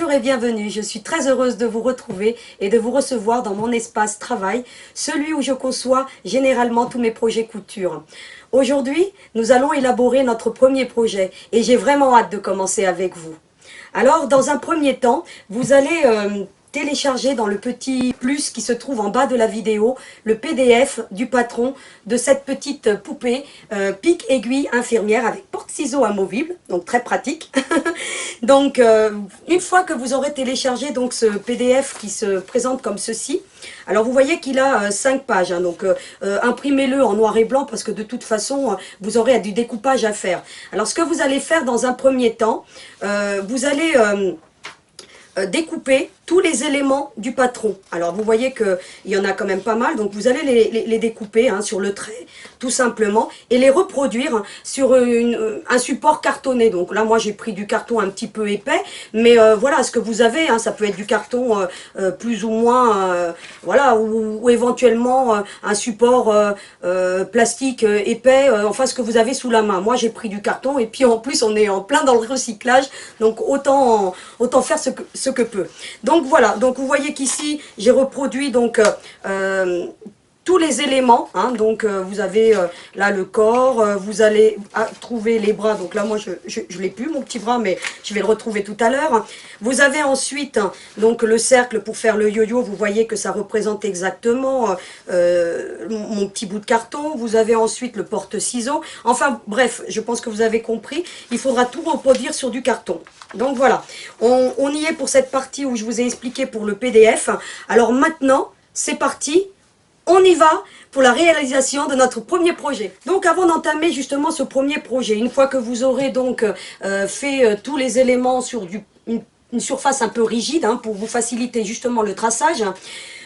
Bonjour et bienvenue, je suis très heureuse de vous retrouver et de vous recevoir dans mon espace travail, celui où je conçois généralement tous mes projets couture. Aujourd'hui, nous allons élaborer notre premier projet et j'ai vraiment hâte de commencer avec vous. Alors, dans un premier temps, vous allez télécharger dans le petit plus qui se trouve en bas de la vidéo le PDF du patron de cette petite poupée pic aiguille infirmière avec porte-ciseaux amovible, donc très pratique. Donc une fois que vous aurez téléchargé donc ce PDF qui se présente comme ceci, alors vous voyez qu'il a 5 pages, hein, donc imprimez-le en noir et blanc parce que de toute façon vous aurez du découpage à faire. Alors ce que vous allez faire dans un premier temps, vous allez découper tous les éléments du patron. Alors vous voyez qu'il y en a quand même pas mal, donc vous allez les découper hein, sur le trait, tout simplement, et les reproduire sur un support cartonné. Donc là moi j'ai pris du carton un petit peu épais, mais voilà ce que vous avez, hein, ça peut être du carton plus ou moins, voilà, ou éventuellement un support plastique épais, enfin ce que vous avez sous la main. Moi j'ai pris du carton, et puis en plus on est en plein dans le recyclage, donc autant faire ce que peut. Donc voilà, donc vous voyez qu'ici j'ai reproduit donc tous les éléments, hein, donc vous avez là le corps, vous allez trouver les bras, donc là moi je l'ai plus mon petit bras, mais je vais le retrouver tout à l'heure. Vous avez ensuite donc le cercle pour faire le yo-yo, vous voyez que ça représente exactement mon petit bout de carton. Vous avez ensuite le porte-ciseaux, enfin bref, je pense que vous avez compris, il faudra tout reproduire sur du carton. Donc voilà, on y est pour cette partie où je vous ai expliqué pour le PDF. Alors maintenant, c'est parti, on y va pour la réalisation de notre premier projet. Donc avant d'entamer justement ce premier projet, une fois que vous aurez donc fait tous les éléments sur une surface un peu rigide, hein, pour vous faciliter justement le traçage,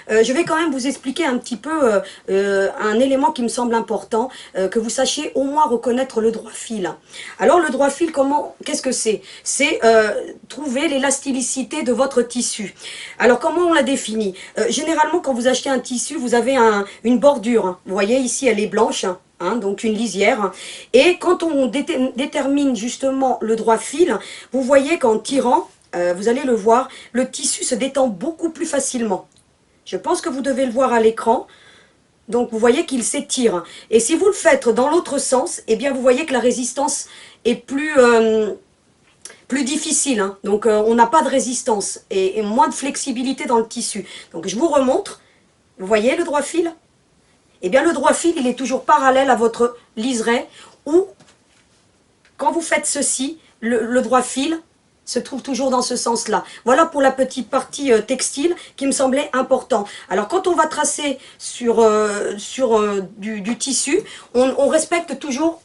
je vais quand même vous expliquer un petit peu un élément qui me semble important, que vous sachiez au moins reconnaître le droit fil. Alors le droit fil, qu'est-ce que c'est? C'est trouver l'élasticité de votre tissu. Alors comment on la définit? Généralement quand vous achetez un tissu, vous avez une bordure. Hein. Vous voyez ici elle est blanche. Hein, donc une lisière, et quand on détermine justement le droit fil, vous voyez qu'en tirant, vous allez le voir, le tissu se détend beaucoup plus facilement. Je pense que vous devez le voir à l'écran. Donc vous voyez qu'il s'étire. Et si vous le faites dans l'autre sens, eh bien vous voyez que la résistance est plus difficile. Hein. Donc on n'a pas de résistance et moins de flexibilité dans le tissu. Donc je vous remontre. Vous voyez le droit fil? Eh bien le droit fil, il est toujours parallèle à votre liseré. Ou quand vous faites ceci, le droit fil se trouve toujours dans ce sens-là. Voilà pour la petite partie textile qui me semblait important. Alors quand on va tracer sur du tissu, on respecte toujours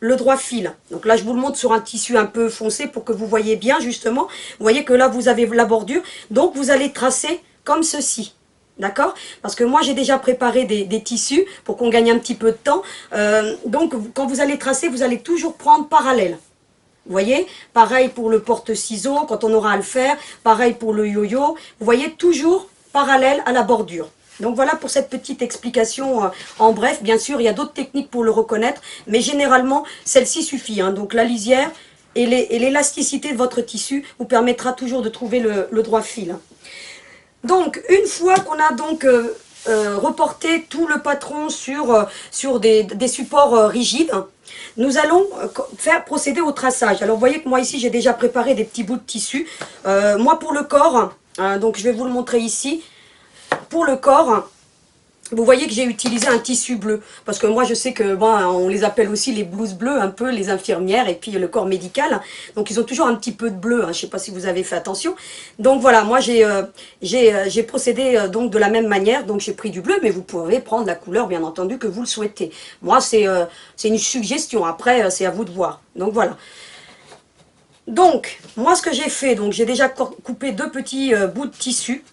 le droit fil. Donc là je vous le montre sur un tissu un peu foncé pour que vous voyez bien justement. Vous voyez que là vous avez la bordure, donc vous allez tracer comme ceci. D'accord? Parce que moi j'ai déjà préparé des tissus pour qu'on gagne un petit peu de temps. Donc quand vous allez tracer, vous allez toujours prendre parallèle. Vous voyez, pareil pour le porte-ciseaux, quand on aura à le faire, pareil pour le yo-yo, vous voyez, toujours parallèle à la bordure. Donc voilà pour cette petite explication en bref. Bien sûr, il y a d'autres techniques pour le reconnaître, mais généralement, celle-ci suffit. Hein. Donc la lisière et l'élasticité de votre tissu vous permettra toujours de trouver le droit fil. Donc, une fois qu'on a donc reporté tout le patron sur des supports rigides, nous allons procéder au traçage. Alors vous voyez que moi ici j'ai déjà préparé des petits bouts de tissu. Moi pour le corps, hein, donc je vais vous le montrer ici. Pour le corps, vous voyez que j'ai utilisé un tissu bleu. Parce que moi je sais que bon, on les appelle aussi les blouses bleues, un peu les infirmières et puis le corps médical. Donc ils ont toujours un petit peu de bleu, hein, je ne sais pas si vous avez fait attention. Donc voilà, moi j'ai procédé donc de la même manière. Donc j'ai pris du bleu, mais vous pouvez prendre la couleur bien entendu que vous le souhaitez. Moi c'est une suggestion, après c'est à vous de voir. Donc voilà. Donc moi ce que j'ai fait, donc j'ai déjà coupé 2 petits bouts de tissu.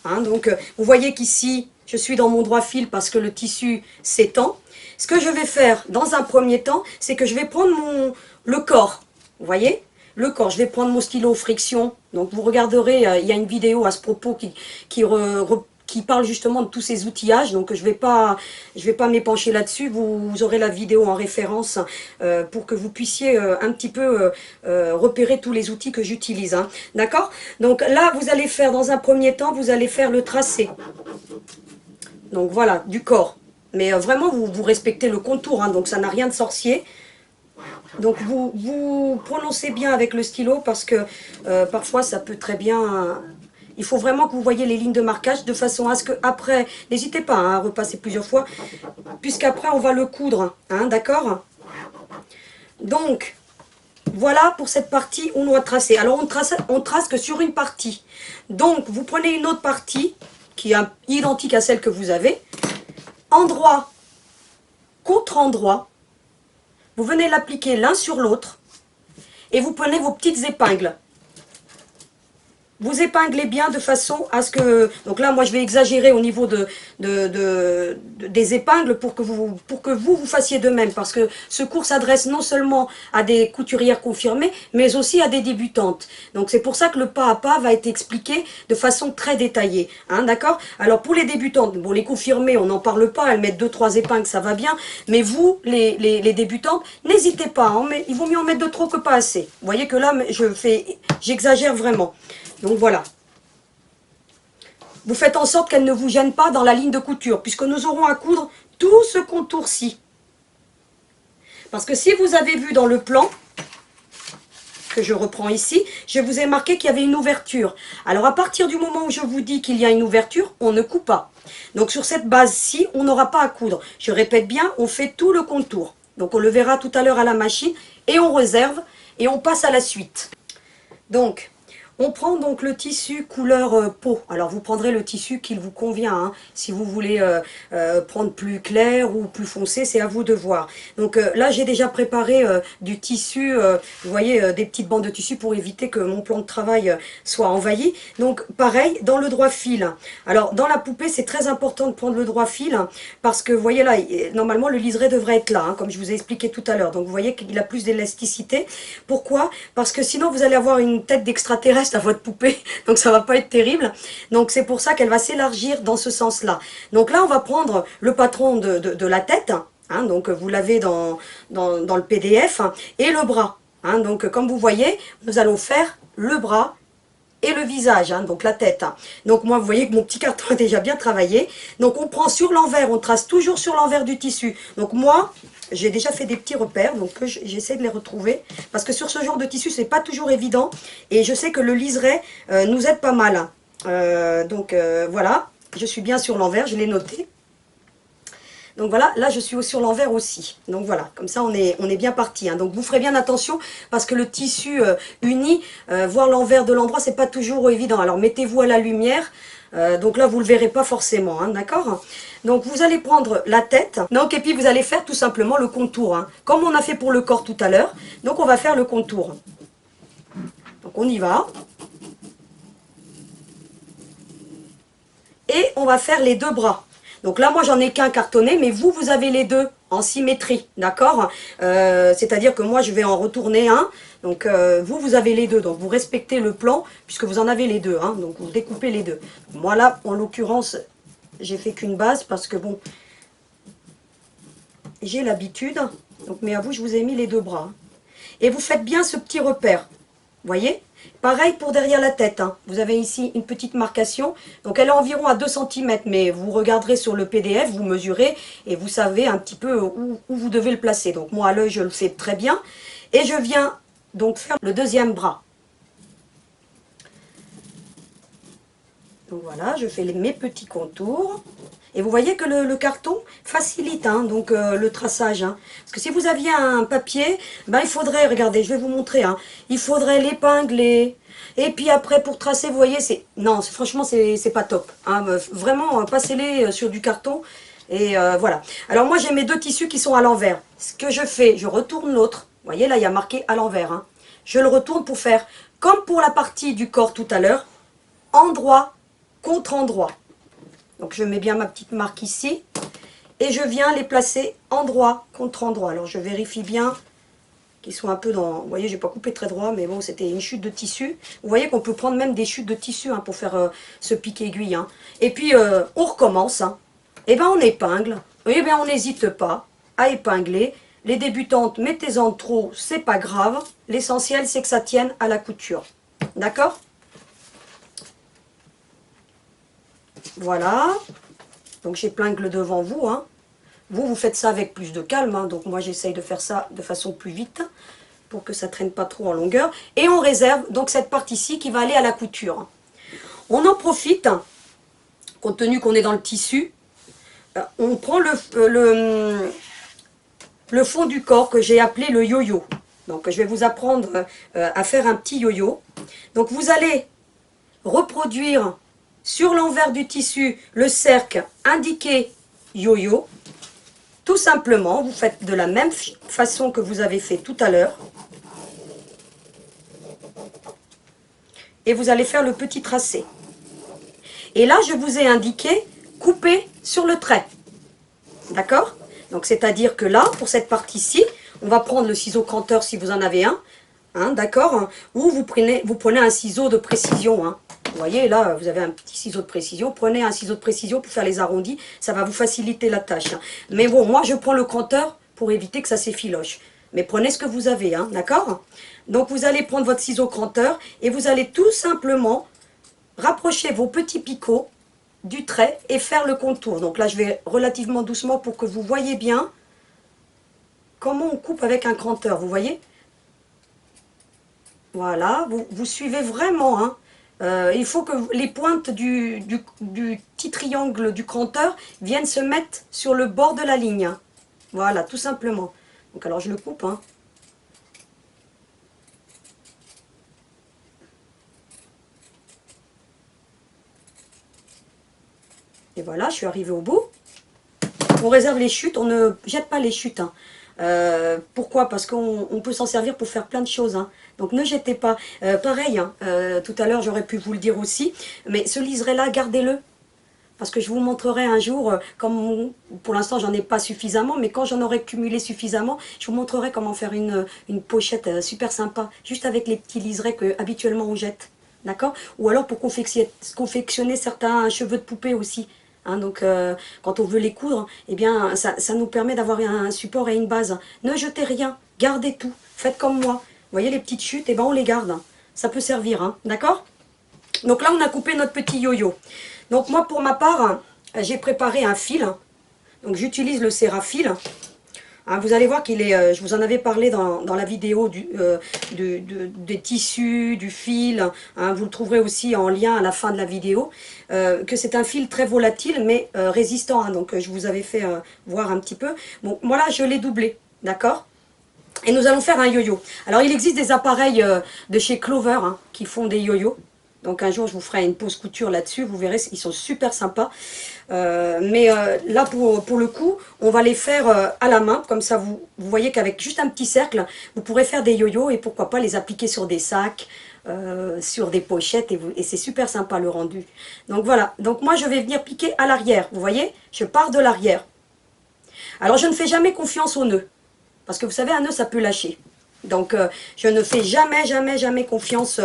Hein, donc vous voyez qu'ici je suis dans mon droit fil parce que le tissu s'étend. Ce que je vais faire dans un premier temps, c'est que je vais prendre le corps. Vous voyez? Le corps, je vais prendre mon stylo friction. Donc vous regarderez, il y a une vidéo à ce propos qui qui parle justement de tous ces outillages. Donc je vais pas m'épancher là-dessus. Vous aurez la vidéo en référence pour que vous puissiez un petit peu repérer tous les outils que j'utilise. Hein. D'accord? Donc là, vous allez faire, dans un premier temps, vous allez faire le tracé. Donc voilà, du corps. Mais vraiment, vous respectez le contour, hein, donc ça n'a rien de sorcier. Donc vous prononcez bien avec le stylo parce que parfois ça peut très bien... il faut vraiment que vous voyez les lignes de marquage de façon à ce que après, n'hésitez pas hein, à repasser plusieurs fois, puisqu'après on va le coudre, hein, d'accord? Donc, voilà pour cette partie où on doit tracer. Alors on trace que sur une partie. Donc vous prenez une autre partie qui est identique à celle que vous avez, endroit contre endroit, vous venez l'appliquer l'un sur l'autre et vous prenez vos petites épingles. Vous épinglez bien de façon à ce que... Donc là, moi, je vais exagérer au niveau des épingles pour que vous fassiez de même. Parce que ce cours s'adresse non seulement à des couturières confirmées, mais aussi à des débutantes. Donc c'est pour ça que le pas à pas va être expliqué de façon très détaillée. Hein, d'accord? Alors pour les débutantes, bon, les confirmées, on n'en parle pas. Elles mettent 2-3 épingles, ça va bien. Mais vous, les débutantes, n'hésitez pas. Hein, il vaut mieux en mettre de trop que pas assez. Vous voyez que là, j'exagère vraiment. Donc voilà. Vous faites en sorte qu'elle ne vous gêne pas dans la ligne de couture, puisque nous aurons à coudre tout ce contour-ci. Parce que si vous avez vu dans le plan, que je reprends ici, je vous ai marqué qu'il y avait une ouverture. Alors à partir du moment où je vous dis qu'il y a une ouverture, on ne coupe pas. Donc sur cette base-ci, on n'aura pas à coudre. Je répète bien, on fait tout le contour. Donc on le verra tout à l'heure à la machine, et on réserve, et on passe à la suite. Donc... on prend donc le tissu couleur peau. Alors vous prendrez le tissu qui vous convient. Hein. Si vous voulez prendre plus clair ou plus foncé, c'est à vous de voir. Donc là j'ai déjà préparé du tissu, vous voyez des petites bandes de tissu pour éviter que mon plan de travail soit envahi. Donc pareil dans le droit fil. Alors dans la poupée c'est très important de prendre le droit fil parce que vous voyez là, normalement le liseré devrait être là, hein, comme je vous ai expliqué tout à l'heure. Donc vous voyez qu'il a plus d'élasticité. Pourquoi? Parce que sinon vous allez avoir une tête d'extraterrestre à votre poupée, donc ça va pas être terrible. Donc c'est pour ça qu'elle va s'élargir dans ce sens-là. Donc là, on va prendre le patron de la tête, hein, donc vous l'avez dans le PDF, hein, et le bras. Hein, donc comme vous voyez, nous allons faire le bras et le visage, hein, donc la tête. Hein. Donc moi, vous voyez que mon petit carton est déjà bien travaillé. Donc on prend sur l'envers, on trace toujours sur l'envers du tissu. Donc moi... j'ai déjà fait des petits repères, donc j'essaie de les retrouver. Parce que sur ce genre de tissu, c'est pas toujours évident. Et je sais que le liseré nous aide pas mal. Voilà, je suis bien sur l'envers, je l'ai noté. Donc voilà, là je suis sur l'envers aussi. Donc voilà, comme ça on est bien parti. Hein. Donc vous ferez bien attention parce que le tissu uni, voir l'envers de l'endroit, c'est pas toujours évident. Alors mettez-vous à la lumière. Donc là vous le verrez pas forcément, hein, d'accord? Donc vous allez prendre la tête, donc, et puis vous allez faire tout simplement le contour, hein, comme on a fait pour le corps tout à l'heure. Donc on va faire le contour. Donc on y va. Et on va faire les deux bras. Donc là moi j'en ai qu'un cartonné, mais vous avez les deux en symétrie, d'accord? C'est-à-dire que moi je vais en retourner un. Donc vous avez les deux, donc vous respectez le plan puisque vous en avez les deux, hein, donc vous découpez les deux. Moi là, en l'occurrence, j'ai fait qu'une base parce que bon, j'ai l'habitude. Donc mais à vous, je vous ai mis les deux bras. Et vous faites bien ce petit repère, voyez? Pareil pour derrière la tête, hein. Vous avez ici une petite marcation, donc elle est environ à 2 cm, mais vous regarderez sur le PDF, vous mesurez et vous savez un petit peu où vous devez le placer. Donc moi à l'œil je le fais très bien, et je viens donc faire le deuxième bras. Donc voilà, je fais mes petits contours. Et vous voyez que le carton facilite hein, donc, le traçage. Hein. Parce que si vous aviez un papier, ben, il faudrait, regardez, je vais vous montrer, hein, il faudrait l'épingler. Et puis après, pour tracer, vous voyez, non, franchement, c'est pas top. Hein. Vraiment, passez-les sur du carton. Et voilà. Alors moi, j'ai mes deux tissus qui sont à l'envers. Ce que je fais, je retourne l'autre. Vous voyez, là, il y a marqué à l'envers. Hein. Je le retourne pour faire, comme pour la partie du corps tout à l'heure, endroit contre endroit. Donc je mets bien ma petite marque ici. Et je viens les placer endroit contre endroit. Alors je vérifie bien qui sont un peu dans... Vous voyez, j'ai pas coupé très droit, mais bon, c'était une chute de tissu. Vous voyez qu'on peut prendre même des chutes de tissu hein, pour faire ce pic aiguille. Hein. Et puis, on recommence. Hein. Et ben, on épingle. Et bien, on n'hésite pas à épingler. Les débutantes, mettez-en trop, c'est pas grave. L'essentiel, c'est que ça tienne à la couture. D'accord? Voilà. Donc, j'épingle devant vous. Hein. Vous faites ça avec plus de calme. Hein. Donc, moi, j'essaye de faire ça de façon plus vite pour que ça ne traîne pas trop en longueur. Et on réserve donc cette partie-ci qui va aller à la couture. On en profite, compte tenu qu'on est dans le tissu, on prend le fond du corps que j'ai appelé le yo-yo. Donc, je vais vous apprendre à faire un petit yo-yo. Donc, vous allez reproduire sur l'envers du tissu le cercle indiqué yo-yo. Tout simplement, vous faites de la même façon que vous avez fait tout à l'heure. Et vous allez faire le petit tracé. Et là, je vous ai indiqué couper sur le trait. D'accord? Donc, c'est-à-dire que là, pour cette partie-ci, on va prendre le ciseau cranteur si vous en avez un. Hein, d'accord? Ou vous prenez un ciseau de précision. Hein. Vous voyez, là, vous avez un petit ciseau de précision. Prenez un ciseau de précision pour faire les arrondis. Ça va vous faciliter la tâche. Hein. Mais bon, moi, je prends le cranteur pour éviter que ça s'effiloche. Mais prenez ce que vous avez, hein, d'accord? Donc, vous allez prendre votre ciseau cranteur et vous allez tout simplement rapprocher vos petits picots du trait et faire le contour. Donc là, je vais relativement doucement pour que vous voyez bien comment on coupe avec un cranteur. Vous voyez? Voilà, vous suivez vraiment, hein. Il faut que les pointes du petit triangle du cranteur viennent se mettre sur le bord de la ligne. Voilà, tout simplement. Donc alors je le coupe. Hein. Et voilà, je suis arrivée au bout. On réserve les chutes, on ne jette pas les chutes. Hein. Pourquoi? Parce qu'on peut s'en servir pour faire plein de choses. Hein. Donc ne jetez pas. Pareil, hein, tout à l'heure j'aurais pu vous le dire aussi, mais ce liseré-là, gardez-le. Parce que je vous montrerai un jour, comme pour l'instant j'en ai pas suffisamment, mais quand j'en aurai cumulé suffisamment, je vous montrerai comment faire une pochette super sympa, juste avec les petits liserés que habituellement on jette. D'accord? Ou alors pour confectionner certains cheveux de poupée aussi. Hein, donc, quand on veut les coudre, eh bien, ça nous permet d'avoir un support et une base. Ne jetez rien, gardez tout. Faites comme moi. Vous voyez les petites chutes, eh ben, on les garde. Ça peut servir, hein, d'accord? Donc là, on a coupé notre petit yo-yo. Donc moi, pour ma part, j'ai préparé un fil. Donc j'utilise le Sérafil. Hein, vous allez voir qu'il est, je vous en avais parlé dans la vidéo des tissus, du fil, hein, vous le trouverez aussi en lien à la fin de la vidéo, que c'est un fil très volatile mais résistant, hein, donc je vous avais fait voir un petit peu. Bon, moi là je l'ai doublé, d'accord? Et nous allons faire un yo-yo. Alors il existe des appareils de chez Clover hein, qui font des yo-yo. Donc un jour je vous ferai une pause couture là-dessus, vous verrez, ils sont super sympas. Mais là pour le coup, on va les faire à la main, comme ça vous voyez qu'avec juste un petit cercle, vous pourrez faire des yo-yo et pourquoi pas les appliquer sur des sacs, sur des pochettes et c'est super sympa le rendu. Donc voilà, donc moi je vais venir piquer à l'arrière, vous voyez, je pars de l'arrière. Alors je ne fais jamais confiance au nœud, parce que vous savez un nœud ça peut lâcher. Donc je ne fais jamais confiance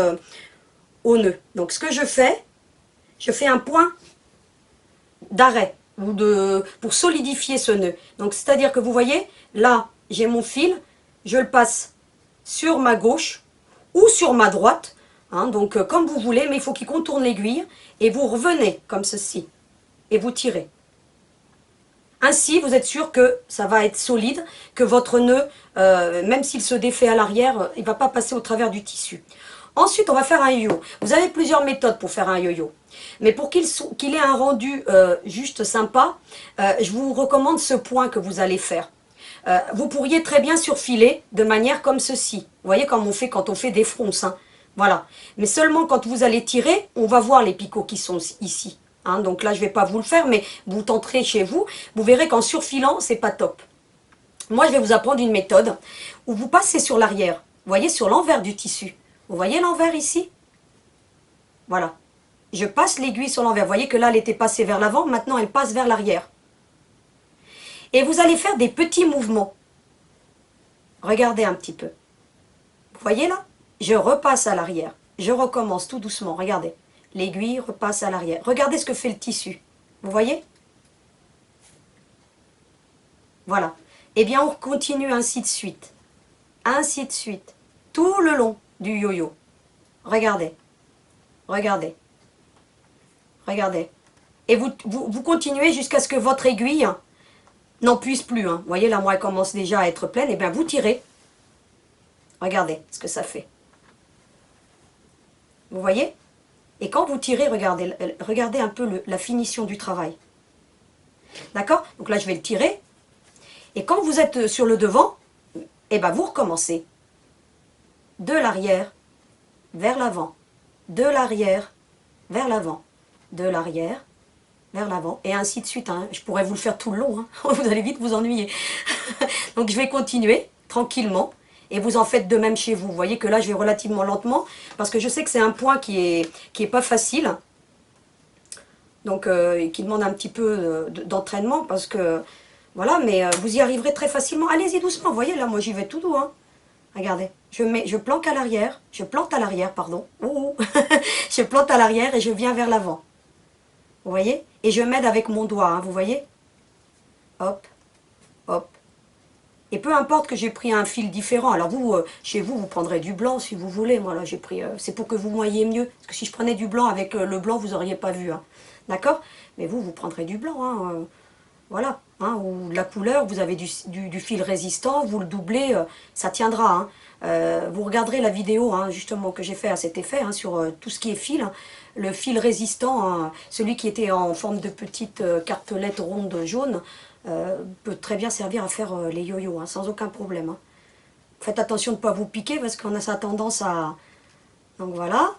au nœud. Donc ce que je fais un point d'arrêt pour solidifier ce nœud. Donc c'est-à-dire que vous voyez, là j'ai mon fil, je le passe sur ma gauche ou sur ma droite, hein, donc comme vous voulez, mais il faut qu'il contourne l'aiguille et vous revenez comme ceci et vous tirez. Ainsi, vous êtes sûr que ça va être solide, que votre nœud, même s'il se défait à l'arrière, il ne va pas passer au travers du tissu. Ensuite, on va faire un yo-yo. Vous avez plusieurs méthodes pour faire un yo-yo. Mais pour qu'il ait un rendu juste sympa, je vous recommande ce point que vous allez faire. Vous pourriez très bien surfiler de manière comme ceci. Vous voyez comme on fait quand on fait des fronces. Hein. Voilà. Mais seulement quand vous allez tirer, on va voir les picots qui sont ici. Hein. Donc là, je ne vais pas vous le faire, mais vous tenterez chez vous. Vous verrez qu'en surfilant, c'est pas top. Moi, je vais vous apprendre une méthode où vous passez sur l'arrière. Vous voyez, sur l'envers du tissu. Vous voyez l'envers ici? Voilà. Je passe l'aiguille sur l'envers. Vous voyez que là, elle était passée vers l'avant. Maintenant, elle passe vers l'arrière. Et vous allez faire des petits mouvements. Regardez un petit peu. Vous voyez là? Je repasse à l'arrière. Je recommence tout doucement, regardez. L'aiguille repasse à l'arrière. Regardez ce que fait le tissu. Vous voyez? Voilà. Eh bien, on continue ainsi de suite. Ainsi de suite. Tout le long du yo-yo. Regardez. Regardez. Regardez. Et vous continuez jusqu'à ce que votre aiguille n'en puisse plus. Hein. Vous voyez, là, moi, elle commence déjà à être pleine. Eh bien, vous tirez. Regardez ce que ça fait. Vous voyez? Et quand vous tirez, regardez, regardez un peu la finition du travail. D'accord? Donc là, je vais le tirer. Et quand vous êtes sur le devant, eh ben, vous recommencez. De l'arrière vers l'avant. De l'arrière vers l'avant. De l'arrière vers l'avant. Et ainsi de suite. Hein. Je pourrais vous le faire tout le long. Hein. Vous allez vite vous ennuyer. Donc je vais continuer tranquillement. Et vous en faites de même chez vous. Vous voyez que là, je vais relativement lentement. Parce que je sais que c'est un point qui est pas facile. Donc, qui demande un petit peu d'entraînement. Parce que, voilà, mais vous y arriverez très facilement. Allez-y doucement. Vous voyez, là, moi, j'y vais tout doux. Hein. Regardez. Je planque à l'arrière. Je plante à l'arrière, pardon. Ouh. Je plante à l'arrière et je viens vers l'avant. Vous voyez? Et je m'aide avec mon doigt. Hein, vous voyez? Hop. Hop. Et peu importe que j'ai pris un fil différent. Alors vous, chez vous, vous prendrez du blanc si vous voulez. Moi là, j'ai pris. C'est pour que vous voyez mieux. Parce que si je prenais du blanc avec le blanc, vous n'auriez pas vu. Hein. D'accord? Mais vous, vous prendrez du blanc. Hein, voilà. Hein, ou de la couleur, vous avez du fil résistant, vous le doublez, ça tiendra. Hein. Vous regarderez la vidéo hein, justement que j'ai fait à cet effet hein, sur tout ce qui est fil. Hein. Le fil résistant, hein, celui qui était en forme de petite cartelette ronde jaune, peut très bien servir à faire les yo-yo, hein, sans aucun problème. Hein. Faites attention de ne pas vous piquer parce qu'on a sa tendance à... Donc voilà.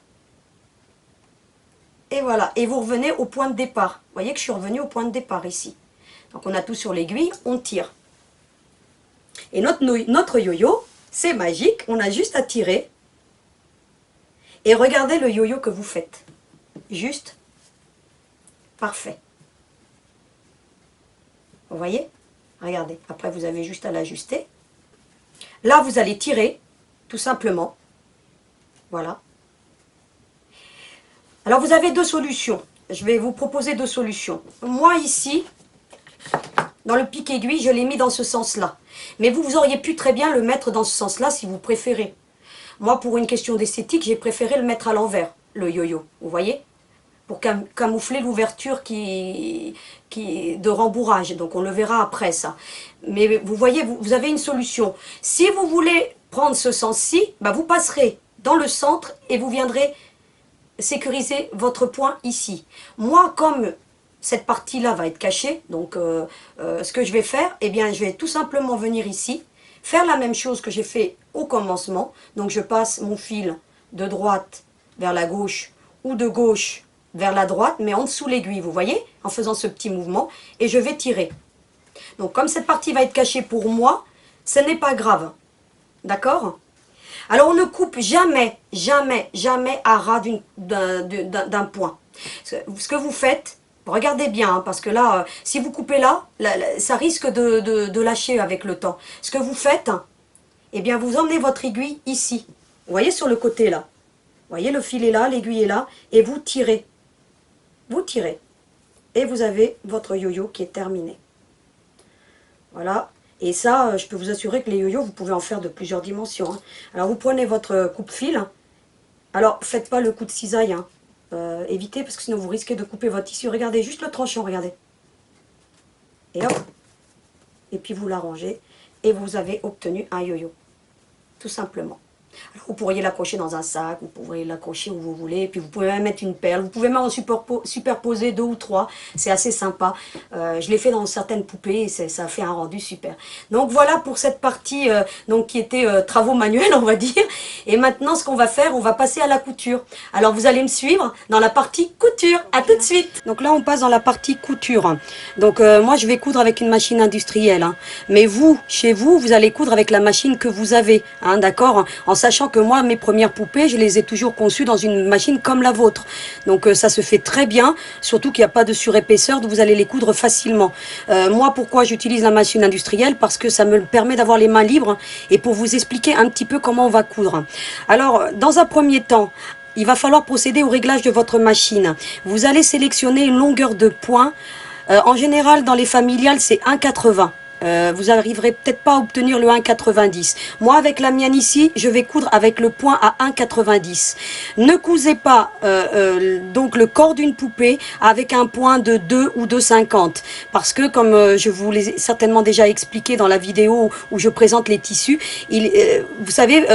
Et voilà. Et vous revenez au point de départ. Vous voyez que je suis revenue au point de départ ici. Donc on a tout sur l'aiguille, on tire. Et notre yo-yo, c'est magique. On a juste à tirer. Et regardez le yo-yo que vous faites. Juste. Parfait. Vous voyez? Regardez. Après, vous avez juste à l'ajuster. Là, vous allez tirer, tout simplement. Voilà. Alors, vous avez deux solutions. Je vais vous proposer deux solutions. Moi, ici, dans le pic aiguille, je l'ai mis dans ce sens-là. Mais vous auriez pu très bien le mettre dans ce sens-là si vous préférez. Moi, pour une question d'esthétique, j'ai préféré le mettre à l'envers, le yo-yo. Vous voyez? Pour camoufler l'ouverture de rembourrage. Donc on le verra après ça. Mais vous voyez, vous avez une solution. Si vous voulez prendre ce sens-ci, bah vous passerez dans le centre et vous viendrez sécuriser votre point ici. Moi, comme cette partie-là va être cachée, donc ce que je vais faire, eh bien je vais tout simplement venir ici, faire la même chose que j'ai fait au commencement. Donc je passe mon fil de droite vers la gauche ou de gauche vers la droite, mais en dessous l'aiguille, vous voyez, en faisant ce petit mouvement, et je vais tirer. Donc comme cette partie va être cachée pour moi, ce n'est pas grave. D'accord? Alors on ne coupe jamais, jamais, jamais à ras d'un point. Ce que vous faites, regardez bien, hein, parce que là, si vous coupez là, ça risque de lâcher avec le temps. Ce que vous faites, eh bien vous emmenez votre aiguille ici. Vous voyez sur le côté là. Vous voyez le fil est là, l'aiguille est là, et vous tirez. Vous tirez. Et vous avez votre yo-yo qui est terminé. Voilà. Et ça, je peux vous assurer que les yo-yo, vous pouvez en faire de plusieurs dimensions. Hein. Alors, vous prenez votre coupe-fil. Alors, faites pas le coup de cisaille. Hein. Évitez, parce que sinon, vous risquez de couper votre tissu. Regardez, juste le tranchant, regardez. Et hop. Et puis, vous l'arrangez. Et vous avez obtenu un yo-yo. Tout simplement. Alors, vous pourriez l'accrocher dans un sac, vous pourriez l'accrocher où vous voulez, puis vous pouvez même mettre une perle, vous pouvez même en superposer 2 ou 3, c'est assez sympa. Je l'ai fait dans certaines poupées et ça fait un rendu super. Donc voilà pour cette partie donc, qui était travaux manuels, on va dire. Et maintenant, ce qu'on va faire, on va passer à la couture. Alors vous allez me suivre dans la partie couture. À tout de suite. Donc là, on passe dans la partie couture. Donc moi, je vais coudre avec une machine industrielle. Hein. Mais vous, chez vous, vous allez coudre avec la machine que vous avez, hein, d'accord, en sachant que moi, mes premières poupées, je les ai toujours conçues dans une machine comme la vôtre. Donc ça se fait très bien, surtout qu'il n'y a pas de surépaisseur, donc vous allez les coudre facilement. Moi, pourquoi j'utilise la machine industrielle? Parce que ça me permet d'avoir les mains libres et pour vous expliquer un petit peu comment on va coudre. Alors, dans un premier temps, il va falloir procéder au réglage de votre machine. Vous allez sélectionner une longueur de point. En général, dans les familiales, c'est 1,80. Vous arriverez peut-être pas à obtenir le 1,90. Moi, avec la mienne ici, je vais coudre avec le point à 1,90. Ne cousez pas donc le corps d'une poupée avec un point de 2 ou 2,50. Parce que, comme je vous l'ai certainement déjà expliqué dans la vidéo où je présente les tissus, vous savez,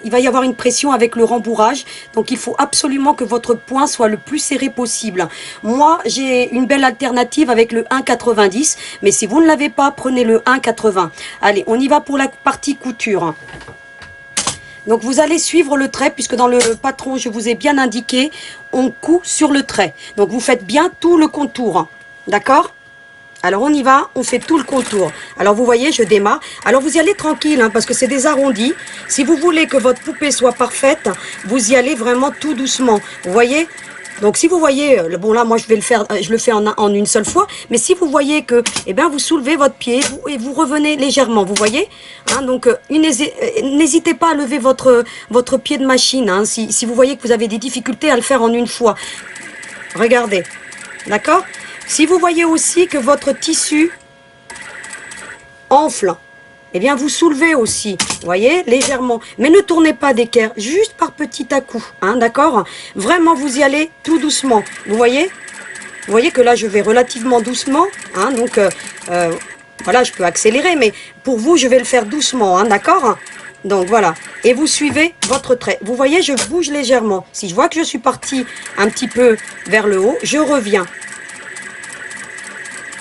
il va y avoir une pression avec le rembourrage. Donc, il faut absolument que votre point soit le plus serré possible. Moi, j'ai une belle alternative avec le 1,90. Mais si vous ne l'avez pas, prenez le 1,80. Allez, on y va pour la partie couture. Donc vous allez suivre le trait, puisque dans le patron, je vous ai bien indiqué, on coud sur le trait. Donc vous faites bien tout le contour. D'accord? Alors on y va, on fait tout le contour. Alors vous voyez, je démarre. Alors vous y allez tranquille, hein, parce que c'est des arrondis. Si vous voulez que votre poupée soit parfaite, vous y allez vraiment tout doucement. Vous voyez? Donc si vous voyez, bon là moi je vais le faire, je le fais en une seule fois, mais si vous voyez que, eh bien vous soulevez votre pied et vous revenez légèrement, vous voyez, hein, donc n'hésitez pas à lever votre pied de machine, hein, si vous voyez que vous avez des difficultés à le faire en une fois. Regardez, d'accord? Si vous voyez aussi que votre tissu enfle, eh bien vous soulevez aussi, vous voyez, légèrement. Mais ne tournez pas d'équerre, juste par petit à coup, hein, d'accord? Vraiment, vous y allez tout doucement, vous voyez? Vous voyez que là, je vais relativement doucement, hein, donc voilà, je peux accélérer, mais pour vous, je vais le faire doucement, hein, d'accord? Donc voilà, et vous suivez votre trait. Vous voyez, je bouge légèrement. Si je vois que je suis partie un petit peu vers le haut, je reviens.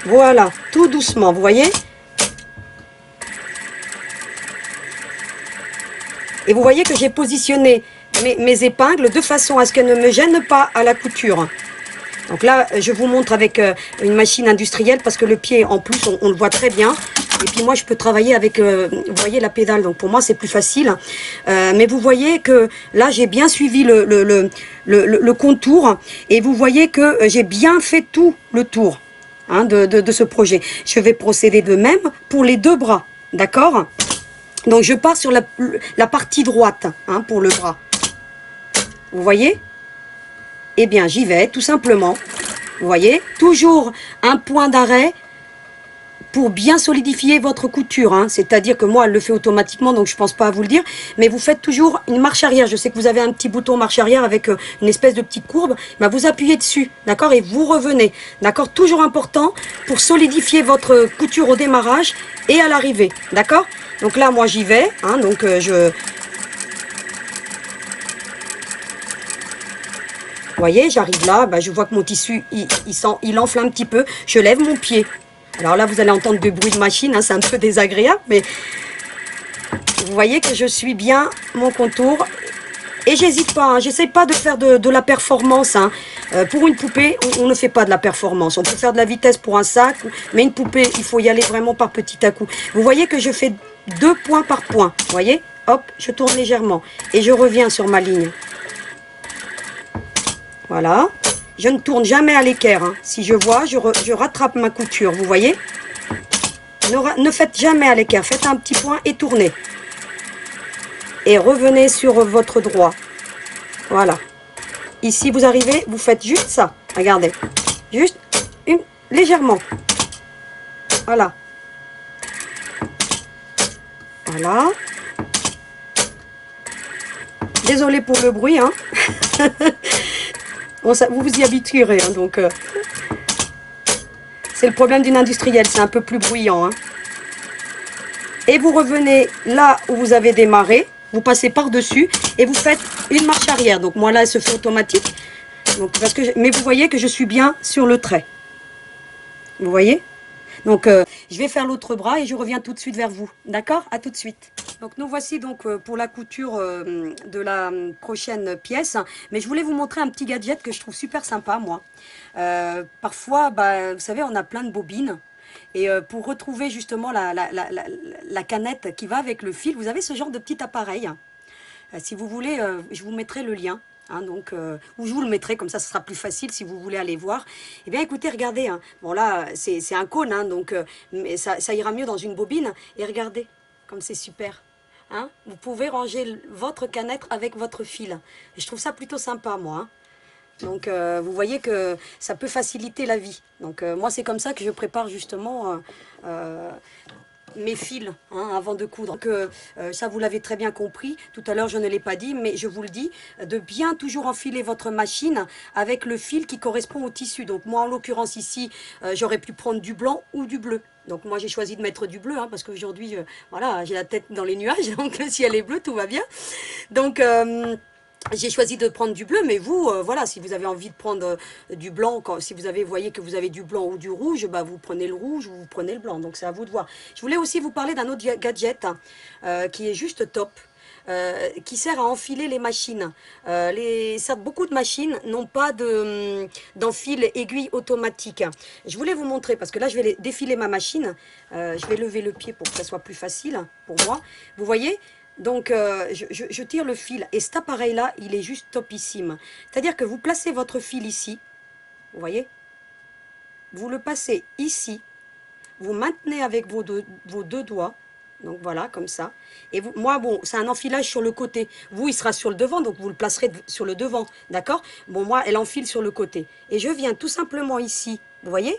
Voilà, tout doucement, vous voyez? Et vous voyez que j'ai positionné mes épingles de façon à ce qu'elles ne me gênent pas à la couture. Donc là, je vous montre avec une machine industrielle parce que le pied, en plus, on le voit très bien. Et puis moi, je peux travailler avec, vous voyez, la pédale. Donc pour moi, c'est plus facile. Mais vous voyez que là, j'ai bien suivi le contour. Et vous voyez que j'ai bien fait tout le tour, hein, de ce projet. Je vais procéder de même pour les deux bras. D'accord ? Donc je pars sur la partie droite, hein, pour le bras. Vous voyez? Eh bien j'y vais tout simplement. Vous voyez? Toujours un point d'arrêt pour bien solidifier votre couture, hein. C'est-à-dire que moi elle le fait automatiquement, donc je pense pas à vous le dire. Mais vous faites toujours une marche arrière. Je sais que vous avez un petit bouton marche arrière avec une espèce de petite courbe. Ben, vous appuyez dessus, d'accord? Et vous revenez, d'accord? Toujours important pour solidifier votre couture au démarrage et à l'arrivée, d'accord? Donc là, moi, j'y vais, hein, donc Vous voyez, j'arrive là, bah, je vois que mon tissu, il enfle un petit peu. Je lève mon pied. Alors là, vous allez entendre des bruits de machine, hein, c'est un peu désagréable, mais vous voyez que je suis bien mon contour. Et j'hésite pas, hein, j'essaie pas de faire de la performance, hein. Pour une poupée, on ne fait pas de la performance. On peut faire de la vitesse pour un sac, mais une poupée, il faut y aller vraiment par petit à coup. Vous voyez que je fais 2 points par point. Vous voyez? Hop, je tourne légèrement. Et je reviens sur ma ligne. Voilà. Je ne tourne jamais à l'équerre, hein. Si je vois, je rattrape ma couture. Vous voyez? Ne faites jamais à l'équerre. Faites un petit point et tournez. Et revenez sur votre droit. Voilà. Ici, vous arrivez, vous faites juste ça. Regardez. Juste légèrement. Voilà. Voilà. Désolée pour le bruit, hein. Bon, ça, vous vous y habituerez, hein, donc c'est le problème d'une industrielle, c'est un peu plus bruyant, hein. Et vous revenez là où vous avez démarré, vous passez par-dessus et vous faites une marche arrière. Donc moi là, elle se fait automatique. Donc, mais vous voyez que je suis bien sur le trait. Vous voyez? Donc je vais faire l'autre bras et je reviens tout de suite vers vous. D'accord? À tout de suite. Donc nous voici donc pour la couture de la prochaine pièce. Mais je voulais vous montrer un petit gadget que je trouve super sympa, moi. Parfois, bah, vous savez, on a plein de bobines. Et pour retrouver justement la canette qui va avec le fil, vous avez ce genre de petit appareil. Si vous voulez, je vous mettrai le lien. Hein, donc, ou je vous le mettrai, comme ça ce sera plus facile si vous voulez aller voir. Eh bien écoutez, regardez, hein. Bon là c'est un cône, hein, donc mais ça ira mieux dans une bobine. Et regardez, comme c'est super. Hein. Vous pouvez ranger votre canette avec votre fil. Et je trouve ça plutôt sympa, moi. Hein. Donc vous voyez que ça peut faciliter la vie. Donc moi c'est comme ça que je prépare justement mes fils hein, avant de coudre. Donc, ça vous l'avez très bien compris, tout à l'heure je ne l'ai pas dit, mais je vous le dis, de bien toujours enfiler votre machine avec le fil qui correspond au tissu. Donc moi en l'occurrence ici, j'aurais pu prendre du blanc ou du bleu. Donc moi j'ai choisi de mettre du bleu, hein, parce qu'aujourd'hui, voilà, j'ai la tête dans les nuages, donc le ciel est bleu, tout va bien. Donc j'ai choisi de prendre du bleu, mais vous, voilà, si vous avez envie de prendre du blanc, si vous voyez que vous avez du blanc ou du rouge, bah, vous prenez le rouge ou vous prenez le blanc. Donc c'est à vous de voir. Je voulais aussi vous parler d'un autre gadget hein, qui est juste top. Qui sert à enfiler les machines. Certes, beaucoup de machines n'ont pas d'enfil aiguille automatique. Je voulais vous montrer, parce que là, je vais défiler ma machine. Je vais lever le pied pour que ça soit plus facile pour moi. Vous voyez ? Donc, je tire le fil. Et cet appareil-là, il est juste topissime. C'est-à-dire que vous placez votre fil ici. Vous voyez ? Vous le passez ici. Vous maintenez avec vos deux doigts. Donc voilà, comme ça. Et vous, moi, bon, c'est un enfilage sur le côté. Vous, il sera sur le devant, donc vous le placerez sur le devant. D'accord? Bon, moi, elle enfile sur le côté. Et je viens tout simplement ici. Vous voyez?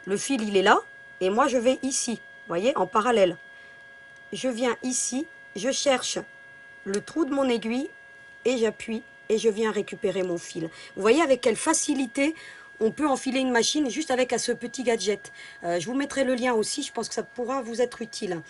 Le fil, il est là. Et moi, je vais ici. Vous voyez? En parallèle. Je viens ici. Je cherche le trou de mon aiguille. Et j'appuie. Et je viens récupérer mon fil. Vous voyez avec quelle facilité on peut enfiler une machine juste avec ce petit gadget. Je vous mettrai le lien aussi, je pense que ça pourra vous être utile.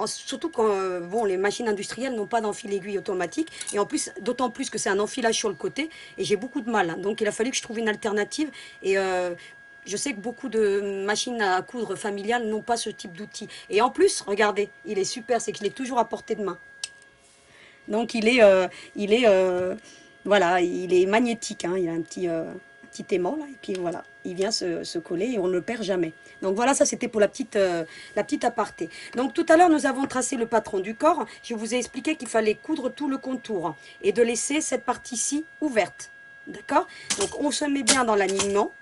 Surtout quand bon, les machines industrielles n'ont pas d'enfil aiguille automatique. Et en plus, d'autant plus que c'est un enfilage sur le côté. Et j'ai beaucoup de mal. Donc il a fallu que je trouve une alternative. Et je sais que beaucoup de machines à coudre familiales n'ont pas ce type d'outil. Et en plus, regardez, il est super, c'est qu'il est toujours à portée de main. Donc voilà, il est magnétique. Hein, il a un petit aimant là, et puis voilà, il vient se coller et on ne le perd jamais. Donc voilà, ça c'était pour la petite aparté. Donc tout à l'heure nous avons tracé le patron du corps. Je vous ai expliqué qu'il fallait coudre tout le contour et de laisser cette partie-ci ouverte. D'accord? Donc on se met bien dans l'alignement.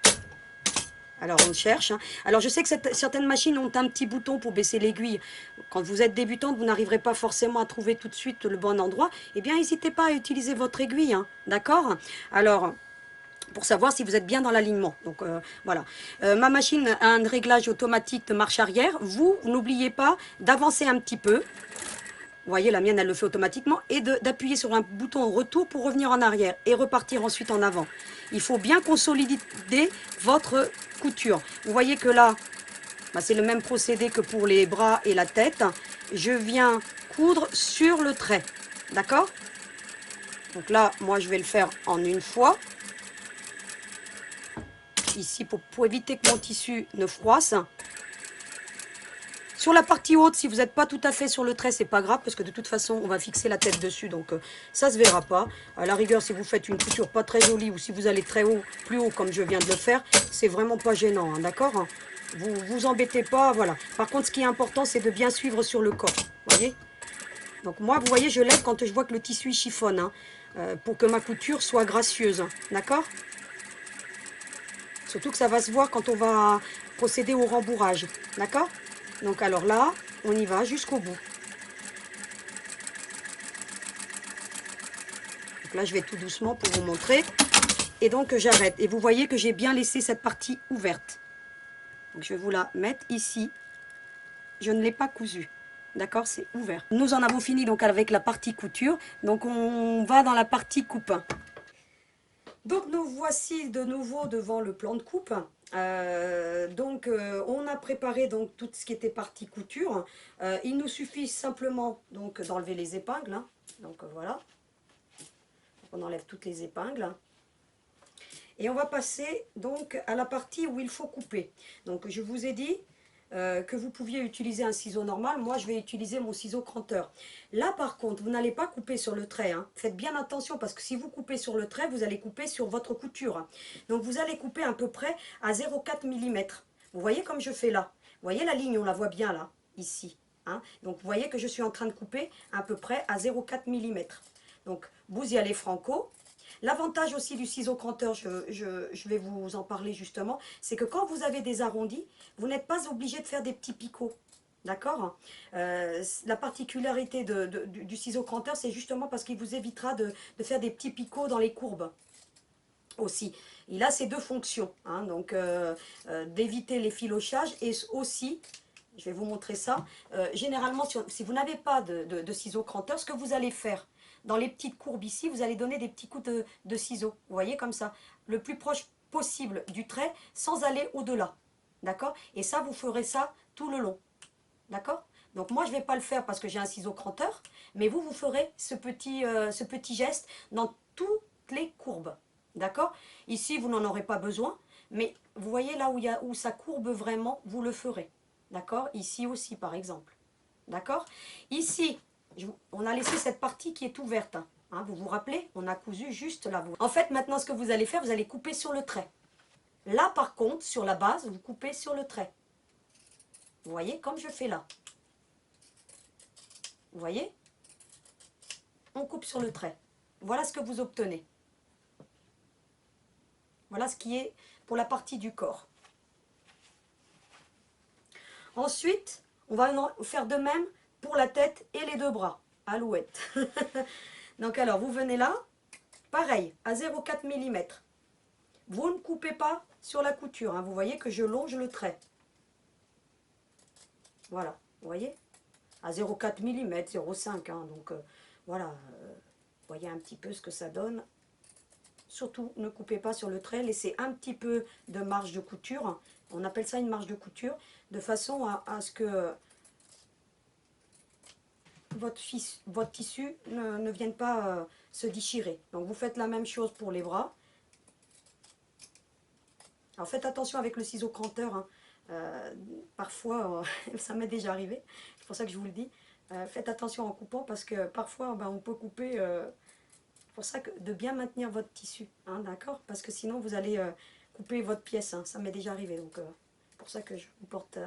Alors on cherche. Hein. Alors je sais que certaines machines ont un petit bouton pour baisser l'aiguille. Quand vous êtes débutante, vous n'arriverez pas forcément à trouver tout de suite le bon endroit. Eh bien n'hésitez pas à utiliser votre aiguille. Hein. D'accord? Alors pour savoir si vous êtes bien dans l'alignement. Donc voilà. Ma machine a un réglage automatique de marche arrière. Vous n'oubliez pas d'avancer un petit peu. Vous voyez, la mienne, elle le fait automatiquement. Et d'appuyer sur un bouton retour pour revenir en arrière. Et repartir ensuite en avant. Il faut bien consolider votre couture. Vous voyez que là, bah, c'est le même procédé que pour les bras et la tête. Je viens coudre sur le trait. D'accord? Donc là, moi, je vais le faire en une fois. Ici pour éviter que mon tissu ne froisse. Sur la partie haute, si vous n'êtes pas tout à fait sur le trait, c'est pas grave parce que de toute façon, on va fixer la tête dessus, donc ça se verra pas. À la rigueur, si vous faites une couture pas très jolie ou si vous allez très haut, plus haut comme je viens de le faire, c'est vraiment pas gênant, hein, d'accord? Vous vous embêtez pas, voilà. Par contre, ce qui est important, c'est de bien suivre sur le corps, voyez? Donc moi, vous voyez, je lève quand je vois que le tissu chiffonne, hein, pour que ma couture soit gracieuse, hein, d'accord? Surtout que ça va se voir quand on va procéder au rembourrage. D'accord? Donc alors là, on y va jusqu'au bout. Donc là, je vais tout doucement pour vous montrer. Et donc, j'arrête. Et vous voyez que j'ai bien laissé cette partie ouverte. Donc, je vais vous la mettre ici. Je ne l'ai pas cousue. D'accord? C'est ouvert. Nous en avons fini donc avec la partie couture. Donc, on va dans la partie coupe. Donc nous voici de nouveau devant le plan de coupe. On a préparé donc tout ce qui était partie couture. Il nous suffit simplement donc d'enlever les épingles. Hein. Donc voilà. On enlève toutes les épingles. Et on va passer donc à la partie où il faut couper. Donc je vous ai dit que vous pouviez utiliser un ciseau normal. Moi, je vais utiliser mon ciseau cranteur. Là, par contre, vous n'allez pas couper sur le trait. Hein. Faites bien attention parce que si vous coupez sur le trait, vous allez couper sur votre couture. Donc, vous allez couper à peu près à 0,4 mm. Vous voyez comme je fais là. Vous voyez la ligne, on la voit bien là, ici. hein. Donc vous voyez que je suis en train de couper à peu près à 0,4 mm. Donc vous y allez franco. L'avantage aussi du ciseau cranteur, je vais vous en parler justement, c'est que quand vous avez des arrondis, vous n'êtes pas obligé de faire des petits picots. D'accord. La particularité du ciseau cranteur, c'est justement parce qu'il vous évitera de faire des petits picots dans les courbes aussi. Il a ces deux fonctions, hein, donc d'éviter les filochages et aussi, je vais vous montrer ça, généralement si vous n'avez pas de ciseaux cranteur, ce que vous allez faire, dans les petites courbes ici, vous allez donner des petits coups de ciseaux, vous voyez comme ça, le plus proche possible du trait sans aller au-delà, d'accord. Et ça, vous ferez ça tout le long. D'accord. Donc moi, je ne vais pas le faire parce que j'ai un ciseau cranteur, mais vous ferez ce petit geste dans toutes les courbes. D'accord. Ici, vous n'en aurez pas besoin, mais vous voyez là où ça courbe vraiment, vous le ferez. D'accord. Ici aussi, par exemple. D'accord. Ici, on a laissé cette partie qui est ouverte. Hein, vous vous rappelez, on a cousu juste là. En fait, maintenant, ce que vous allez faire, vous allez couper sur le trait. Là, par contre, sur la base, vous coupez sur le trait. Vous voyez, comme je fais là. Vous voyez? On coupe sur le trait. Voilà ce que vous obtenez. Voilà ce qui est pour la partie du corps. Ensuite, on va faire de même pour la tête et les deux bras. Alouette. Donc alors, vous venez là. Pareil, à 0,4 mm. Vous ne coupez pas sur la couture. Hein. Vous voyez que je longe le trait. Voilà, vous voyez? À 0,4 mm, 0,5. Hein, donc voilà, vous voyez un petit peu ce que ça donne. Surtout, ne coupez pas sur le trait, laissez un petit peu de marge de couture. On appelle ça une marge de couture, de façon à ce que votre tissu ne vienne pas se déchirer. Donc vous faites la même chose pour les bras. Alors faites attention avec le ciseau cranteur, hein. Parfois, ça m'est déjà arrivé, c'est pour ça que je vous le dis. Faites attention en coupant parce que parfois on peut couper, c'est pour ça que de bien maintenir votre tissu, hein, d'accord? Parce que sinon vous allez couper votre pièce, hein, ça m'est déjà arrivé. Donc c'est pour ça que je vous porte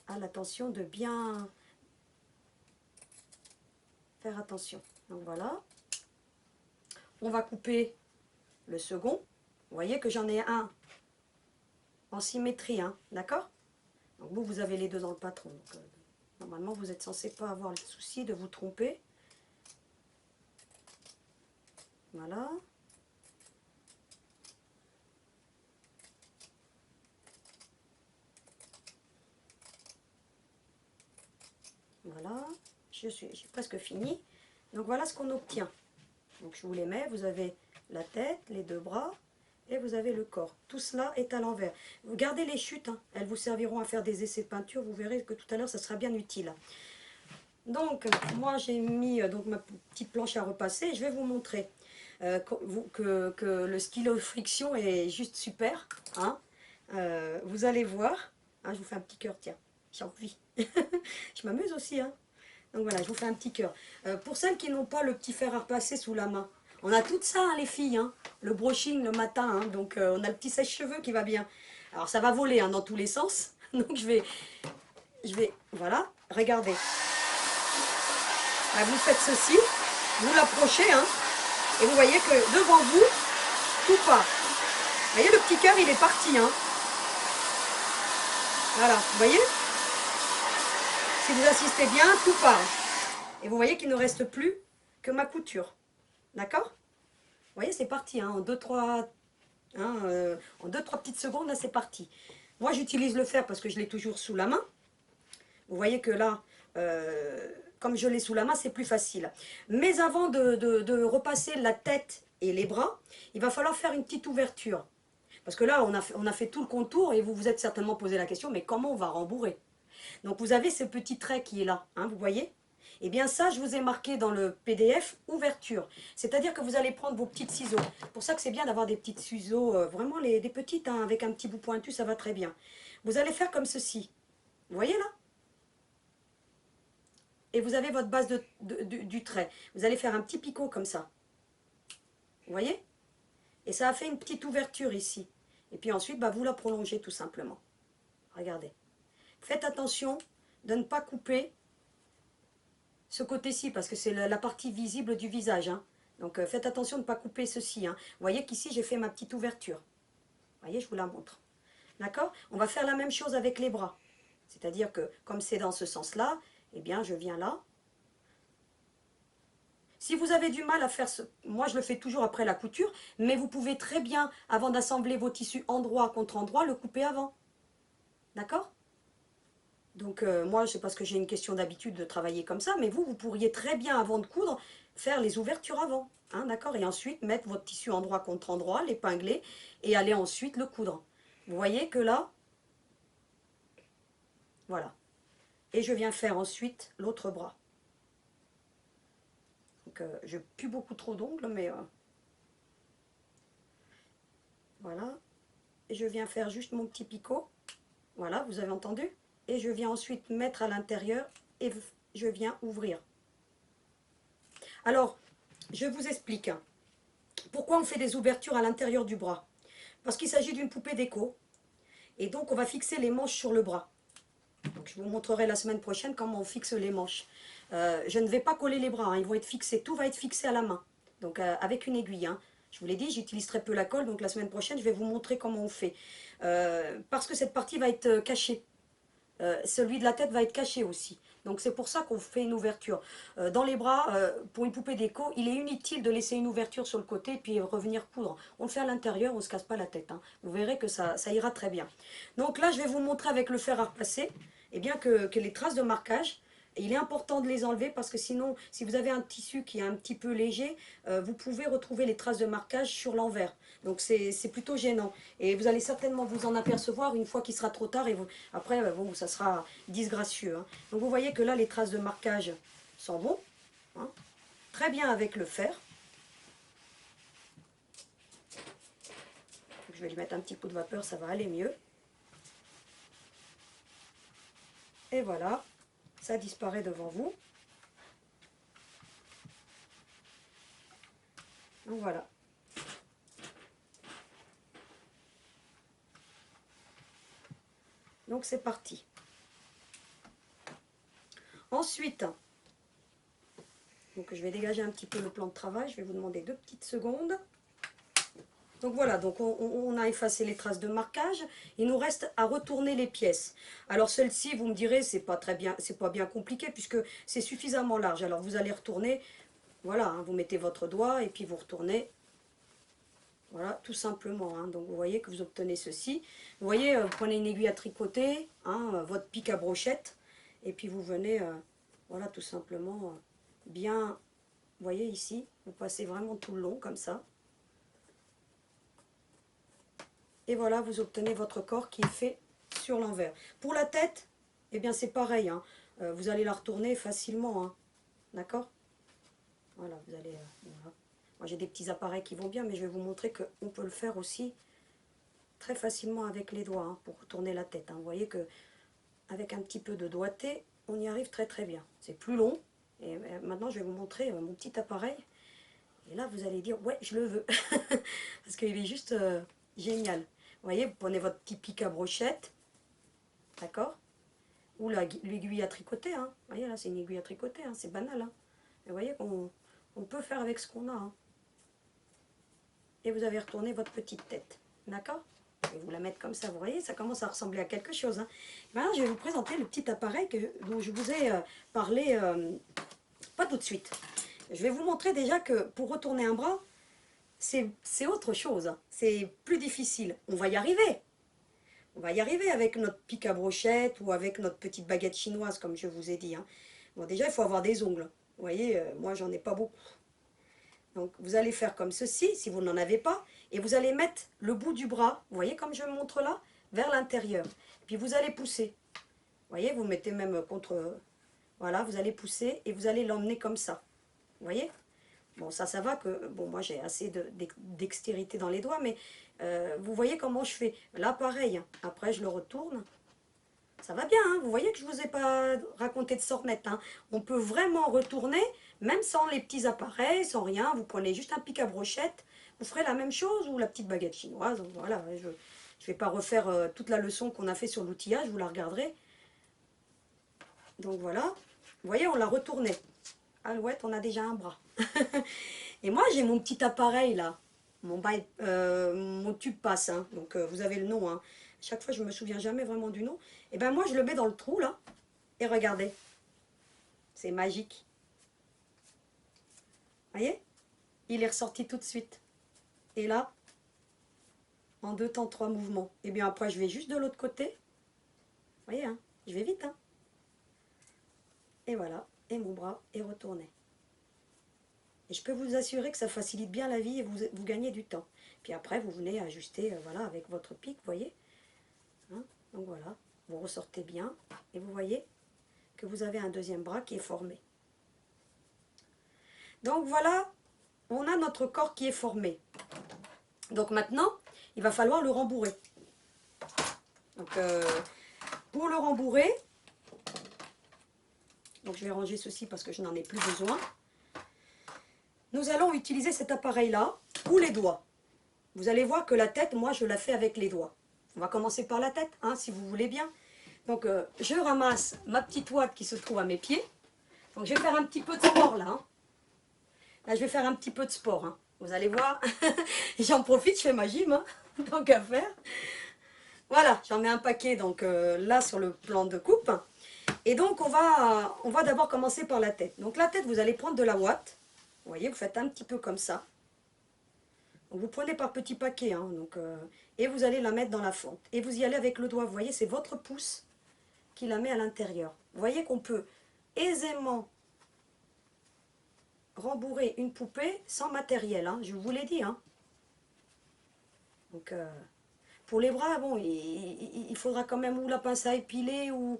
à l'attention de bien faire attention. Donc voilà, on va couper le second. Vous voyez que j'en ai un en symétrie, hein, d'accord? Donc vous avez les deux dans le patron. Donc, normalement, vous êtes censé pas avoir le souci de vous tromper. Voilà. Voilà. J'ai presque fini. Donc voilà ce qu'on obtient. Donc je vous les mets. Vous avez la tête, les deux bras et vous avez le corps. Tout cela est à l'envers. Vous gardez les chutes, hein. Elles vous serviront à faire des essais de peinture. Vous verrez que tout à l'heure, ça sera bien utile. Donc, moi, j'ai mis donc, ma petite planche à repasser. Je vais vous montrer que le stylo friction est juste super. Hein. Vous allez voir. Hein, je vous fais un petit cœur, tiens. J'ai envie. Je m'amuse aussi. Hein. Donc voilà, je vous fais un petit cœur. Pour celles qui n'ont pas le petit fer à repasser sous la main, on a tout ça, hein, les filles. Hein. Le brushing le matin. Hein, donc, on a le petit sèche-cheveux qui va bien. Alors, ça va voler hein, dans tous les sens. Donc, je vais voilà, regardez. Là, vous faites ceci, vous l'approchez, hein, et vous voyez que devant vous, tout part. Vous voyez, le petit cœur, il est parti. Hein. Voilà, vous voyez? Si vous assistez bien, tout part. Et vous voyez qu'il ne reste plus que ma couture. D'accord? Vous voyez, c'est parti. Hein, en 2-3 petites secondes, là, c'est parti. Moi, j'utilise le fer parce que je l'ai toujours sous la main. Vous voyez que là... comme je l'ai sous la main, c'est plus facile. Mais avant de repasser la tête et les bras, il va falloir faire une petite ouverture. Parce que là, on a fait tout le contour et vous vous êtes certainement posé la question, mais comment on va rembourrer? Donc vous avez ce petit trait qui est là, hein, vous voyez? Et bien ça, je vous ai marqué dans le PDF, ouverture. C'est-à-dire que vous allez prendre vos petits ciseaux. C'est pour ça que c'est bien d'avoir des petits ciseaux, vraiment des petites, hein, avec un petit bout pointu, ça va très bien. Vous allez faire comme ceci. Vous voyez là? Et vous avez votre base du trait. Vous allez faire un petit picot comme ça. Vous voyez? Et ça a fait une petite ouverture ici. Et puis ensuite, bah, vous la prolongez tout simplement. Regardez. Faites attention de ne pas couper ce côté-ci, parce que c'est la partie visible du visage. Hein. Donc faites attention de ne pas couper ceci. Hein. Vous voyez qu'ici j'ai fait ma petite ouverture. Vous voyez, je vous la montre. D'accord? On va faire la même chose avec les bras. C'est-à-dire que comme c'est dans ce sens-là, eh bien je viens là. Si vous avez du mal à faire ce... Moi, je le fais toujours après la couture, mais vous pouvez très bien, avant d'assembler vos tissus endroit contre endroit, le couper avant. D'accord? Donc, moi, c'est parce que j'ai une question d'habitude de travailler comme ça, mais vous pourriez très bien, avant de coudre, faire les ouvertures avant. Hein, d'accord? Et ensuite, mettre votre tissu endroit contre endroit, l'épingler, et aller ensuite le coudre. Vous voyez que là, voilà. Et je viens faire ensuite l'autre bras. Donc, je n'ai plus beaucoup trop d'ongles, mais voilà. Et je viens faire juste mon petit picot. Voilà, vous avez entendu? Et je viens ensuite mettre à l'intérieur et je viens ouvrir. Alors, je vous explique. Pourquoi on fait des ouvertures à l'intérieur du bras? Parce qu'il s'agit d'une poupée déco. Et donc, on va fixer les manches sur le bras. Donc, je vous montrerai la semaine prochaine comment on fixe les manches. Je ne vais pas coller les bras, hein, ils vont être fixés. Tout va être fixé à la main. Donc, avec une aiguille. Hein. Je vous l'ai dit, j'utilise très peu la colle. Donc, la semaine prochaine, je vais vous montrer comment on fait. Parce que cette partie va être cachée. Celui de la tête va être caché aussi. Donc c'est pour ça qu'on fait une ouverture. Dans les bras, pour une poupée déco, il est inutile de laisser une ouverture sur le côté et puis revenir coudre. On le fait à l'intérieur, on ne se casse pas la tête. Hein. Vous verrez que ça ira très bien. Donc là, je vais vous montrer avec le fer à repasser eh bien que les traces de marquage, il est important de les enlever parce que sinon, si vous avez un tissu qui est un petit peu léger, vous pouvez retrouver les traces de marquage sur l'envers. Donc c'est plutôt gênant. Et vous allez certainement vous en apercevoir une fois qu'il sera trop tard. Et après, bon, ça sera disgracieux. Hein. Donc vous voyez que là, les traces de marquage s'en vont. Hein, très bien avec le fer. Donc, je vais lui mettre un petit coup de vapeur, ça va aller mieux. Et voilà. Ça disparaît devant vous. Donc voilà. Donc c'est parti. Ensuite, donc je vais dégager un petit peu le plan de travail. Je vais vous demander 2 petites secondes. Donc voilà, donc on a effacé les traces de marquage. Il nous reste à retourner les pièces. Alors celle-ci, vous me direz, c'est pas très bien, c'est pas bien compliqué puisque c'est suffisamment large. Alors vous allez retourner, voilà, hein, vous mettez votre doigt et puis vous retournez. Voilà, tout simplement. Hein. Donc vous voyez que vous obtenez ceci. Vous voyez, vous prenez une aiguille à tricoter, hein, votre pic à brochette, et puis vous venez, voilà, tout simplement, bien, vous voyez ici, vous passez vraiment tout le long comme ça. Et voilà, vous obtenez votre corps qui est fait sur l'envers. Pour la tête, eh bien c'est pareil. Hein. Vous allez la retourner facilement. Hein. D'accord? Voilà, vous allez... voilà. Moi j'ai des petits appareils qui vont bien, mais je vais vous montrer qu'on peut le faire aussi très facilement avec les doigts hein, pour retourner la tête. Hein. Vous voyez que avec un petit peu de doigté, on y arrive très très bien. C'est plus long. Et maintenant je vais vous montrer mon petit appareil. Et là vous allez dire, ouais, je le veux. Parce qu'il est juste génial. Vous voyez, vous prenez votre petit pic à brochette, d'accord? Ou l'aiguille à tricoter, hein. Vous voyez, là, c'est une aiguille à tricoter, hein. C'est banal, hein. Et vous voyez qu'on peut faire avec ce qu'on a, hein. Et vous avez retourné votre petite tête, d'accord? Je vais vous la mettre comme ça, vous voyez, ça commence à ressembler à quelque chose, hein. Maintenant, je vais vous présenter le petit appareil dont je vous ai parlé, pas tout de suite. Je vais vous montrer déjà que pour retourner un bras, c'est autre chose, hein. C'est plus difficile. On va y arriver. On va y arriver avec notre pic à brochette ou avec notre petite baguette chinoise, comme je vous ai dit. Hein. Bon, déjà, il faut avoir des ongles. Vous voyez, moi, j'en ai pas beaucoup. Donc, vous allez faire comme ceci, si vous n'en avez pas, et vous allez mettre le bout du bras, vous voyez comme je montre là, vers l'intérieur. Puis, vous allez pousser. Vous voyez, vous mettez même contre... Voilà, vous allez pousser et vous allez l'emmener comme ça. Vous voyez? Bon, ça va que... Bon, moi, j'ai assez dextérité dans les doigts, mais vous voyez comment je fais. Là, pareil. Hein. Après, je le retourne. Ça va bien, hein. Vous voyez que je ne vous ai pas raconté de sornette. Hein. On peut vraiment retourner, même sans les petits appareils, sans rien. Vous prenez juste un pic à brochette. Vous ferez la même chose, ou la petite baguette chinoise. Voilà, je ne vais pas refaire toute la leçon qu'on a fait sur l'outillage. Vous la regarderez. Donc voilà, vous voyez, on l'a retourné. Alouette, on a déjà un bras. Et moi, j'ai mon petit appareil là, mon tube passe, hein. Donc vous avez le nom, hein. Chaque fois, je me souviens jamais vraiment du nom. Et ben moi, je le mets dans le trou là, et regardez, c'est magique. Voyez, il est ressorti tout de suite. Et là, en 2 temps, 3 mouvements. Et bien après, je vais juste de l'autre côté. Vous voyez, hein, je vais vite, hein. Et voilà, et mon bras est retourné. Et je peux vous assurer que ça facilite bien la vie et vous gagnez du temps. Puis après, vous venez ajuster voilà, avec votre pic, vous voyez. Hein, donc voilà, vous ressortez bien et vous voyez que vous avez un deuxième bras qui est formé. Donc voilà, on a notre corps qui est formé. Donc maintenant, il va falloir le rembourrer. Donc pour le rembourrer, donc je vais ranger ceci parce que je n'en ai plus besoin. Nous allons utiliser cet appareil-là ou les doigts. Vous allez voir que la tête, moi, je la fais avec les doigts. On va commencer par la tête, hein, si vous voulez bien. Donc, je ramasse ma petite ouate qui se trouve à mes pieds. Donc, je vais faire un petit peu de sport, là. Hein. Là, je vais faire un petit peu de sport. Hein. Vous allez voir. J'en profite, je fais ma gym, hein, tant qu'à faire. Voilà, j'en mets un paquet, donc là, sur le plan de coupe. Et donc, on va d'abord commencer par la tête. Donc, la tête, vous allez prendre de la ouate. Vous voyez, vous faites un petit peu comme ça. Donc, vous prenez par petits paquets, hein, donc, et vous allez la mettre dans la fente. Et vous y allez avec le doigt. Vous voyez, c'est votre pouce qui la met à l'intérieur. Vous voyez qu'on peut aisément rembourrer une poupée sans matériel. Hein, je vous l'ai dit. Hein. Donc, pour les bras, bon, il faudra quand même ou la pince à épiler ou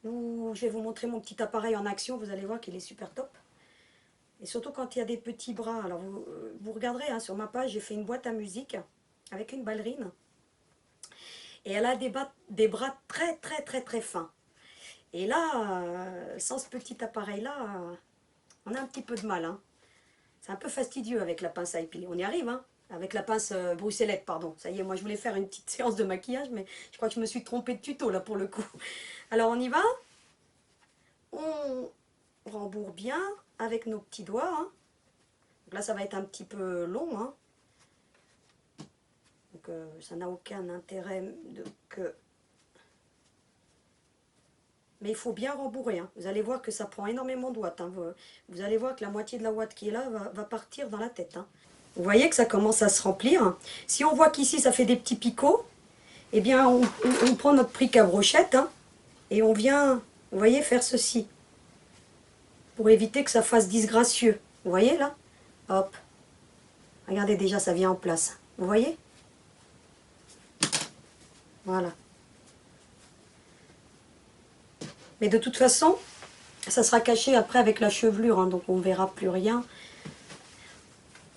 je vais vous montrer mon petit appareil en action. Vous allez voir qu'il est super top. Et surtout quand il y a des petits bras. Alors vous regarderez, hein, sur ma page, j'ai fait une boîte à musique avec une ballerine. Et elle a des bras très très très très fins. Et là, sans ce petit appareil-là, on a un petit peu de mal. Hein. C'est un peu fastidieux avec la pince à épiler. On y arrive, hein, avec la pince bruxellette, pardon. Ça y est, moi je voulais faire une petite séance de maquillage, mais je crois que je me suis trompée de tuto là pour le coup. Alors on y va. On rembourre bien avec nos petits doigts. Hein. Donc là, ça va être un petit peu long. Hein. Donc ça n'a aucun intérêt que... Mais il faut bien rembourrer. Hein. Vous allez voir que ça prend énormément de watts. Hein. Vous allez voir que la moitié de la ouate qui est là va partir dans la tête. Hein. Vous voyez que ça commence à se remplir. Si on voit qu'ici ça fait des petits picots, eh bien on prend notre brique à brochette hein, et on vient, vous voyez, faire ceci. Pour éviter que ça fasse disgracieux. Vous voyez là? Hop. Regardez déjà, ça vient en place. Vous voyez? Voilà. Mais de toute façon, ça sera caché après avec la chevelure, hein, donc on ne verra plus rien.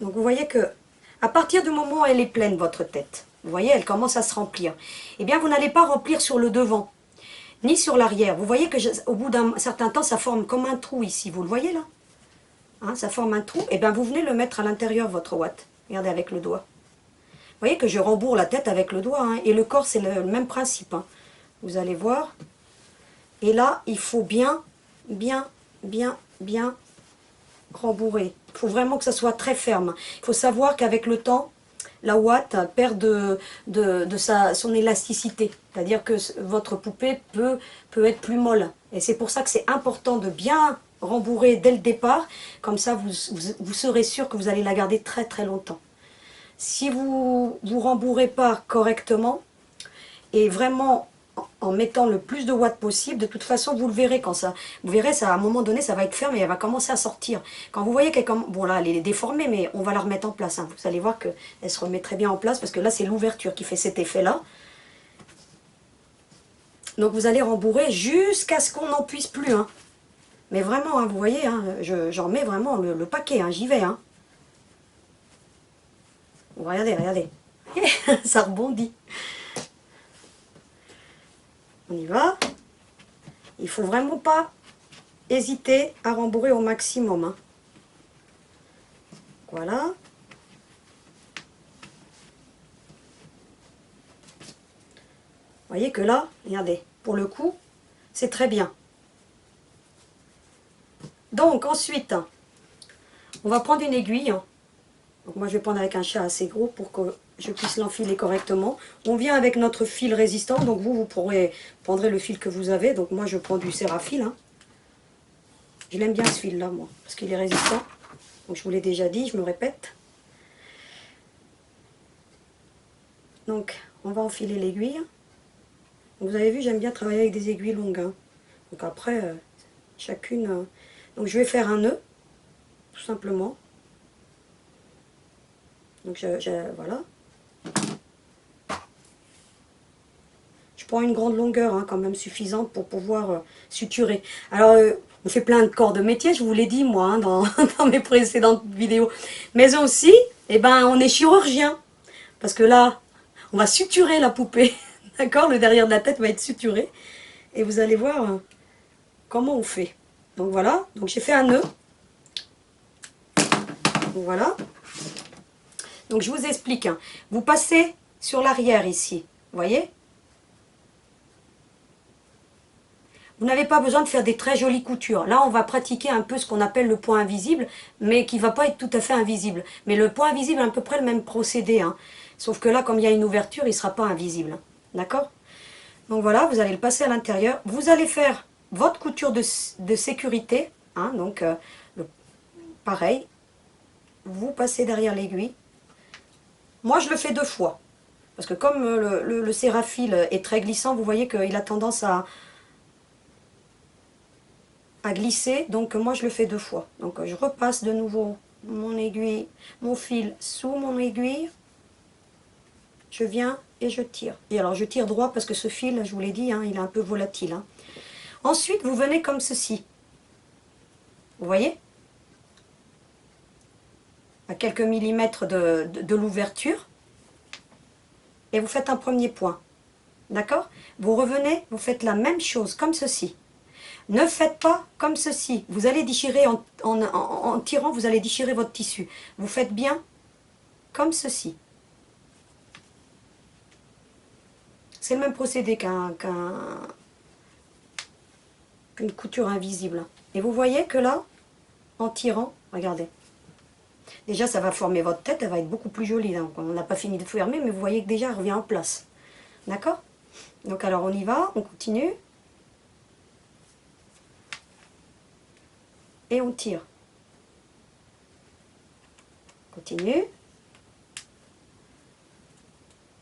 Donc vous voyez que à partir du moment où elle est pleine, votre tête, vous voyez, elle commence à se remplir. Eh bien, vous n'allez pas remplir sur le devant, ni sur l'arrière. Vous voyez que au bout d'un certain temps, ça forme comme un trou ici. Vous le voyez là hein, ça forme un trou. Eh bien, vous venez le mettre à l'intérieur, votre ouate. Regardez avec le doigt. Vous voyez que je rembourre la tête avec le doigt. Hein, et le corps, c'est le même principe. Hein. Vous allez voir. Et là, il faut bien rembourrer. Il faut vraiment que ça soit très ferme. Il faut savoir qu'avec le temps, la ouate perd son élasticité. C'est-à-dire que votre poupée peut être plus molle. Et c'est pour ça que c'est important de bien rembourrer dès le départ. Comme ça, vous serez sûr que vous allez la garder très très longtemps. Si vous ne rembourrez pas correctement, et vraiment en mettant le plus de watts possible, de toute façon vous le verrez quand ça, vous verrez ça à un moment donné ça va être ferme et elle va commencer à sortir. Quand vous voyez qu'elle bon là elle est déformée mais on va la remettre en place, hein. Vous allez voir qu'elle se remet très bien en place parce que là c'est l'ouverture qui fait cet effet là. Donc vous allez rembourrer jusqu'à ce qu'on n'en puisse plus, hein. Mais vraiment, hein, vous voyez, hein, j'en mets vraiment le paquet, hein, j'y vais. Hein. Bon, regardez, regardez, ça rebondit. On y va. Il ne faut vraiment pas hésiter à rembourrer au maximum. Hein. Voilà. Vous voyez que là, regardez, pour le coup, c'est très bien. Donc ensuite, on va prendre une aiguille. Donc moi je vais prendre avec un chat assez gros pour que je puisse l'enfiler correctement. On vient avec notre fil résistant, donc vous prendrez le fil que vous avez. Donc moi je prends du Cérafil. Hein. Je l'aime bien ce fil là moi, parce qu'il est résistant. Donc je vous l'ai déjà dit, je me répète. Donc on va enfiler l'aiguille. Vous avez vu, j'aime bien travailler avec des aiguilles longues. Hein. Donc après, chacune... Donc je vais faire un nœud, tout simplement. Donc voilà. Je prends une grande longueur, hein, quand même suffisante pour pouvoir suturer. Alors, on fait plein de corps de métier, je vous l'ai dit moi, hein, dans mes précédentes vidéos. Mais aussi, eh ben, on est chirurgien. Parce que là, on va suturer la poupée. D'accord? Le derrière de la tête va être suturé. Et vous allez voir comment on fait. Donc voilà, donc j'ai fait un nœud. Donc voilà. Donc je vous explique. Hein. Vous passez sur l'arrière ici. Vous voyez? Vous n'avez pas besoin de faire des très jolies coutures. Là, on va pratiquer un peu ce qu'on appelle le point invisible, mais qui ne va pas être tout à fait invisible. Mais le point invisible est à peu près le même procédé. Hein. Sauf que là, comme il y a une ouverture, il ne sera pas invisible. D'accord? Donc voilà, vous allez le passer à l'intérieur. Vous allez faire votre couture de sécurité. Hein, donc, pareil. Vous passez derrière l'aiguille. Moi, je le fais 2 fois. Parce que comme le Cérafil est très glissant, vous voyez qu'il a tendance à glisser. Donc moi, je le fais 2 fois. Donc je repasse de nouveau mon aiguille, mon fil sous mon aiguille. Je viens et je tire. Et alors, je tire droit parce que ce fil, je vous l'ai dit, hein, il est un peu volatile. Hein. Ensuite, vous venez comme ceci. Vous voyez? À quelques millimètres de l'ouverture. Et vous faites un premier point. D'accord? Vous revenez, vous faites la même chose, comme ceci. Ne faites pas comme ceci. Vous allez déchirer, en tirant, vous allez déchirer votre tissu. Vous faites bien comme ceci. C'est le même procédé qu'une couture invisible. Et vous voyez que là, en tirant, regardez. Déjà, ça va former votre tête, elle va être beaucoup plus jolie. Donc, on n'a pas fini de fermer, mais vous voyez que déjà, elle revient en place. D'accord? Donc, alors, on y va, on continue. Et on tire. Continue.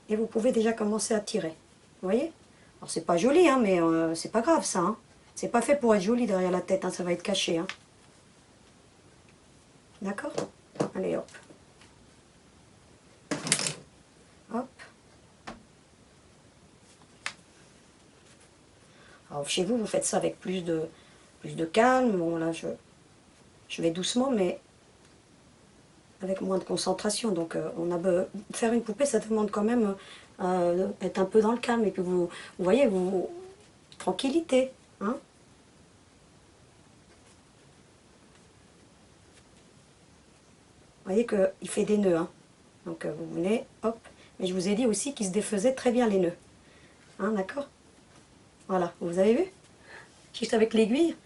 Et vous pouvez déjà commencer à tirer. Vous voyez? Alors, c'est pas joli, hein, mais c'est pas grave, ça. Hein. C'est pas fait pour être joli derrière la tête, hein, ça va être caché. Hein. D'accord? Allez, hop. Hop. Alors, chez vous, vous faites ça avec plus de calme. Bon, là, je vais doucement, mais avec moins de concentration. Donc, faire une poupée, ça demande quand même être un peu dans le calme. Et puis, vous voyez, tranquillité. Hein. Vous voyez qu'il fait des nœuds. Hein. Donc, vous venez, hop. Mais je vous ai dit aussi qu'il se défaisait très bien les nœuds. Hein, d'accord? Voilà, vous avez vu? Juste avec l'aiguille.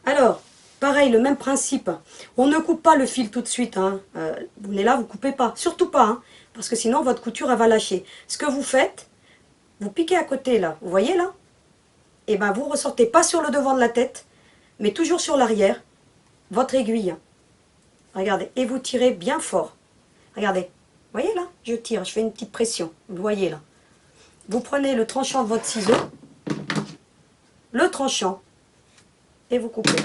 Alors, pareil, le même principe. On ne coupe pas le fil tout de suite. Hein. Vous venez là, vous ne coupez pas. Surtout pas. Hein, parce que sinon, votre couture, elle va lâcher. Ce que vous faites, vous piquez à côté, là. Vous voyez, là? Et bien, vous ressortez pas sur le devant de la tête, mais toujours sur l'arrière, votre aiguille. Regardez. Et vous tirez bien fort. Regardez. Vous voyez, là? Je tire. Je fais une petite pression. Vous voyez, là? Vous prenez le tranchant de votre ciseau. Le tranchant. Et vous coupez.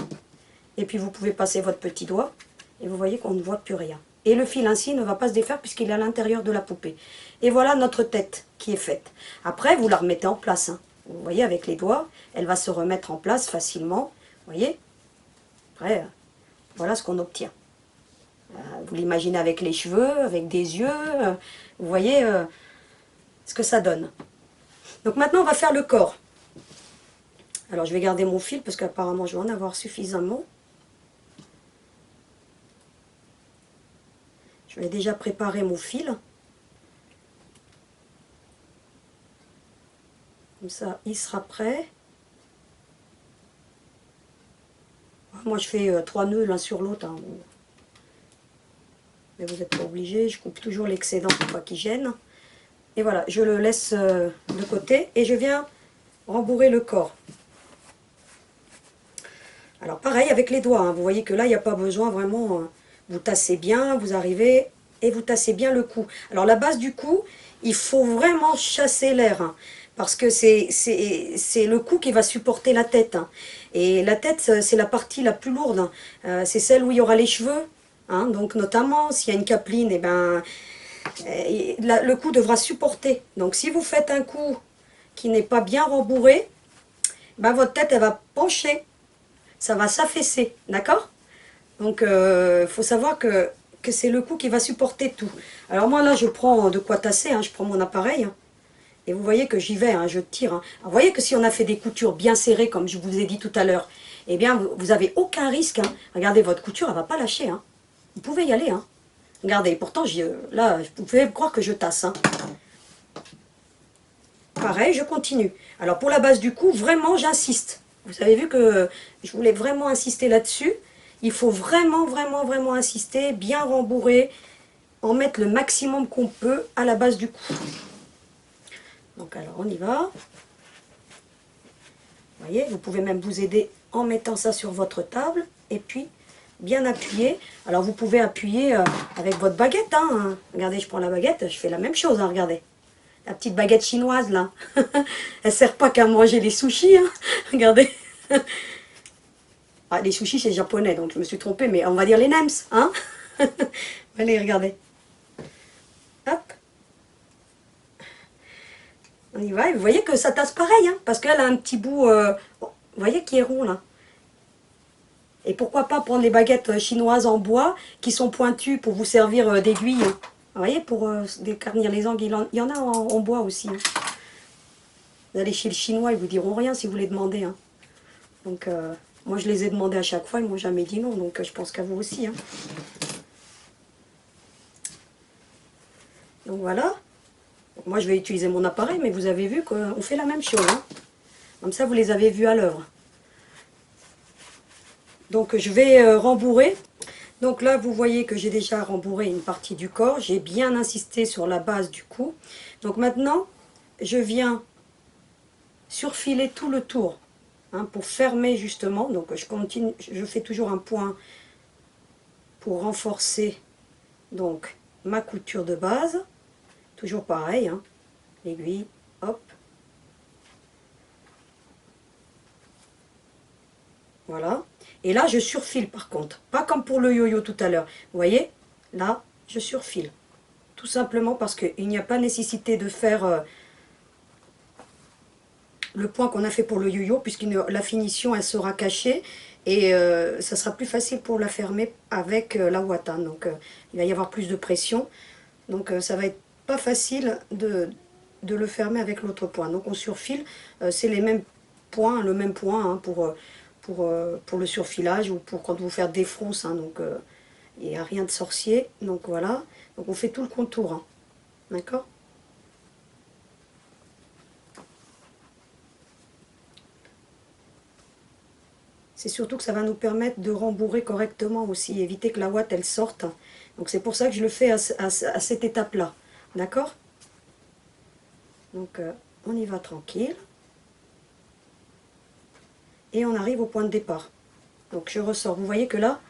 Et puis vous pouvez passer votre petit doigt et vous voyez qu'on ne voit plus rien. Et le fil ainsi ne va pas se défaire puisqu'il est à l'intérieur de la poupée. Et voilà notre tête qui est faite. Après, vous la remettez en place. Hein. Vous voyez, avec les doigts, elle va se remettre en place facilement. Vous voyez? Après, voilà ce qu'on obtient. Vous l'imaginez avec les cheveux, avec des yeux. Vous voyez ce que ça donne. Donc maintenant, on va faire le corps. Alors, je vais garder mon fil parce qu'apparemment, je vais en avoir suffisamment. Je vais déjà préparer mon fil. Comme ça, il sera prêt. Hop. Moi, je fais 3 nœuds l'un sur l'autre. Hein. Mais vous n'êtes pas obligé. Je coupe toujours l'excédent pour pas qu'il gêne. Et voilà, je le laisse de côté. Et je viens rembourrer le corps. Alors, pareil avec les doigts. Hein. Vous voyez que là, il n'y a pas besoin vraiment... vous tassez bien, vous arrivez et vous tassez bien le cou. Alors, la base du cou, il faut vraiment chasser l'air. Hein. Parce que c'est le cou qui va supporter la tête. Hein. Et la tête, c'est la partie la plus lourde. Hein. C'est celle où il y aura les cheveux. Hein. Donc notamment, s'il y a une capeline, eh ben, le cou devra supporter. Donc si vous faites un cou qui n'est pas bien rembourré, ben, votre tête, elle va pencher. Ça va s'affaisser. D'accord? Donc il faut savoir que c'est le cou qui va supporter tout. Alors moi là, je prends de quoi tasser. Hein. Je prends mon appareil. Hein. Et vous voyez que j'y vais, hein, je tire. Hein. Alors, vous voyez que si on a fait des coutures bien serrées, comme je vous ai dit tout à l'heure, eh bien, vous n'avez aucun risque. Hein. Regardez, votre couture, elle ne va pas lâcher. Hein. Vous pouvez y aller. Hein. Regardez, pourtant, là, vous pouvez croire que je tasse. Hein. Pareil, je continue. Alors, pour la base du cou, vraiment, j'insiste. Vous avez vu que je voulais vraiment insister là-dessus. Il faut vraiment, vraiment, vraiment insister, bien rembourrer, en mettre le maximum qu'on peut à la base du cou. Donc alors on y va. Vous voyez, vous pouvez même vous aider en mettant ça sur votre table. Et puis, bien appuyer. Alors vous pouvez appuyer avec votre baguette. Hein. Regardez, je prends la baguette, je fais la même chose. Hein, regardez. La petite baguette chinoise là. Elle ne sert pas qu'à manger les sushis. Hein. Regardez. Ah, les sushis c'est japonais, donc je me suis trompée. Mais on va dire les nems. Hein. Allez, regardez. Hop. On y va, et vous voyez que ça tasse pareil, hein, parce qu'elle a un petit bout, vous voyez, qui est rond là. Et pourquoi pas prendre les baguettes chinoises en bois, qui sont pointues pour vous servir d'aiguille. Hein. Vous voyez, pour décarnir les angles, il y en a en bois aussi. Hein. Vous allez chez le chinois, ils vous diront rien si vous les demandez. Hein. Donc, moi je les ai demandés à chaque fois, ils m'ont jamais dit non, donc je pense qu'à vous aussi. Hein. Donc voilà. Moi, je vais utiliser mon appareil, mais vous avez vu qu'on fait la même chose. Hein. Comme ça, vous les avez vus à l'œuvre. Donc, je vais rembourrer. Donc là, vous voyez que j'ai déjà rembourré une partie du corps. J'ai bien insisté sur la base du cou. Donc maintenant, je viens surfiler tout le tour. Hein, pour fermer justement. Donc, je continue. Je fais toujours un point pour renforcer donc ma couture de base. Toujours pareil, hein. L'aiguille, hop. Voilà. Et là, je surfile par contre. Pas comme pour le yo-yo tout à l'heure. Vous voyez, là, je surfile. Tout simplement parce qu'il n'y a pas nécessité de faire le point qu'on a fait pour le yo-yo, puisque la finition, elle sera cachée. Et ça sera plus facile pour la fermer avec la ouate. Hein. Donc, il va y avoir plus de pression. Donc, ça va être pas facile de le fermer avec l'autre point. Donc on surfile, c'est les mêmes points, le même point hein, pour le surfilage ou pour quand vous faites des fronces. Hein, donc il n'y a rien de sorcier. Donc voilà, donc on fait tout le contour. Hein, d'accord? C'est surtout que ça va nous permettre de rembourrer correctement aussi, éviter que la ouate elle sorte. Donc c'est pour ça que je le fais à cette étape-là. D'accord? Donc on y va tranquille. Et on arrive au point de départ. Donc je ressors. Vous voyez que là,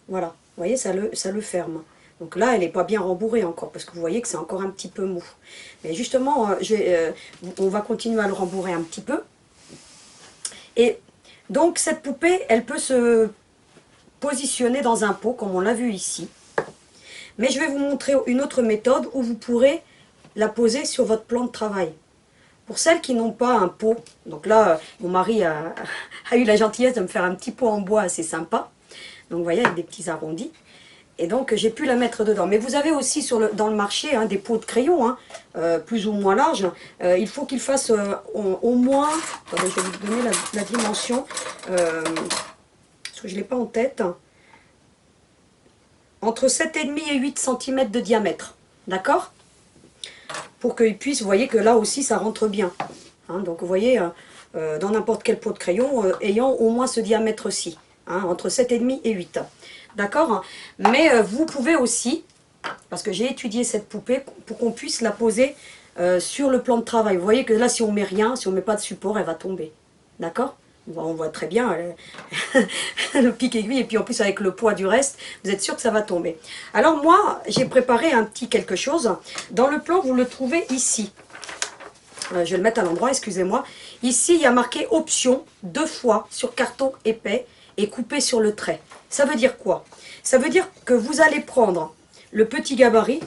voilà. Vous voyez, ça le ferme. Donc là, elle n'est pas bien rembourrée encore, parce que vous voyez que c'est encore un petit peu mou. Mais justement, on va continuer à le rembourrer un petit peu. Et donc cette poupée, elle peut se positionner dans un pot, comme on l'a vu ici. Mais je vais vous montrer une autre méthode où vous pourrez la poser sur votre plan de travail. Pour celles qui n'ont pas un pot, donc là, mon mari a eu la gentillesse de me faire un petit pot en bois assez sympa. Donc vous voyez, avec des petits arrondis. Et donc j'ai pu la mettre dedans. Mais vous avez aussi dans le marché hein, des pots de crayon, hein, plus ou moins larges. Il faut qu'ils fassent au moins, attendez, je vais vous donner la dimension, parce que je ne l'ai pas en tête, entre 7,5 et 8 cm de diamètre. D'accord? Pour qu'ils puissent, vous voyez que là aussi ça rentre bien. Hein, donc vous voyez, dans n'importe quel pot de crayon, ayant au moins ce diamètre-ci. hein, entre 7,5 et 8. D'accord? Mais vous pouvez aussi, parce que j'ai étudié cette poupée, pour qu'on puisse la poser sur le plan de travail. Vous voyez que là, si on met rien, si on met pas de support, elle va tomber. D'accord? On voit très bien le pic aiguille, et puis en plus avec le poids du reste, vous êtes sûr que ça va tomber. Alors moi, j'ai préparé un petit quelque chose. Dans le plan, vous le trouvez ici. Je vais le mettre à l'endroit, excusez-moi. Ici, il y a marqué option 2 fois sur carton épais et coupé sur le trait. Ça veut dire quoi? Ça veut dire que vous allez prendre le petit gabarit,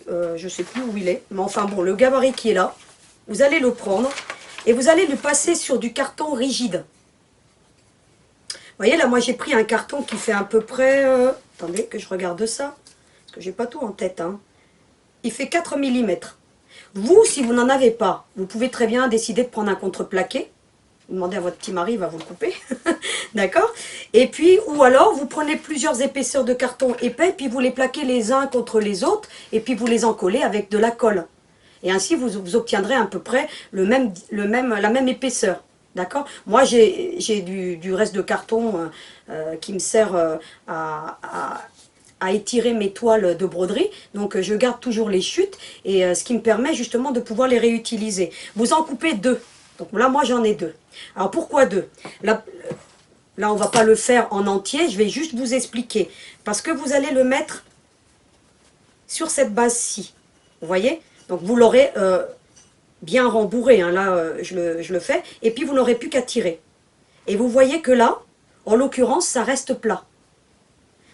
je ne sais plus où il est, mais enfin bon, le gabarit qui est là, vous allez le prendre et vous allez le passer sur du carton rigide. Vous voyez, là, moi, j'ai pris un carton qui fait à peu près... attendez, que je regarde ça, parce que j'ai pas tout en tête. Hein. Il fait 4 millimètres. Vous, si vous n'en avez pas, vous pouvez très bien décider de prendre un contreplaqué. Vous demandez à votre petit mari, il va vous le couper. D'accord? Et puis, ou alors, vous prenez plusieurs épaisseurs de carton épais, puis vous les plaquez les uns contre les autres, et puis vous les encollez avec de la colle. Et ainsi, vous obtiendrez à peu près la même épaisseur. D'accord? Moi, j'ai du reste de carton qui me sert à étirer mes toiles de broderie. Donc, je garde toujours les chutes, et ce qui me permet justement de pouvoir les réutiliser. Vous en coupez 2. Donc là, moi, j'en ai 2. Alors, pourquoi 2? Là, on ne va pas le faire en entier. Je vais juste vous expliquer. Parce que vous allez le mettre sur cette base-ci. Vous voyez? Donc, vous l'aurez bien rembourré. Hein, là, je le fais. Et puis, vous n'aurez plus qu'à tirer. Et vous voyez que là, en l'occurrence, ça reste plat.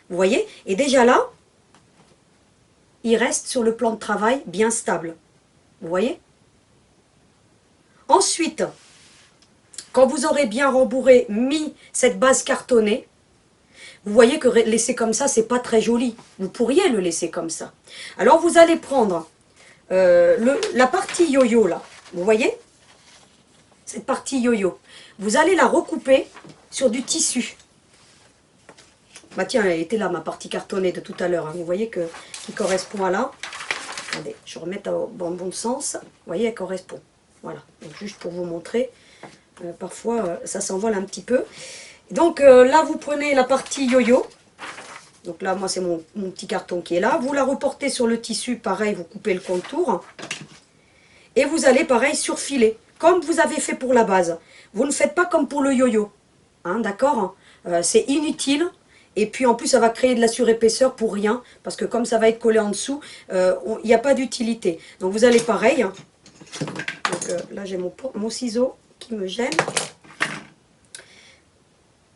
Vous voyez? Et déjà là, il reste sur le plan de travail bien stable. Vous voyez? Ensuite, quand vous aurez bien rembourré, mis cette base cartonnée, vous voyez que laisser comme ça, c'est pas très joli. Vous pourriez le laisser comme ça. Alors, vous allez prendre la partie yo-yo, là. Vous voyez? Cette partie yo-yo. Vous allez la recouper sur du tissu. Bah tiens, elle était là, ma partie cartonnée de tout à l'heure. Hein. Vous voyez qui correspond à là. Attendez, je remets dans le bon sens. Vous voyez, elle correspond. Voilà, donc juste pour vous montrer. Parfois, ça s'envole un petit peu. Donc là, vous prenez la partie yo-yo. Donc là, moi, c'est mon petit carton qui est là. Vous la reportez sur le tissu. Pareil, vous coupez le contour. Et vous allez, pareil, surfiler. Comme vous avez fait pour la base. Vous ne faites pas comme pour le yo-yo. Hein, d'accord? C'est inutile. Et puis en plus ça va créer de la surépaisseur pour rien, parce que comme ça va être collé en dessous, il n'y a pas d'utilité. Donc vous allez pareil, hein. Donc, là j'ai mon ciseau qui me gêne.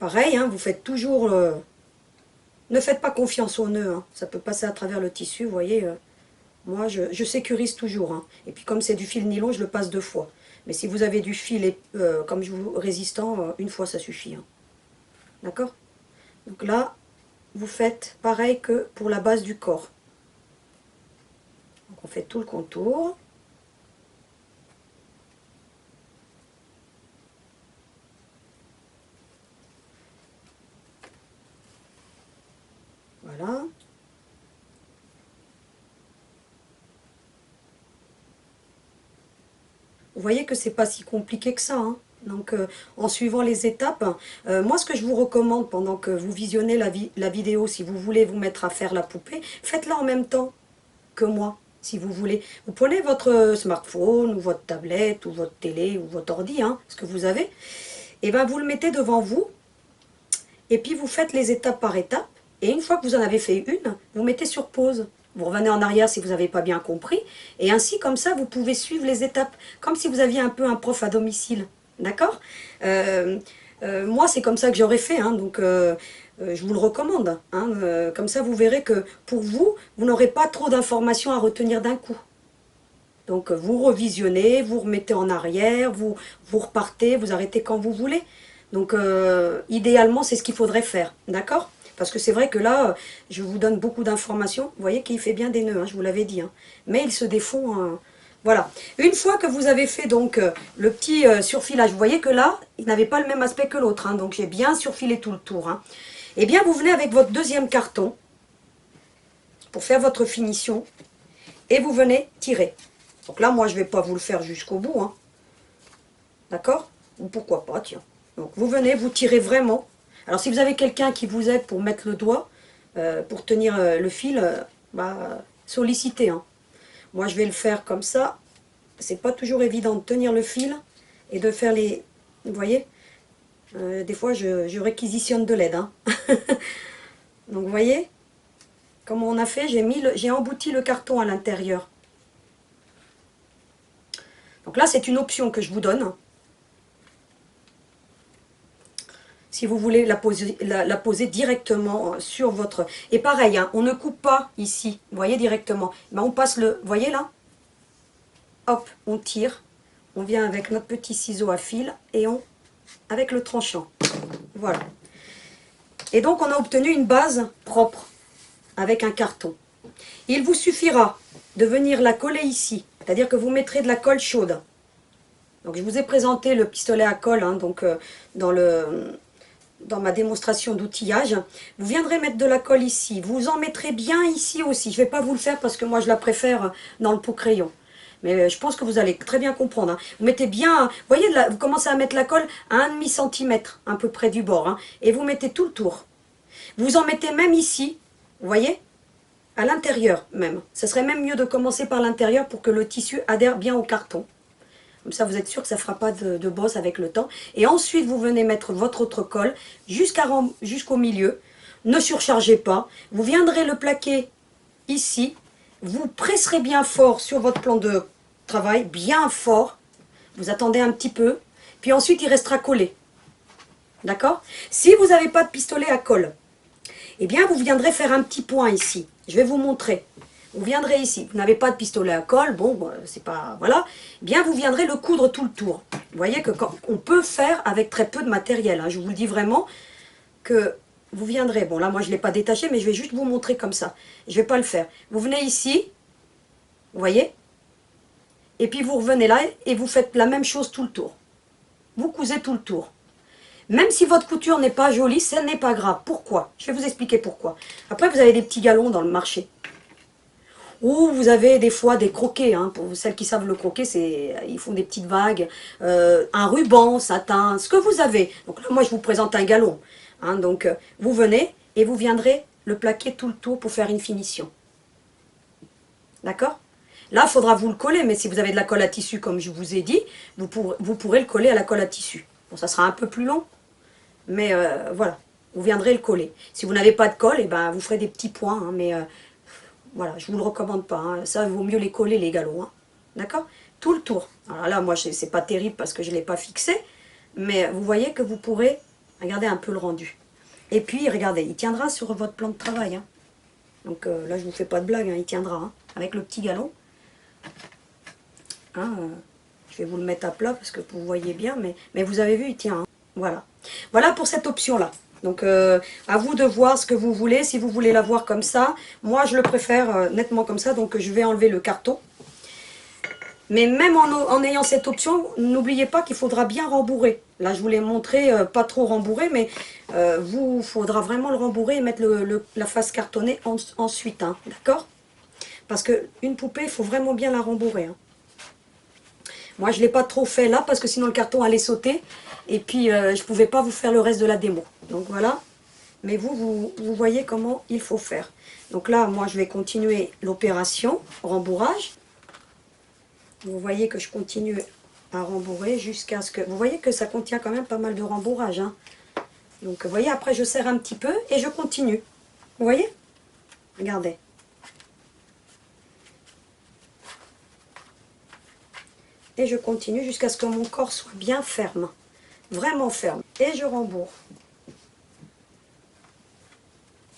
Pareil, hein, vous faites toujours... ne faites pas confiance au nœud, hein. Ça peut passer à travers le tissu, vous voyez. Moi je sécurise toujours. Hein. Et puis comme c'est du fil nylon, je le passe 2 fois. Mais si vous avez du fil comme je vous résistant, 1 fois ça suffit. Hein. D'accord? Donc là, vous faites pareil que pour la base du corps. Donc on fait tout le contour. Voilà. Vous voyez que c'est pas si compliqué que ça, hein. Donc, en suivant les étapes, moi, ce que je vous recommande pendant que vous visionnez la vidéo, si vous voulez vous mettre à faire la poupée, faites-la en même temps que moi, si vous voulez. Vous prenez votre smartphone, ou votre tablette, ou votre télé, ou votre ordi, hein, ce que vous avez, et bien vous le mettez devant vous, et puis vous faites les étapes par étapes, et une fois que vous en avez fait une, vous mettez sur pause. Vous revenez en arrière si vous n'avez pas bien compris, et ainsi, comme ça, vous pouvez suivre les étapes, comme si vous aviez un peu un prof à domicile. D'accord? Moi, c'est comme ça que j'aurais fait, hein, donc je vous le recommande. Hein, comme ça, vous verrez que pour vous, vous n'aurez pas trop d'informations à retenir d'un coup. Donc, vous revisionnez, vous remettez en arrière, vous repartez, vous arrêtez quand vous voulez. Donc, idéalement, c'est ce qu'il faudrait faire. D'accord? Parce que c'est vrai que là, je vous donne beaucoup d'informations. Vous voyez qu'il fait bien des nœuds, hein, je vous l'avais dit. Hein. Mais ils se défont... Voilà. Une fois que vous avez fait donc le petit surfilage, vous voyez que là, il n'avait pas le même aspect que l'autre. Hein, donc j'ai bien surfilé tout le tour. Hein. Et bien, vous venez avec votre deuxième carton pour faire votre finition. Et vous venez tirer. Donc là, moi, je ne vais pas vous le faire jusqu'au bout. Hein. D'accord? Ou pourquoi pas, tiens. Donc vous venez, vous tirez vraiment. Alors si vous avez quelqu'un qui vous aide pour mettre le doigt, pour tenir le fil, sollicitez. Hein. Moi je vais le faire comme ça. C'est pas toujours évident de tenir le fil et de faire les... Vous voyez, des fois je réquisitionne de l'aide. Hein. Donc vous voyez comment on a fait, j'ai embouti le carton à l'intérieur. Donc là c'est une option que je vous donne. Si vous voulez la poser directement sur votre... Et pareil, hein, on ne coupe pas ici, vous voyez directement. Ben, on passe le... Vous voyez là? Hop, on tire. On vient avec notre petit ciseau à fil et on... avec le tranchant. Voilà. Et donc on a obtenu une base propre avec un carton. Il vous suffira de venir la coller ici. C'est-à-dire que vous mettrez de la colle chaude. Donc je vous ai présenté le pistolet à colle hein, donc, dans ma démonstration d'outillage. Vous viendrez mettre de la colle ici. Vous en mettrez bien ici aussi. Je ne vais pas vous le faire parce que moi je la préfère dans le pot crayon. Mais je pense que vous allez très bien comprendre. Hein. Vous mettez bien, vous voyez, vous commencez à mettre la colle à 1,5 cm, un peu près du bord. Hein, et vous mettez tout le tour. Vous en mettez même ici, vous voyez, à l'intérieur même. Ce serait même mieux de commencer par l'intérieur pour que le tissu adhère bien au carton. Comme ça, vous êtes sûr que ça ne fera pas de bosse avec le temps. Et ensuite, vous venez mettre votre autre colle jusqu'au milieu. Ne surchargez pas. Vous viendrez le plaquer ici. Vous presserez bien fort sur votre plan de travail, bien fort. Vous attendez un petit peu. Puis ensuite, il restera collé. D'accord? Si vous n'avez pas de pistolet à colle, eh bien, vous viendrez faire un petit point ici. Je vais vous montrer. Vous viendrez ici. Vous n'avez pas de pistolet à colle, bon, c'est pas... Voilà. Eh bien, vous viendrez le coudre tout le tour. Vous voyez que on peut faire avec très peu de matériel. Hein. Je vous le dis vraiment que vous viendrez... Bon, là, moi, je ne l'ai pas détaché, mais je vais juste vous montrer comme ça. Je ne vais pas le faire. Vous venez ici. Vous voyez? Et puis, vous revenez là et vous faites la même chose tout le tour. Vous cousez tout le tour. Même si votre couture n'est pas jolie, ce n'est pas grave. Pourquoi? Je vais vous expliquer pourquoi. Après, vous avez des petits galons dans le marché. Ou vous avez des fois des croquets. Hein. Pour celles qui savent le croquet, ils font des petites vagues. Un ruban, satin, ce que vous avez. Donc là, moi, je vous présente un galon. Hein. Donc, vous venez et vous viendrez le plaquer tout le tour pour faire une finition. D'accord? Là, il faudra vous le coller. Mais si vous avez de la colle à tissu, comme je vous ai dit, vous pourrez le coller à la colle à tissu. Bon, ça sera un peu plus long. Mais voilà, vous viendrez le coller. Si vous n'avez pas de colle, eh ben, vous ferez des petits points. Hein, mais voilà, je ne vous le recommande pas. Hein. Ça, il vaut mieux les coller, les galons. Hein. D'accord? Tout le tour. Alors là, moi, c'est pas terrible parce que je ne l'ai pas fixé. Mais vous voyez que vous pourrez regarder un peu le rendu. Et puis, regardez, il tiendra sur votre plan de travail. Hein. Donc là, je ne vous fais pas de blague. Hein, il tiendra hein, avec le petit galon. Hein, je vais vous le mettre à plat parce que vous voyez bien. Mais vous avez vu, il tient. Hein. Voilà. Voilà pour cette option-là. Donc, à vous de voir ce que vous voulez. Si vous voulez la voir comme ça, moi, je le préfère nettement comme ça. Donc, je vais enlever le carton. Mais même en ayant cette option, n'oubliez pas qu'il faudra bien rembourrer. Là, je vous l'ai montré, pas trop rembourré, mais il faudra vraiment le rembourrer et mettre la face cartonnée ensuite. Hein, d'accord? Parce qu'une poupée, il faut vraiment bien la rembourrer. Hein. Moi, je ne l'ai pas trop fait là, parce que sinon le carton allait sauter. Et puis, je ne pouvais pas vous faire le reste de la démo. Donc voilà. Mais vous voyez comment il faut faire. Donc là, moi, je vais continuer l'opération rembourrage. Vous voyez que je continue à rembourrer jusqu'à ce que... Vous voyez que ça contient quand même pas mal de rembourrage. Hein. Donc, vous voyez, après, je serre un petit peu et je continue. Vous voyez? Regardez. Et je continue jusqu'à ce que mon corps soit bien ferme. Vraiment ferme. Et je rembourre.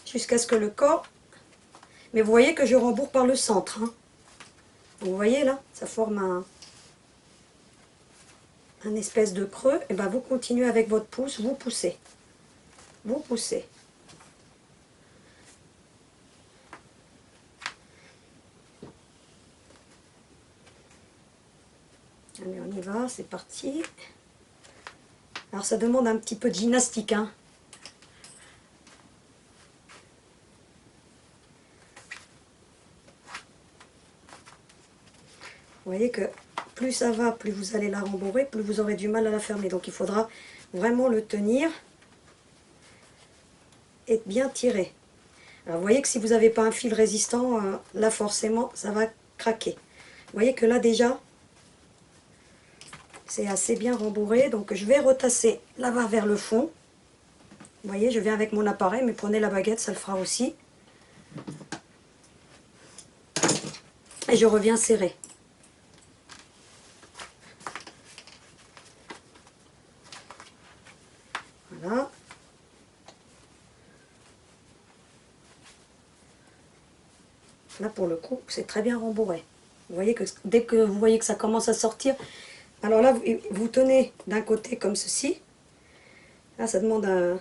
Jusqu'à ce que le corps... Mais vous voyez que je rembourre par le centre. Hein. Vous voyez là, ça forme un espèce de creux. Et bien vous continuez avec votre pouce, vous poussez. Vous poussez. Allez, on y va, c'est parti. Alors ça demande un petit peu de gymnastique. Hein. Vous voyez que plus ça va, plus vous allez la rembourrer, plus vous aurez du mal à la fermer. Donc il faudra vraiment le tenir être bien tiré. Alors vous voyez que si vous n'avez pas un fil résistant, là forcément ça va craquer. Vous voyez que là déjà, c'est assez bien rembourré. Donc je vais retasser la barre vers le fond. Vous voyez, je viens avec mon appareil, mais prenez la baguette, ça le fera aussi. Et je reviens serrer. Voilà. Là, pour le coup, c'est très bien rembourré. Vous voyez que dès que vous voyez que ça commence à sortir, alors là, vous tenez d'un côté comme ceci. Là, ça demande un...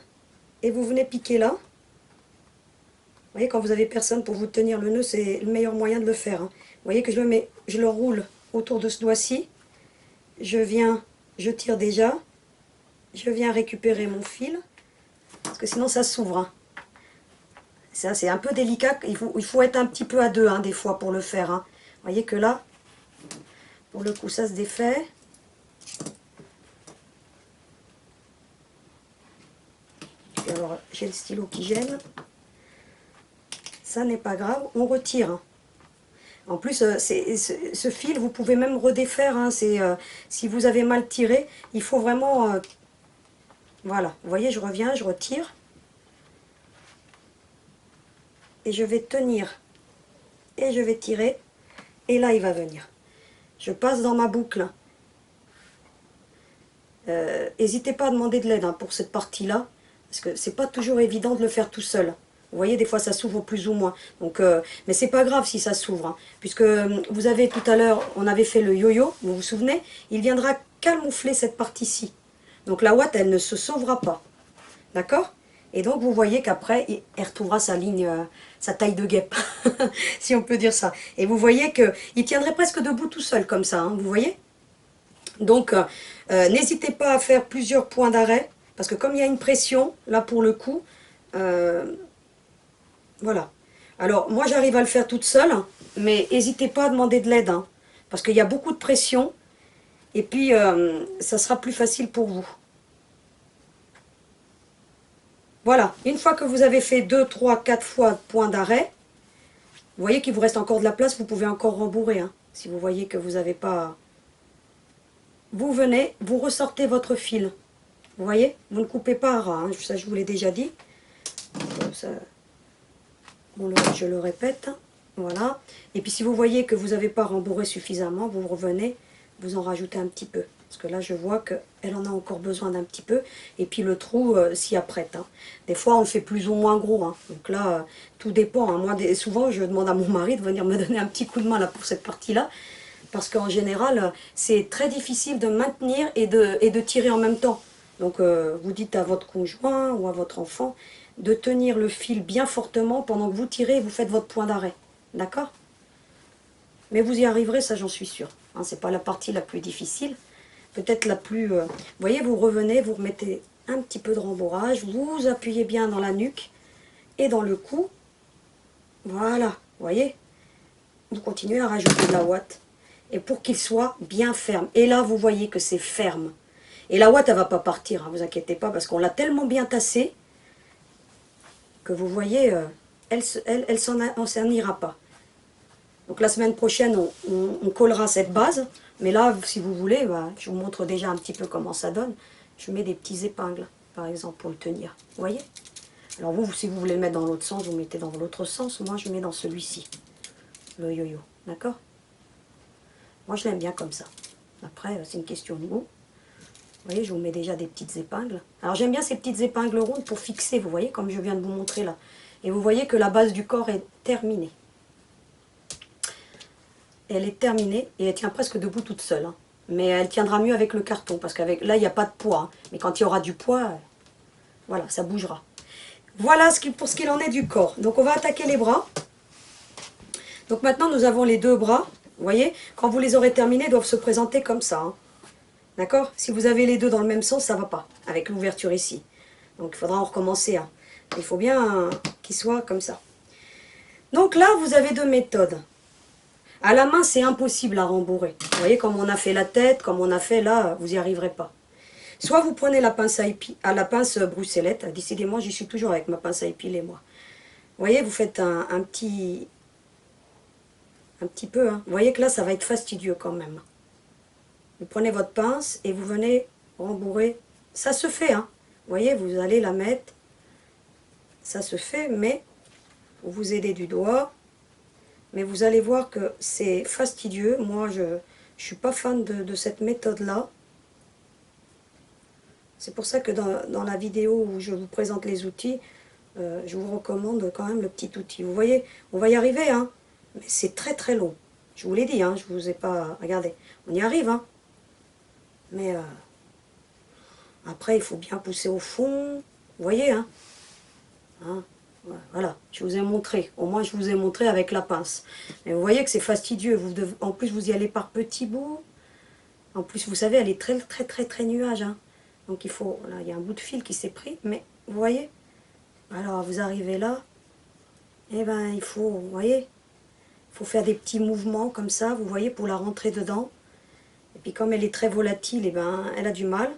Et vous venez piquer là. Vous voyez, quand vous avez personne pour vous tenir le nœud, c'est le meilleur moyen de le faire. Hein. Vous voyez que je le roule autour de ce doigt-ci. Je tire déjà. Je viens récupérer mon fil. Parce que sinon, ça s'ouvre. Hein. Ça, c'est un peu délicat. Il faut être un petit peu à deux, hein, des fois, pour le faire. Hein. Vous voyez que là, pour le coup, ça se défait. Puis alors, j'ai le stylo qui gêne. Ça n'est pas grave, on retire. Hein. En plus, ce fil, vous pouvez même redéfaire. Hein, si vous avez mal tiré, il faut vraiment... voilà, vous voyez, je reviens, je retire. Et je vais tenir. Et je vais tirer. Et là, il va venir. Je passe dans ma boucle. N'hésitez pas à demander de l'aide hein, pour cette partie-là. Parce que c'est pas toujours évident de le faire tout seul. Vous voyez, des fois ça s'ouvre plus ou moins. Donc, mais c'est pas grave si ça s'ouvre. Hein, puisque vous avez tout à l'heure, on avait fait le yo-yo, vous vous souvenez? Il viendra camoufler cette partie-ci. Donc la ouate, elle ne se sauvera pas. D'accord? Et donc vous voyez qu'après, elle retrouvera sa ligne, sa taille de guêpe. si on peut dire ça. Et vous voyez qu'il tiendrait presque debout tout seul comme ça. Hein, vous voyez? Donc, n'hésitez pas à faire plusieurs points d'arrêt. Parce que comme il y a une pression, là pour le coup... voilà. Alors, moi, j'arrive à le faire toute seule, mais n'hésitez pas à demander de l'aide, hein, parce qu'il y a beaucoup de pression, et puis, ça sera plus facile pour vous. Voilà. Une fois que vous avez fait 2, 3, 4 fois point d'arrêt, vous voyez qu'il vous reste encore de la place, vous pouvez encore rembourrer, hein, si vous voyez que vous n'avez pas... Vous venez, vous ressortez votre fil. Vous voyez? Vous ne coupez pas à ras, hein, ça je vous l'ai déjà dit. Ça... Bon, je le répète, voilà. Et puis si vous voyez que vous n'avez pas rembourré suffisamment, vous revenez, vous en rajoutez un petit peu. Parce que là, je vois qu'elle en a encore besoin d'un petit peu. Et puis le trou s'y apprête. Hein. Des fois, on le fait plus ou moins gros. Hein. Donc là, tout dépend. Hein. Moi, souvent, je demande à mon mari de venir me donner un petit coup de main là, pour cette partie-là. Parce qu'en général, c'est très difficile de maintenir et de tirer en même temps. Donc, vous dites à votre conjoint ou à votre enfant de tenir le fil bien fortement pendant que vous tirez et vous faites votre point d'arrêt. D'accord? Mais vous y arriverez, ça j'en suis sûre. Hein, c'est pas la partie la plus difficile. Peut-être la plus... vous voyez, vous revenez, vous remettez un petit peu de rembourrage, vous appuyez bien dans la nuque et dans le cou. Voilà, vous voyez? Vous continuez à rajouter de la ouate. Et pour qu'il soit bien ferme. Et là, vous voyez que c'est ferme. Et la ouate, elle ne va pas partir, hein, vous inquiétez pas, parce qu'on l'a tellement bien tassée que vous voyez, elle s'en ira pas. Donc la semaine prochaine, on collera cette base. Mais là, si vous voulez, bah, je vous montre déjà un petit peu comment ça donne. Je mets des petits épingles, par exemple, pour le tenir. Vous voyez? Alors vous, si vous voulez le mettre dans l'autre sens, vous mettez dans l'autre sens. Moi, je mets dans celui-ci, le yo-yo. D'accord? Moi, je l'aime bien comme ça. Après, c'est une question de goût. Vous voyez, je vous mets déjà des petites épingles. Alors, j'aime bien ces petites épingles rondes pour fixer, vous voyez, comme je viens de vous montrer là. Et vous voyez que la base du corps est terminée. Elle est terminée et elle tient presque debout toute seule. Hein. Mais elle tiendra mieux avec le carton, parce qu'avec là, il n'y a pas de poids. Hein. Mais quand il y aura du poids, voilà, ça bougera. Voilà pour ce qu'il en est du corps. Donc, on va attaquer les bras. Donc, maintenant, nous avons les deux bras. Vous voyez, quand vous les aurez terminés, ils doivent se présenter comme ça. Hein. D'accord? Si vous avez les deux dans le même sens, ça ne va pas, avec l'ouverture ici. Donc, il faudra en recommencer un. Il faut bien qu'ils soient comme ça. Donc là, vous avez deux méthodes. À la main, c'est impossible à rembourrer. Vous voyez, comme on a fait la tête, comme on a fait là, vous n'y arriverez pas. Soit vous prenez la pince la pince bruxellette. Décidément, j'y suis toujours avec ma pince à épiler, moi. Vous voyez, vous faites un petit peu. Hein. Vous voyez que là, ça va être fastidieux quand même. Vous prenez votre pince et vous venez rembourrer. Ça se fait, hein. Vous voyez, vous allez la mettre. Ça se fait, mais vous vous aidez du doigt. Mais vous allez voir que c'est fastidieux. Moi, je ne suis pas fan de cette méthode-là. C'est pour ça que dans la vidéo où je vous présente les outils, je vous recommande quand même le petit outil. Vous voyez, on va y arriver, hein. Mais c'est très très long. Je vous l'ai dit, hein, je vous ai pas... Regardez, on y arrive, hein. Mais après, il faut bien pousser au fond. Vous voyez, hein, hein. Voilà, je vous ai montré. Au moins, je vous ai montré avec la pince. Mais vous voyez que c'est fastidieux. En plus, vous y allez par petits bouts. En plus, vous savez, elle est très très très très nuage, hein. Donc il faut... Là, il y a un bout de fil qui s'est pris. Mais vous voyez, alors vous arrivez là. Et ben, il faut... Vous voyez, il faut faire des petits mouvements comme ça, vous voyez, pour la rentrer dedans. Et puis comme elle est très volatile, et ben, elle a du mal.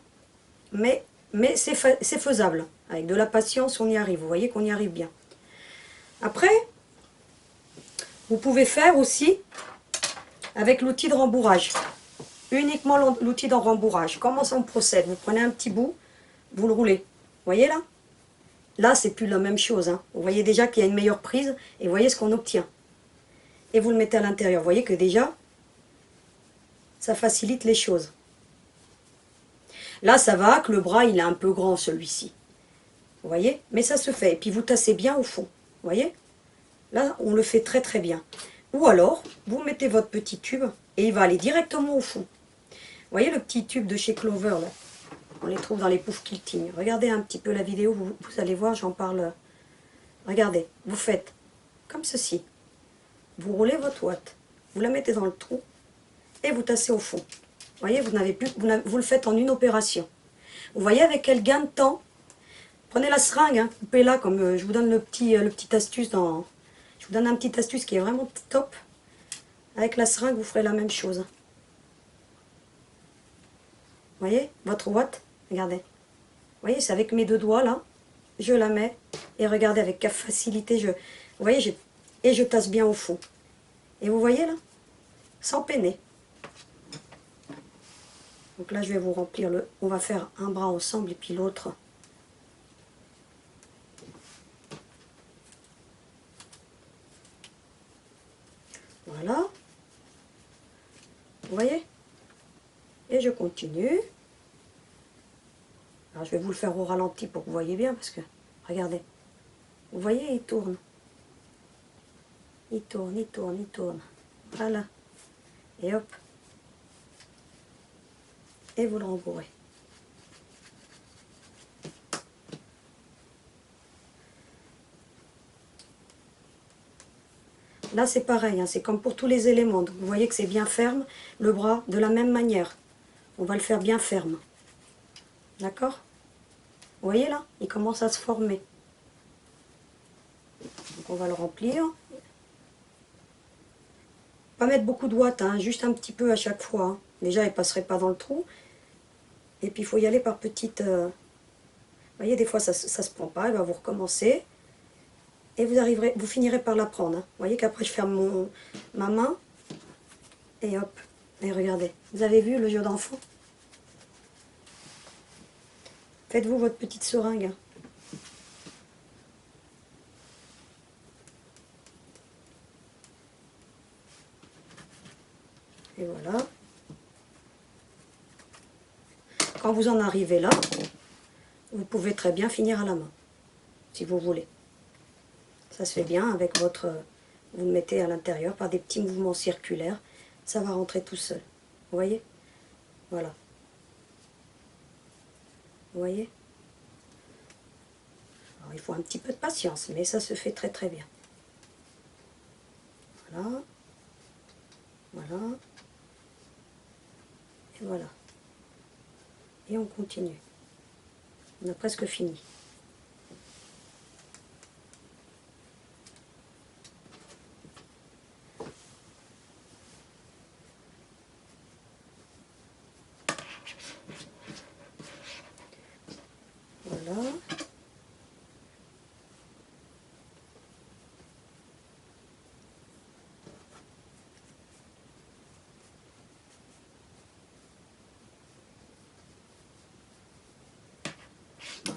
Mais c'est faisable. Avec de la patience, on y arrive. Vous voyez qu'on y arrive bien. Après, vous pouvez faire aussi avec l'outil de rembourrage. Uniquement l'outil de rembourrage. Comment ça on procède? Vous prenez un petit bout, vous le roulez. Vous voyez là? Là, c'est plus la même chose. Hein. Vous voyez déjà qu'il y a une meilleure prise. Et vous voyez ce qu'on obtient. Et vous le mettez à l'intérieur. Vous voyez que déjà, ça facilite les choses. Là, ça va que le bras, il est un peu grand, celui-ci. Vous voyez? Mais ça se fait. Et puis, vous tassez bien au fond. Vous voyez? Là, on le fait très très bien. Ou alors, vous mettez votre petit tube et il va aller directement au fond. Vous voyez le petit tube de chez Clover, là? On les trouve dans les poufs quilting. Regardez un petit peu la vidéo, vous allez voir, j'en parle. Regardez, vous faites comme ceci. Vous roulez votre ouate, vous la mettez dans le trou et vous tassez au fond. Vous voyez, vous le faites en une opération. Vous voyez avec quel gain de temps? Prenez la seringue, hein, coupez-la comme je vous donne le petit astuce dans... Je vous donne un petit astuce qui est vraiment top. Avec la seringue, vous ferez la même chose. Vous voyez, votre ouate, regardez. Vous voyez, c'est avec mes deux doigts là, je la mets et regardez avec quelle facilité vous voyez, et je tasse bien au fond. Et vous voyez là, sans peiner. Donc là, je vais vous remplir on va faire un bras ensemble et puis l'autre. Voilà. Vous voyez? Et je continue. Alors je vais vous le faire au ralenti pour que vous voyez bien parce que, regardez. Vous voyez, il tourne. Il tourne, il tourne, il tourne. Voilà. Et hop. Et vous le rembourrez. Là, c'est pareil, hein, c'est comme pour tous les éléments. Donc, vous voyez que c'est bien ferme, le bras, de la même manière. On va le faire bien ferme. D'accord? Vous voyez là? Il commence à se former. Donc, on va le remplir. Pas mettre beaucoup de watts, hein, juste un petit peu à chaque fois. Hein. Déjà, il ne passerait pas dans le trou. Et puis, il faut y aller par petites... Vous voyez, des fois, ça ne se prend pas. Et ben, vous recommencez. Et vous finirez par la prendre. Hein. Vous voyez qu'après, je ferme ma main. Et hop. Et regardez. Vous avez vu le jeu d'enfant? Faites-vous votre petite seringue. Hein. Et voilà. Quand vous en arrivez là, vous pouvez très bien finir à la main. Si vous voulez. Ça se fait bien avec votre... Vous le mettez à l'intérieur par des petits mouvements circulaires. Ça va rentrer tout seul. Vous voyez? Voilà. Vous voyez? Alors, il faut un petit peu de patience, mais ça se fait très très bien. Voilà. Voilà. Et voilà. Et on continue. On a presque fini. Voilà.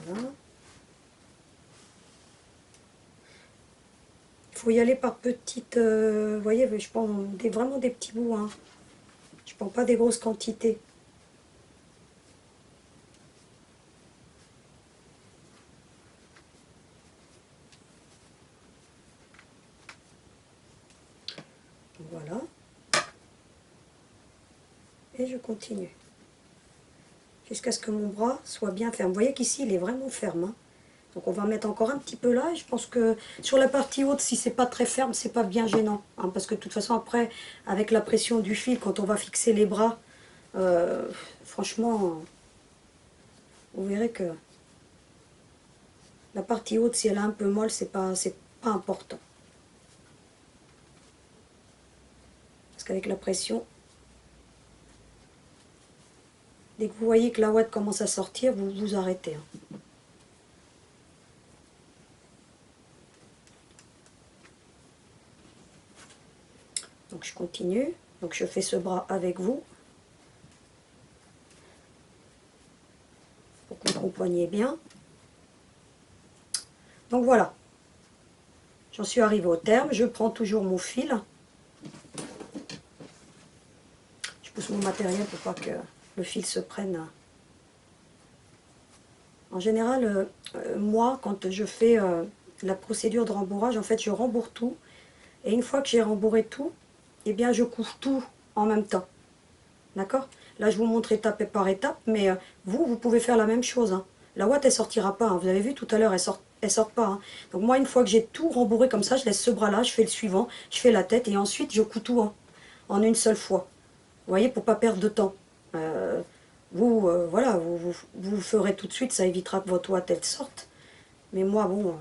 Voilà. Il faut y aller par petites, vous voyez, je prends vraiment des petits bouts, hein. Je prends pas des grosses quantités. Voilà. Et je continue. Jusqu'à ce que mon bras soit bien ferme. Vous voyez qu'ici, il est vraiment ferme, hein. Donc on va mettre encore un petit peu là. Et je pense que sur la partie haute, si c'est pas très ferme, c'est pas bien gênant, hein, parce que de toute façon, après, avec la pression du fil, quand on va fixer les bras, franchement, vous verrez que la partie haute, si elle est un peu molle, c'est pas important. Parce qu'avec la pression, dès que vous voyez que la ouate commence à sortir, vous vous arrêtez, hein. Donc je continue. Donc je fais ce bras avec vous. Pour que vous compreniez bien. Donc voilà. J'en suis arrivée au terme. Je prends toujours mon fil. Je pousse mon matériel pour pas que le fil se prenne. En général, moi, quand je fais la procédure de rembourrage, en fait, je rembourre tout. Et une fois que j'ai rembourré tout, eh bien, je couvre tout en même temps. D'accord? Là, je vous montre étape par étape, mais vous pouvez faire la même chose, hein. La ouate, elle sortira pas, hein. Vous avez vu tout à l'heure, elle sort pas, hein. Donc moi, une fois que j'ai tout rembourré comme ça, je laisse ce bras-là, je fais le suivant, je fais la tête, et ensuite, je couds tout, hein, en une seule fois. Vous voyez, pour pas perdre de temps. Voilà, vous ferez tout de suite, ça évitera que votre ouate, elle sorte. Mais moi, bon,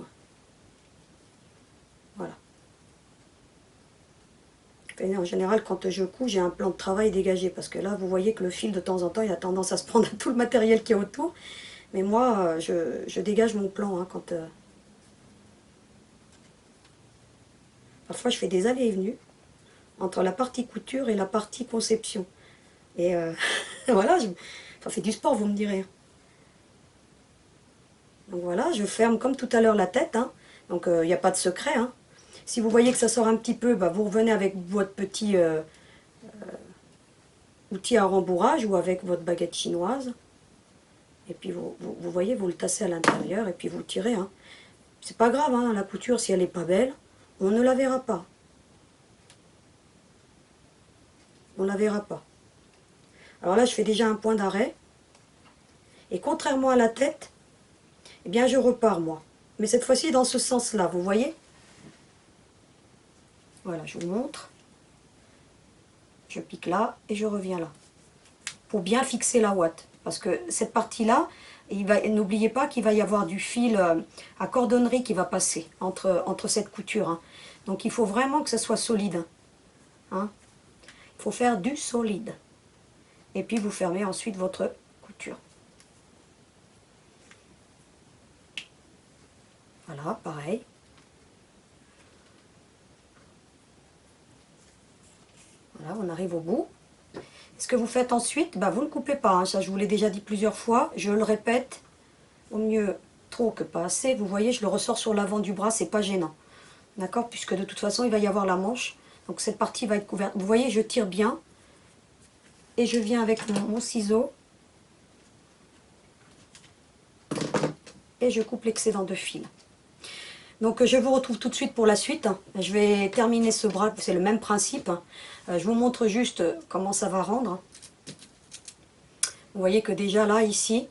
voilà. Et en général, quand je couds, j'ai un plan de travail dégagé, parce que là, vous voyez que le fil, de temps en temps, il a tendance à se prendre à tout le matériel qui est autour. Mais moi, je dégage mon plan, hein, quand... Parfois, je fais des allées et venues entre la partie couture et la partie conception. Et voilà, ça fait du sport, vous me direz. Donc voilà, je ferme comme tout à l'heure la tête, hein. Donc il n'y a pas de secret, hein. Si vous voyez que ça sort un petit peu, bah, vous revenez avec votre petit outil à rembourrage ou avec votre baguette chinoise. Et puis vous voyez, vous le tassez à l'intérieur et puis vous le tirez, hein. C'est pas grave, hein, la couture, si elle n'est pas belle, on ne la verra pas. On la verra pas. Alors là, je fais déjà un point d'arrêt. Et contrairement à la tête, eh bien, je repars, moi. Mais cette fois-ci, dans ce sens-là, vous voyez? Voilà, je vous montre. Je pique là et je reviens là. Pour bien fixer la ouate. Parce que cette partie-là, n'oubliez pas qu'il va y avoir du fil à cordonnerie qui va passer entre cette couture, hein. Donc il faut vraiment que ça soit solide, hein. Il faut faire du solide. Et puis vous fermez ensuite votre couture. Voilà, pareil. Voilà, on arrive au bout. Ce que vous faites ensuite, bah, vous ne coupez pas, hein. Ça, je vous l'ai déjà dit plusieurs fois. Je le répète, au mieux trop que pas assez. Vous voyez, je le ressors sur l'avant du bras, c'est pas gênant. D'accord? Puisque de toute façon, il va y avoir la manche. Donc cette partie va être couverte. Vous voyez, je tire bien. Et je viens avec mon ciseau. Et je coupe l'excédent de fil. Donc je vous retrouve tout de suite pour la suite. Je vais terminer ce bras, c'est le même principe. Je vous montre juste comment ça va rendre. Vous voyez que déjà là, ici,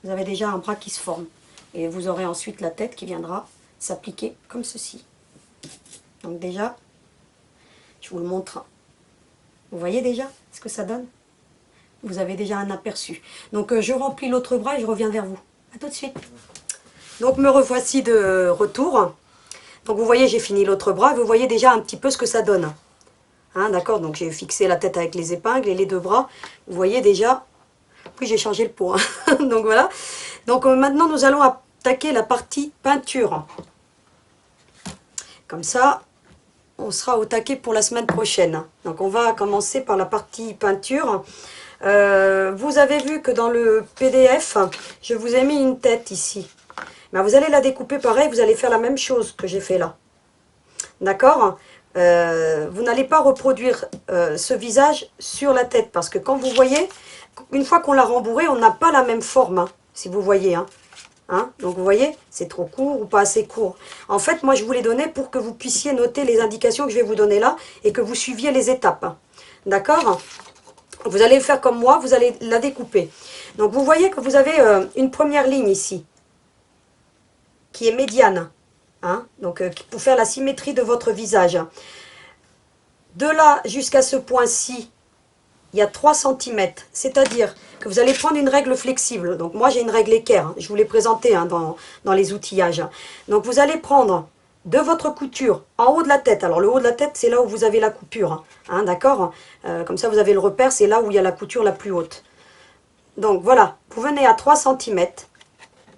vous avez déjà un bras qui se forme. Et vous aurez ensuite la tête qui viendra s'appliquer comme ceci. Donc déjà, je vous le montre. Vous voyez déjà ce que ça donne? Vous avez déjà un aperçu. Donc je remplis l'autre bras et je reviens vers vous. A tout de suite. Donc me revoici de retour. Donc vous voyez, j'ai fini l'autre bras. Vous voyez déjà un petit peu ce que ça donne. Hein, d'accord, donc j'ai fixé la tête avec les épingles et les deux bras. Vous voyez déjà... Oui, j'ai changé le pot, hein. Donc voilà. Donc maintenant, nous allons attaquer la partie peinture. Comme ça, on sera au taquet pour la semaine prochaine. Donc on va commencer par la partie peinture. Vous avez vu que dans le PDF, je vous ai mis une tête ici. Ben, vous allez la découper pareil, vous allez faire la même chose que j'ai fait là. D'accord? Vous n'allez pas reproduire ce visage sur la tête. Parce que quand vous voyez, une fois qu'on l'a rembourré, on n'a pas la même forme. Hein, si vous voyez. Hein, donc vous voyez, c'est trop court ou pas assez court. En fait, moi je vous l'ai donné pour que vous puissiez noter les indications que je vais vous donner là. Et que vous suiviez les étapes. D'accord? Vous allez le faire comme moi, vous allez la découper. Donc vous voyez que vous avez une première ligne ici. Qui est médiane. Hein, donc pour faire la symétrie de votre visage. De là jusqu'à ce point-ci, il y a 3 cm. C'est-à-dire que vous allez prendre une règle flexible. Donc moi j'ai une règle équerre. Hein, je vous l'ai présentée hein, dans les outillages. Donc vous allez prendre de votre couture en haut de la tête. Alors le haut de la tête, c'est là où vous avez la coupure. Hein, d'accord? Comme ça vous avez le repère, c'est là où il y a la couture la plus haute. Donc voilà, vous venez à 3 cm.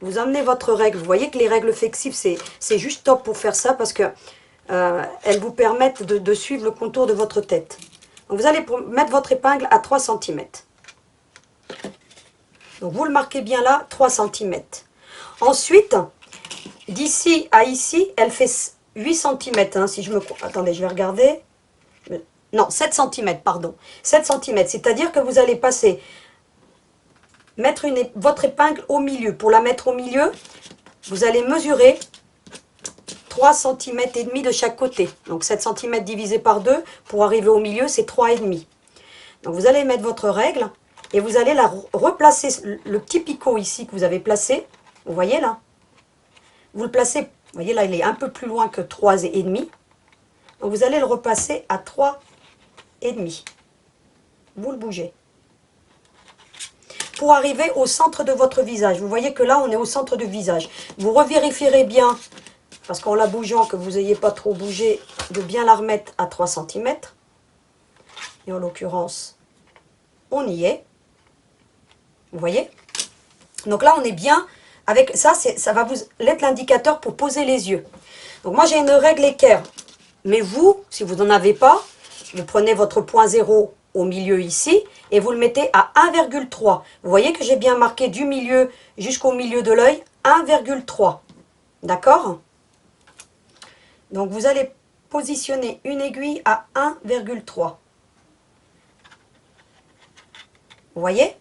Vous emmenez votre règle. Vous voyez que les règles flexibles, c'est juste top pour faire ça parce que elles vous permettent de suivre le contour de votre tête. Donc vous allez mettre votre épingle à 3 cm. Donc vous le marquez bien là, 3 cm. Ensuite, d'ici à ici, elle fait 8 cm. Hein, si je me... Attendez, je vais regarder. Non, 7 cm, pardon. 7 cm, c'est-à-dire que vous allez passer... mettre votre épingle au milieu. Pour la mettre au milieu, vous allez mesurer 3 cm et demi de chaque côté. Donc 7 cm divisé par 2, pour arriver au milieu, c'est 3,5. Donc vous allez mettre votre règle et vous allez la replacer, le petit picot ici que vous avez placé, vous voyez là, vous le placez, vous voyez là, il est un peu plus loin que 3,5. Donc vous allez le repasser à 3,5. Vous le bougez. Pour arriver au centre de votre visage. Vous voyez que là, on est au centre du visage. Vous revérifierez bien, parce qu'en la bougeant, que vous n'ayez pas trop bougé, de bien la remettre à 3 cm. Et en l'occurrence, on y est. Vous voyez? Donc là, on est bien. Avec ça, ça va vous être l'indicateur pour poser les yeux. Donc moi, j'ai une règle équerre. Mais vous, si vous n'en avez pas, vous prenez votre point 0 au milieu ici, et vous le mettez à 1,3. Vous voyez que j'ai bien marqué du milieu jusqu'au milieu de l'œil, 1,3. D'accord? Donc vous allez positionner une aiguille à 1,3. Vous voyez?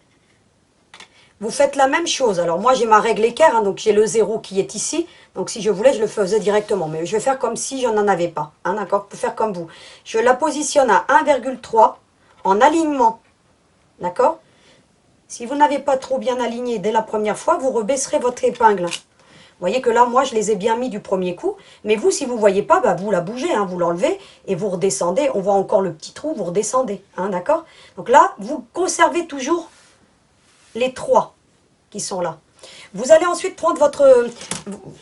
Vous faites la même chose. Alors moi j'ai ma règle équerre, hein, donc j'ai le 0 qui est ici. Donc si je voulais, je le faisais directement. Mais je vais faire comme si je n'en avais pas. Hein, d'accord? Pour faire comme vous. Je la positionne à 1,3 en alignement. D'accord? Si vous n'avez pas trop bien aligné dès la première fois, vous rebaisserez votre épingle. Vous voyez que là, moi, je les ai bien mis du premier coup. Mais vous, si vous ne voyez pas, bah, vous la bougez, hein, vous l'enlevez et vous redescendez. On voit encore le petit trou, vous redescendez. Hein, d'accord? Donc là, vous conservez toujours les 3 qui sont là. Vous allez ensuite prendre votre...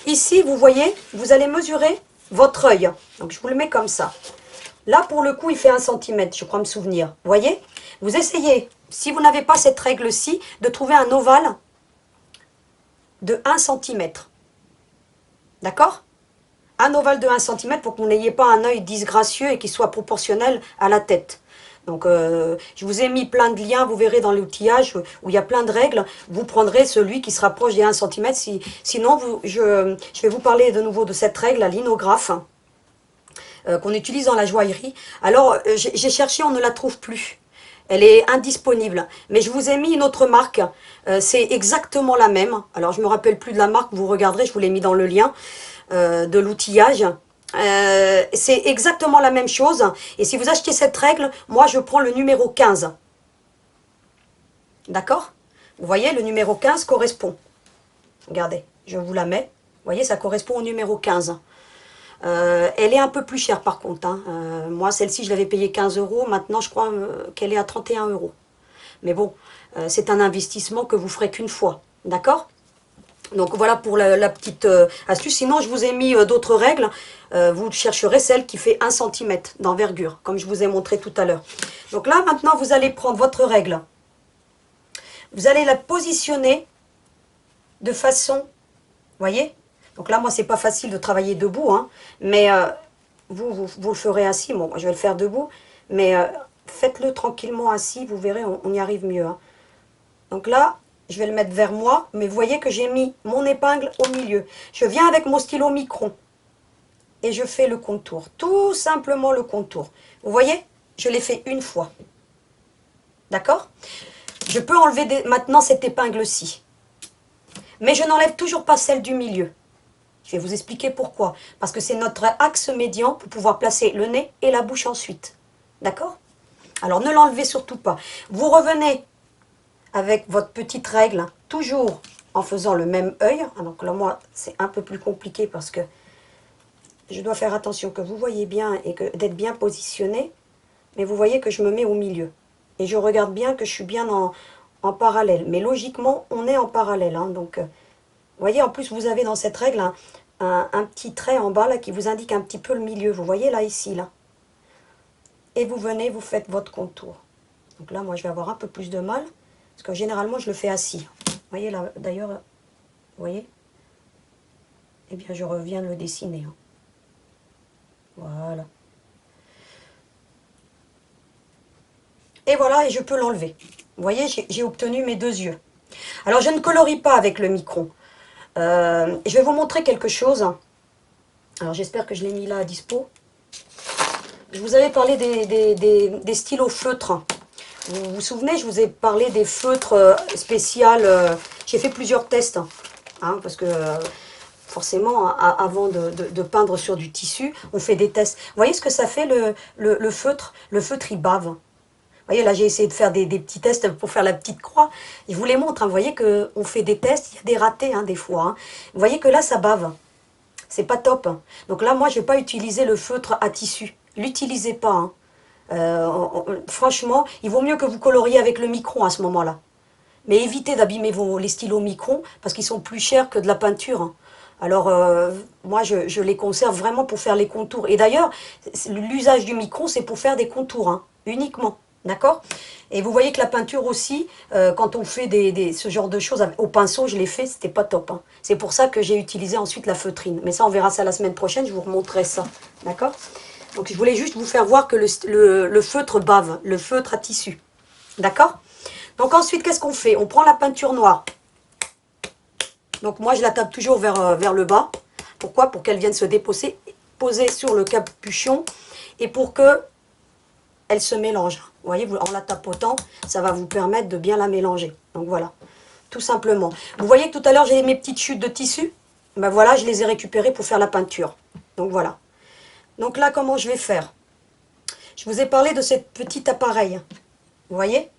Ici, vous voyez, vous allez mesurer votre œil. Donc, je vous le mets comme ça. Là, pour le coup, il fait 1 cm, je crois me souvenir. Vous voyez? Vous essayez, si vous n'avez pas cette règle-ci, de trouver un ovale de 1 cm. D'accord? Un ovale de 1 cm pour que vous n'ayez pas un œil disgracieux et qui soit proportionnel à la tête. Donc, je vous ai mis plein de liens, vous verrez dans l'outillage où il y a plein de règles. Vous prendrez celui qui se rapproche des 1 cm. Sinon, je vais vous parler de nouveau de cette règle, la linographe, qu'on utilise dans la joaillerie. Alors, j'ai cherché, on ne la trouve plus. Elle est indisponible. Mais je vous ai mis une autre marque. C'est exactement la même. Alors, je ne me rappelle plus de la marque. Vous regarderez, je vous l'ai mis dans le lien de l'outillage. C'est exactement la même chose. Et si vous achetez cette règle, moi, je prends le numéro 15. D'accord? Vous voyez, le numéro 15 correspond. Regardez, je vous la mets. Vous voyez, ça correspond au numéro 15. Elle est un peu plus chère par contre. Hein. Moi, celle-ci, je l'avais payée 15 €. Maintenant, je crois qu'elle est à 31 €. Mais bon, c'est un investissement que vous ferez qu'une fois. D'accord? Donc voilà pour la petite astuce. Sinon, je vous ai mis d'autres règles. Vous chercherez celle qui fait 1 cm d'envergure, comme je vous ai montré tout à l'heure. Donc là, maintenant, vous allez prendre votre règle. Vous allez la positionner de façon, voyez. Donc là, moi, c'est pas facile de travailler debout, hein, mais vous le ferez assis. Bon, moi, je vais le faire debout, mais faites-le tranquillement assis, vous verrez, on y arrive mieux. Hein. Donc là, je vais le mettre vers moi, mais vous voyez que j'ai mis mon épingle au milieu. Je viens avec mon stylo micron et je fais le contour, tout simplement le contour. Vous voyez, je l'ai fait une fois. D'accord? Je peux enlever maintenant cette épingle-ci. Mais je n'enlève toujours pas celle du milieu. Je vais vous expliquer pourquoi. Parce que c'est notre axe médian pour pouvoir placer le nez et la bouche ensuite. D'accord? Alors ne l'enlevez surtout pas. Vous revenez avec votre petite règle, toujours en faisant le même œil. Donc là, moi, c'est un peu plus compliqué parce que je dois faire attention que vous voyez bien et d'être bien positionné. Mais vous voyez que je me mets au milieu. Et je regarde bien que je suis bien en parallèle. Mais logiquement, on est en parallèle. Hein, donc, vous voyez, en plus, vous avez dans cette règle un petit trait en bas là qui vous indique un petit peu le milieu. Vous voyez là, ici, là. Et vous venez, vous faites votre contour. Donc là, moi, je vais avoir un peu plus de mal. Parce que généralement, je le fais assis. Vous voyez là, d'ailleurs, vous voyez? Eh bien, je reviens de le dessiner. Hein. Voilà. Et voilà, et je peux l'enlever. Vous voyez, j'ai obtenu mes deux yeux. Alors, je ne colorie pas avec le micron. Je vais vous montrer quelque chose. Alors, j'espère que je l'ai mis là à dispo. Je vous avais parlé des stylos feutres. Vous vous souvenez, je vous ai parlé des feutres spéciaux. J'ai fait plusieurs tests. Hein, parce que forcément, avant de peindre sur du tissu, on fait des tests. Vous voyez ce que ça fait le feutre? Le feutre, il bave. Vous voyez, là, j'ai essayé de faire des petits tests pour faire la petite croix. Je vous les montre. Hein. Vous voyez qu'on fait des tests, il y a des ratés hein, des fois. Hein. Vous voyez que là, ça bave. C'est pas top. Donc là, moi, je ne vais pas utiliser le feutre à tissu. L'utilisez pas. Hein. Franchement, il vaut mieux que vous coloriez avec le micron à ce moment-là. Mais évitez d'abîmer les stylos micron parce qu'ils sont plus chers que de la peinture. Hein. Alors, moi, je les conserve vraiment pour faire les contours. Et d'ailleurs, l'usage du micron, c'est pour faire des contours, hein, uniquement. D'accord? Et vous voyez que la peinture aussi, quand on fait ce genre de choses au pinceau, je l'ai fait, c'était pas top. Hein. C'est pour ça que j'ai utilisé ensuite la feutrine. Mais ça, on verra ça la semaine prochaine, je vous remontrerai ça. D'accord? Donc, je voulais juste vous faire voir que le feutre bave, le feutre à tissu. D'accord? Donc ensuite, qu'est-ce qu'on fait? On prend la peinture noire. Donc moi, je la tape toujours vers le bas. Pourquoi? Pour qu'elle vienne se poser sur le capuchon et pour que elle se mélange. Vous voyez, en la tapotant, ça va vous permettre de bien la mélanger. Donc voilà, tout simplement. Vous voyez que tout à l'heure, j'ai mes petites chutes de tissu. Ben voilà, je les ai récupérées pour faire la peinture. Donc voilà. Donc là, comment je vais faire? Je vous ai parlé de ce petit appareil. Vous voyez?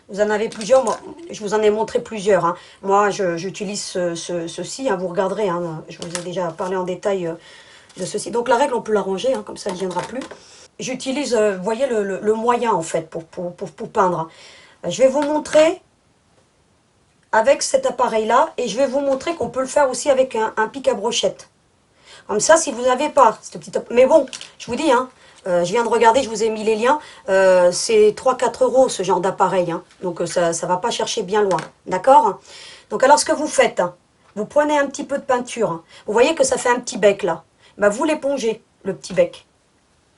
Vous en avez plusieurs, moi, je vous en ai montré plusieurs. Hein. Moi, j'utilise ceci, hein, vous regarderez, hein, je vous ai déjà parlé en détail de ceci. Donc la règle, on peut la ranger, hein, comme ça, elle ne viendra plus. J'utilise, vous voyez, le moyen, en fait, pour peindre. Je vais vous montrer avec cet appareil-là, et je vais vous montrer qu'on peut le faire aussi avec un pic à brochette. Comme ça, si vous n'avez pas ce petit... Mais bon, je vous dis, hein, je viens de regarder, je vous ai mis les liens. C'est 3-4 euros ce genre d'appareil. Hein. Donc ça ne va pas chercher bien loin. D'accord? Donc alors ce que vous faites, hein, vous prenez un petit peu de peinture. Hein. Vous voyez que ça fait un petit bec là. Ben, vous l'épongez, le petit bec.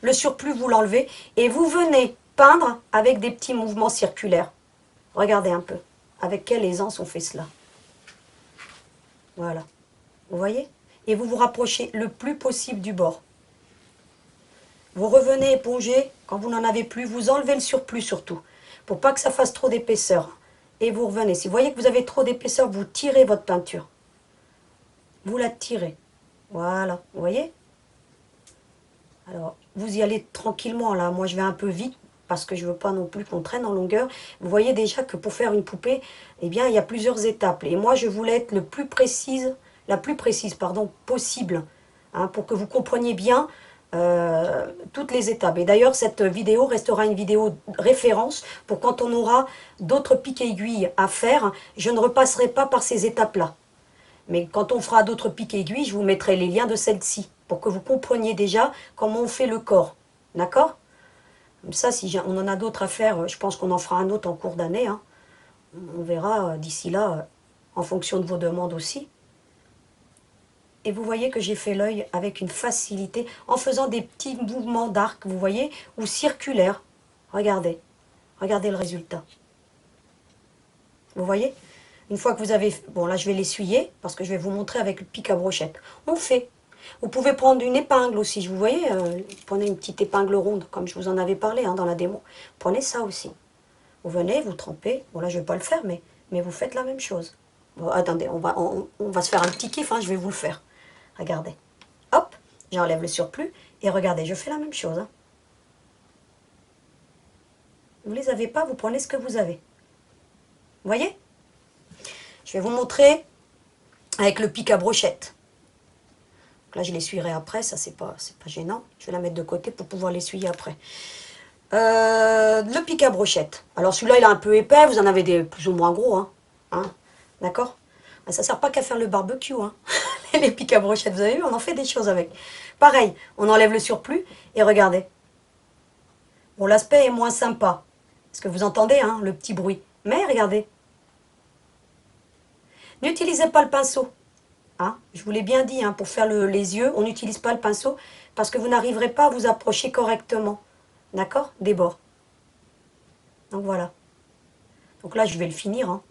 Le surplus, vous l'enlevez. Et vous venez peindre avec des petits mouvements circulaires. Regardez un peu. Avec quelle aisance on fait cela. Voilà. Vous voyez? Et vous vous rapprochez le plus possible du bord. Vous revenez éponger, quand vous n'en avez plus, vous enlevez le surplus surtout, pour pas que ça fasse trop d'épaisseur. Et vous revenez. Si vous voyez que vous avez trop d'épaisseur, vous tirez votre peinture. Vous la tirez. Voilà, vous voyez? Alors, vous y allez tranquillement là. Moi, je vais un peu vite, parce que je ne veux pas non plus qu'on traîne en longueur. Vous voyez déjà que pour faire une poupée, eh bien, il y a plusieurs étapes. Et moi, je voulais être la plus précise possible, hein, pour que vous compreniez bien toutes les étapes. Et d'ailleurs, cette vidéo restera une vidéo référence pour quand on aura d'autres pics aiguilles à faire, je ne repasserai pas par ces étapes-là. Mais quand on fera d'autres pics aiguilles, je vous mettrai les liens de celle-ci pour que vous compreniez déjà comment on fait le corps. D'accord? Comme ça, si on en a d'autres à faire, je pense qu'on en fera un autre en cours d'année. Hein. On verra d'ici là en fonction de vos demandes aussi. Et vous voyez que j'ai fait l'œil avec une facilité, en faisant des petits mouvements d'arc, vous voyez, ou circulaires. Regardez, regardez le résultat. Vous voyez? Une fois que vous avez... Bon, là, je vais l'essuyer, parce que je vais vous montrer avec le pic à brochette. On fait. Vous pouvez prendre une épingle aussi, vous voyez, prenez une petite épingle ronde, comme je vous en avais parlé dans la démo. Prenez ça aussi. Vous venez, vous trempez. Bon, là, je ne vais pas le faire, mais vous faites la même chose. Bon, attendez, on va se faire un petit kiff, je vais vous le faire. Regardez. Hop, j'enlève le surplus. Et regardez, je fais la même chose. Vous ne les avez pas, vous prenez ce que vous avez. Vous voyez? Je vais vous montrer avec le pic à brochette. Donc là, je l'essuierai après, ça, c'est pas gênant. Je vais la mettre de côté pour pouvoir l'essuyer après. Le pic à brochette. Alors, celui-là, il est un peu épais, vous en avez des plus ou moins gros. D'accord? Ça ne sert pas qu'à faire le barbecue, les pics à brochette, vous avez vu, on en fait des choses avec. Pareil, on enlève le surplus et regardez. Bon, l'aspect est moins sympa. Parce que vous entendez, le petit bruit. Mais regardez. N'utilisez pas le pinceau. Je vous l'ai bien dit, pour faire les yeux, on n'utilise pas le pinceau parce que vous n'arriverez pas à vous approcher correctement. D'accord? Des bords. Donc voilà. Donc là, je vais le finir.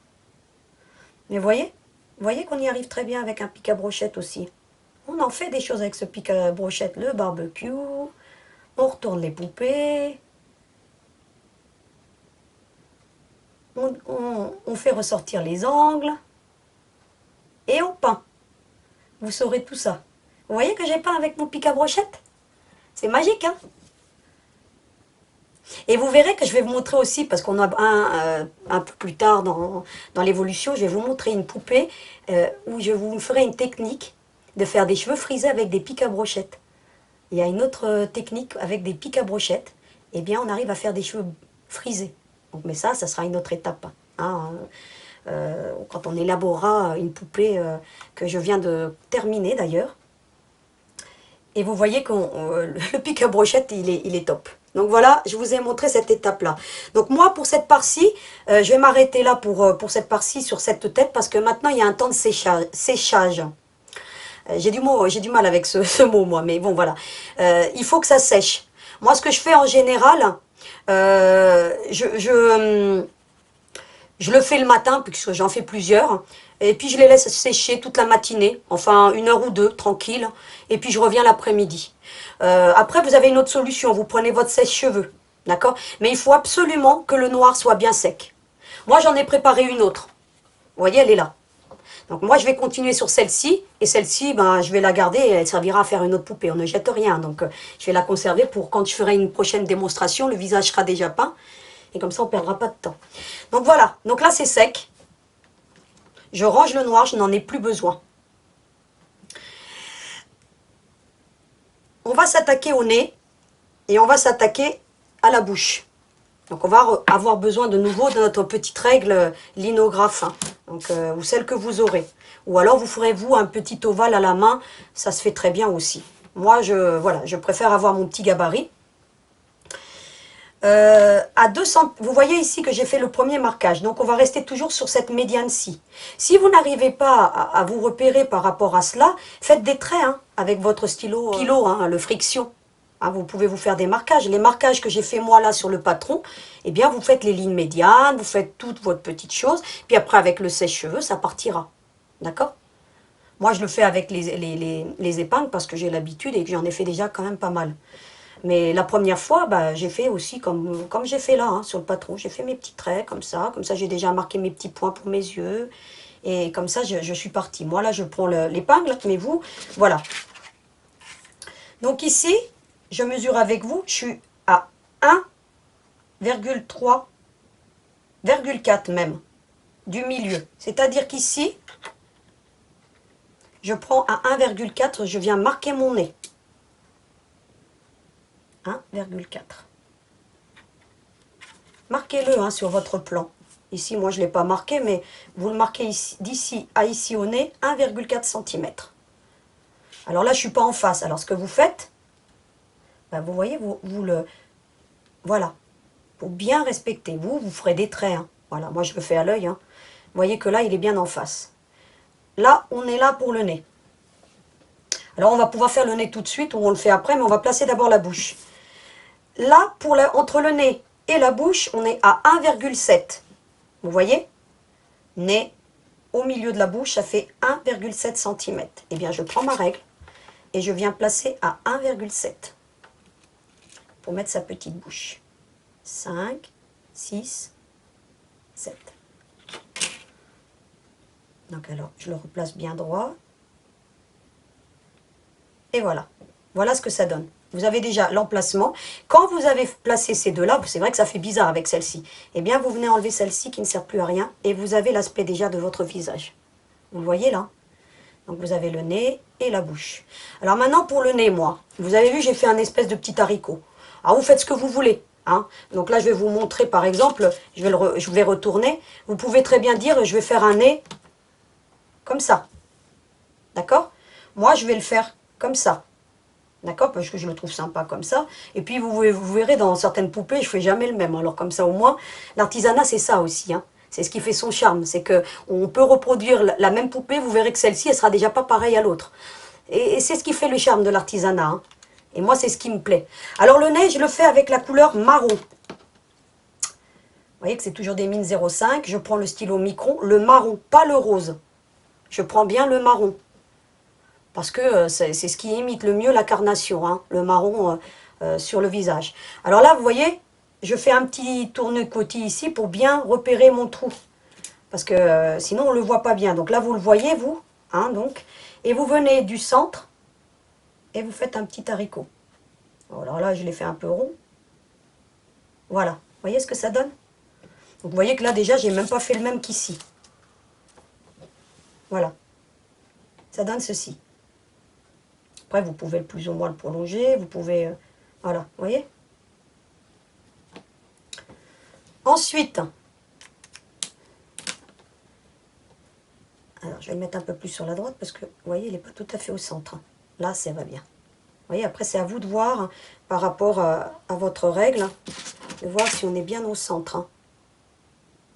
Mais voyez qu'on y arrive très bien avec un pic à brochette aussi. On en fait des choses avec ce pic à brochette. Le barbecue, on retourne les poupées. On fait ressortir les angles. Et on peint. Vous saurez tout ça. Vous voyez que j'ai peint avec mon pic à brochette? C'est magique, Et vous verrez que je vais vous montrer aussi, parce qu'on a un peu plus tard dans l'évolution, je vais vous montrer une poupée où je vous ferai une technique de faire des cheveux frisés avec des pics à brochette. Il y a une autre technique avec des pics à brochette. Eh bien, on arrive à faire des cheveux frisés. Donc, mais ça sera une autre étape. Quand on élaborera une poupée que je viens de terminer d'ailleurs. Et vous voyez que le pic à brochette, il est top. Donc voilà, je vous ai montré cette étape-là. Donc moi, pour cette part-ci, je vais m'arrêter là pour cette part-ci, sur cette tête, parce que maintenant, il y a un temps de séchage. J'ai du mal avec ce mot, moi, mais bon, voilà. Il faut que ça sèche. Moi, ce que je fais en général, je le fais le matin, puisque j'en fais plusieurs. Et puis je les laisse sécher toute la matinée, enfin 1 heure ou 2, tranquille. Et puis je reviens l'après-midi. Après, vous avez une autre solution. Vous prenez votre sèche-cheveux, d'accord? Mais il faut absolument que le noir soit bien sec. Moi, j'en ai préparé une autre. Vous voyez, elle est là. Donc moi, je vais continuer sur celle-ci. Et celle-ci, je vais la garder et elle servira à faire une autre poupée. On ne jette rien. Donc je vais la conserver pour quand je ferai une prochaine démonstration. Le visage sera déjà peint. Et comme ça, on ne perdra pas de temps. Donc voilà. Donc là, c'est sec. Je range le noir. Je n'en ai plus besoin. On va s'attaquer au nez. Et on va s'attaquer à la bouche. Donc on va avoir besoin de nouveau de notre petite règle linographe, donc, ou celle que vous aurez. Ou alors vous ferez vous un petit ovale à la main, ça se fait très bien aussi. Moi je préfère avoir mon petit gabarit. À 200, vous voyez ici que j'ai fait le premier marquage, donc on va rester toujours sur cette médiane-ci. Si vous n'arrivez pas à vous repérer par rapport à cela, faites des traits avec votre stylo, le friction. Vous pouvez vous faire des marquages. Les marquages que j'ai fait moi là sur le patron, eh bien vous faites les lignes médianes, vous faites toute votre petite chose. Puis après avec le sèche-cheveux, ça partira. D'accord? Moi je le fais avec les épingles parce que j'ai l'habitude et que j'en ai fait déjà quand même pas mal. Mais la première fois, j'ai fait aussi comme j'ai fait là, sur le patron. J'ai fait mes petits traits comme ça j'ai déjà marqué mes petits points pour mes yeux. Et comme ça je suis partie. Moi là je prends l'épingle, mais vous, voilà. Donc ici, je mesure avec vous, je suis à 1,3, 1,4 même, du milieu. C'est-à-dire qu'ici, je prends à 1,4, je viens marquer mon nez. 1,4. Marquez-le sur votre plan. Ici, moi, je ne l'ai pas marqué, mais vous le marquez d'ici à ici au nez, 1,4 cm. Alors là, je ne suis pas en face. Alors, ce que vous faites, vous voyez, vous le... Voilà. Pour bien respecter. Vous ferez des traits. Voilà, moi, je le fais à l'œil. Vous voyez que là, il est bien en face. là, on est là pour le nez. Alors, on va pouvoir faire le nez tout de suite, ou on le fait après, mais on va placer d'abord la bouche. Là, entre le nez et la bouche, on est à 1,7. Vous voyez? Nez au milieu de la bouche, ça fait 1,7 cm. Eh bien, je prends ma règle et je viens placer à 1,7 pour mettre sa petite bouche. 5, 6, 7. Donc alors, je le replace bien droit. Et voilà. Voilà ce que ça donne. Vous avez déjà l'emplacement. Quand vous avez placé ces deux-là, c'est vrai que ça fait bizarre avec celle-ci. Eh bien, vous venez enlever celle-ci qui ne sert plus à rien. Et vous avez l'aspect déjà de votre visage. Vous le voyez là? Donc vous avez le nez et la bouche. Alors maintenant pour le nez, moi, vous avez vu, j'ai fait un espèce de petit haricot. Alors vous faites ce que vous voulez. Hein. Donc là, je vais vous montrer par exemple, je vais retourner. Vous pouvez très bien dire, je vais faire un nez comme ça. D'accord? Moi, je vais le faire comme ça. D'accord? Parce que je le trouve sympa comme ça. Et puis, vous verrez, dans certaines poupées, je ne fais jamais le même. Alors, comme ça, au moins, l'artisanat, c'est ça aussi. Hein. C'est ce qui fait son charme. C'est qu'on peut reproduire la même poupée. Vous verrez que celle-ci, elle sera déjà pas pareille à l'autre. Et c'est ce qui fait le charme de l'artisanat. Hein. Et moi, c'est ce qui me plaît. Alors, le nez, je le fais avec la couleur marron. Vous voyez que c'est toujours des mines 0,5. Je prends le stylo micron. Le marron, pas le rose. Je prends bien le marron. Parce que c'est ce qui imite le mieux la carnation, hein, le marron sur le visage. Alors là, vous voyez, je fais un petit tourne-côté ici pour bien repérer mon trou. Parce que sinon, on ne le voit pas bien. Donc là, vous le voyez, vous. Hein, donc, et vous venez du centre et vous faites un petit haricot. Alors là, je l'ai fait un peu rond. Voilà. Vous voyez ce que ça donne? Donc vous voyez que là, déjà, j'ai même pas fait le même qu'ici. Voilà. Ça donne ceci. Après, vous pouvez plus ou moins le prolonger. Vous pouvez... voilà, vous voyez? Ensuite, alors je vais le mettre un peu plus sur la droite parce que, vous voyez, il n'est pas tout à fait au centre. Là, ça va bien. Vous voyez, après, c'est à vous de voir hein, par rapport à votre règle, de voir si on est bien au centre. Hein.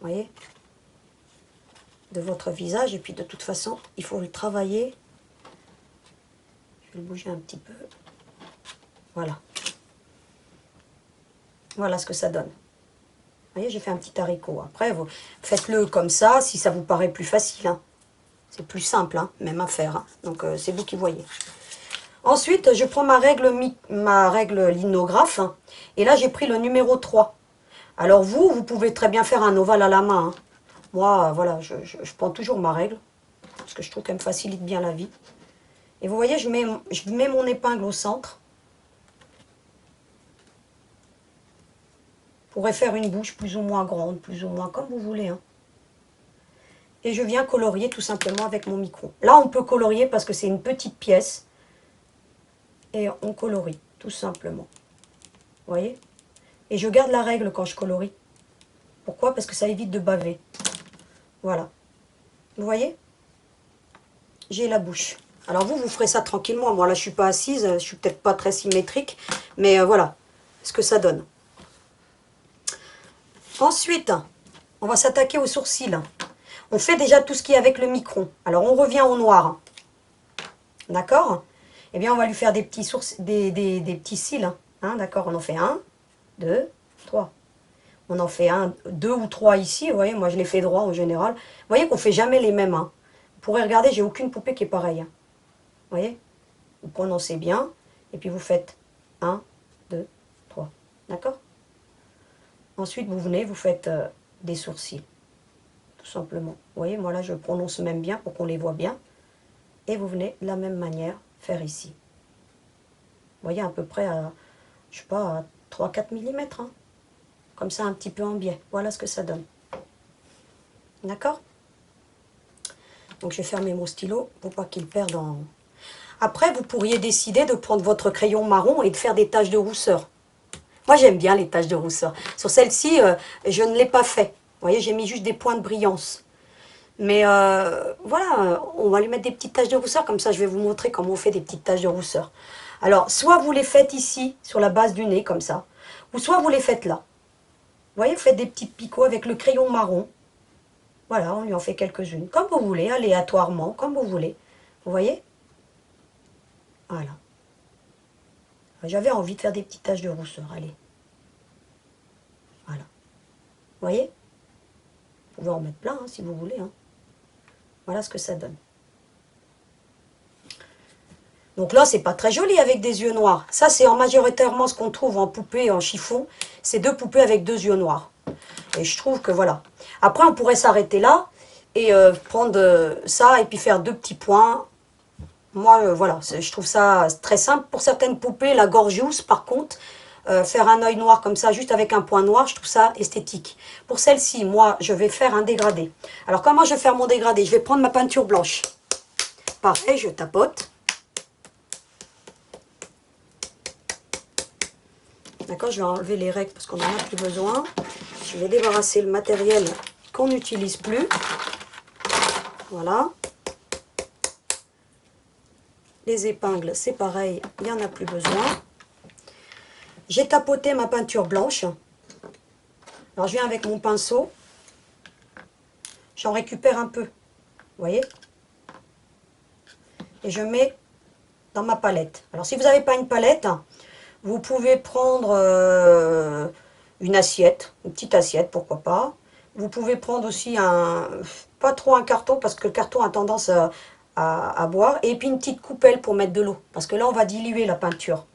Vous voyez? De votre visage. Et puis, de toute façon, il faut le travailler. Je vais le bouger un petit peu. Voilà. Voilà ce que ça donne. Vous voyez, j'ai fait un petit haricot. Après, vous faites-le comme ça, si ça vous paraît plus facile. Hein. C'est plus simple, hein, même à faire. Hein. Donc, c'est vous qui voyez. Ensuite, je prends ma règle linographe. Hein, et là, j'ai pris le numéro 3. Alors, vous pouvez très bien faire un ovale à la main. Hein. Moi, voilà, je prends toujours ma règle. Parce que je trouve qu'elle me facilite bien la vie. Et vous voyez, je mets mon épingle au centre. Vous pourrez faire une bouche plus ou moins grande, plus ou moins comme vous voulez. Hein. Et je viens colorier tout simplement avec mon micron. Là, on peut colorier parce que c'est une petite pièce. Et on colorie, tout simplement. Vous voyez? Et je garde la règle quand je colorie. Pourquoi? Parce que ça évite de baver. Voilà. Vous voyez? J'ai la bouche. Alors vous ferez ça tranquillement. Moi, là, je ne suis pas assise. Je ne suis peut-être pas très symétrique. Mais voilà ce que ça donne. Ensuite, on va s'attaquer aux sourcils. On fait déjà tout ce qui est avec le micron. Alors, on revient au noir. D'accord? Eh bien, on va lui faire des petits cils. Hein, d'accord? On en fait 1, 2, 3. On en fait 1, 2 ou 3 ici. Vous voyez, moi, je les fais droit en général. Vous voyez qu'on ne fait jamais les mêmes. Hein. Vous pourrez regarder, j'ai aucune poupée qui est pareille. Hein. Vous voyez? Vous prononcez bien. Et puis, vous faites 1, 2, 3. D'accord? Ensuite, vous venez, vous faites des sourcils. Tout simplement. Vous voyez, moi là, je prononce même bien pour qu'on les voit bien. Et vous venez de la même manière faire ici. Vous voyez, à peu près à, je sais pas, à 3-4 mm. Hein. Comme ça, un petit peu en biais. Voilà ce que ça donne. D'accord? Donc, je vais fermer mon stylo pour pas qu'il perde en... Après, vous pourriez décider de prendre votre crayon marron et de faire des taches de rousseur. Moi, j'aime bien les taches de rousseur. Sur celle-ci, je ne l'ai pas fait. Vous voyez, j'ai mis juste des points de brillance. Mais voilà, on va lui mettre des petites taches de rousseur. Comme ça, je vais vous montrer comment on fait des petites taches de rousseur. Alors, soit vous les faites ici, sur la base du nez, comme ça. Ou soit vous les faites là. Vous voyez, vous faites des petits picots avec le crayon marron. Voilà, on lui en fait quelques-unes, comme vous voulez, aléatoirement, comme vous voulez. Vous voyez? Voilà. J'avais envie de faire des petites taches de rousseur, allez. Voilà. Vous voyez? Vous pouvez en mettre plein, hein, si vous voulez. Hein. Voilà ce que ça donne. Donc là, c'est pas très joli avec des yeux noirs. Ça, c'est en majoritairement ce qu'on trouve en poupée, en chiffon. C'est deux poupées avec deux yeux noirs. Et je trouve que voilà. Après, on pourrait s'arrêter là et prendre ça et puis faire deux petits points. Moi, voilà, je trouve ça très simple. Pour certaines poupées, la gorgeous, par contre, faire un œil noir comme ça, juste avec un point noir, je trouve ça esthétique. Pour celle-ci, moi, je vais faire un dégradé. Alors, comment je vais faire mon dégradé? Je vais prendre ma peinture blanche. Pareil, je tapote. D'accord, je vais enlever les règles parce qu'on n'en a plus besoin. Je vais débarrasser le matériel qu'on n'utilise plus. Voilà. Les épingles, c'est pareil, il n'y en a plus besoin. J'ai tapoté ma peinture blanche. Alors je viens avec mon pinceau. J'en récupère un peu. Vous voyez? Et je mets dans ma palette. Alors si vous n'avez pas une palette, vous pouvez prendre une assiette, une petite assiette, pourquoi pas. Vous pouvez prendre aussi pas trop un carton, parce que le carton a tendance à boire. Et puis une petite coupelle pour mettre de l'eau, parce que là on va diluer la peinture.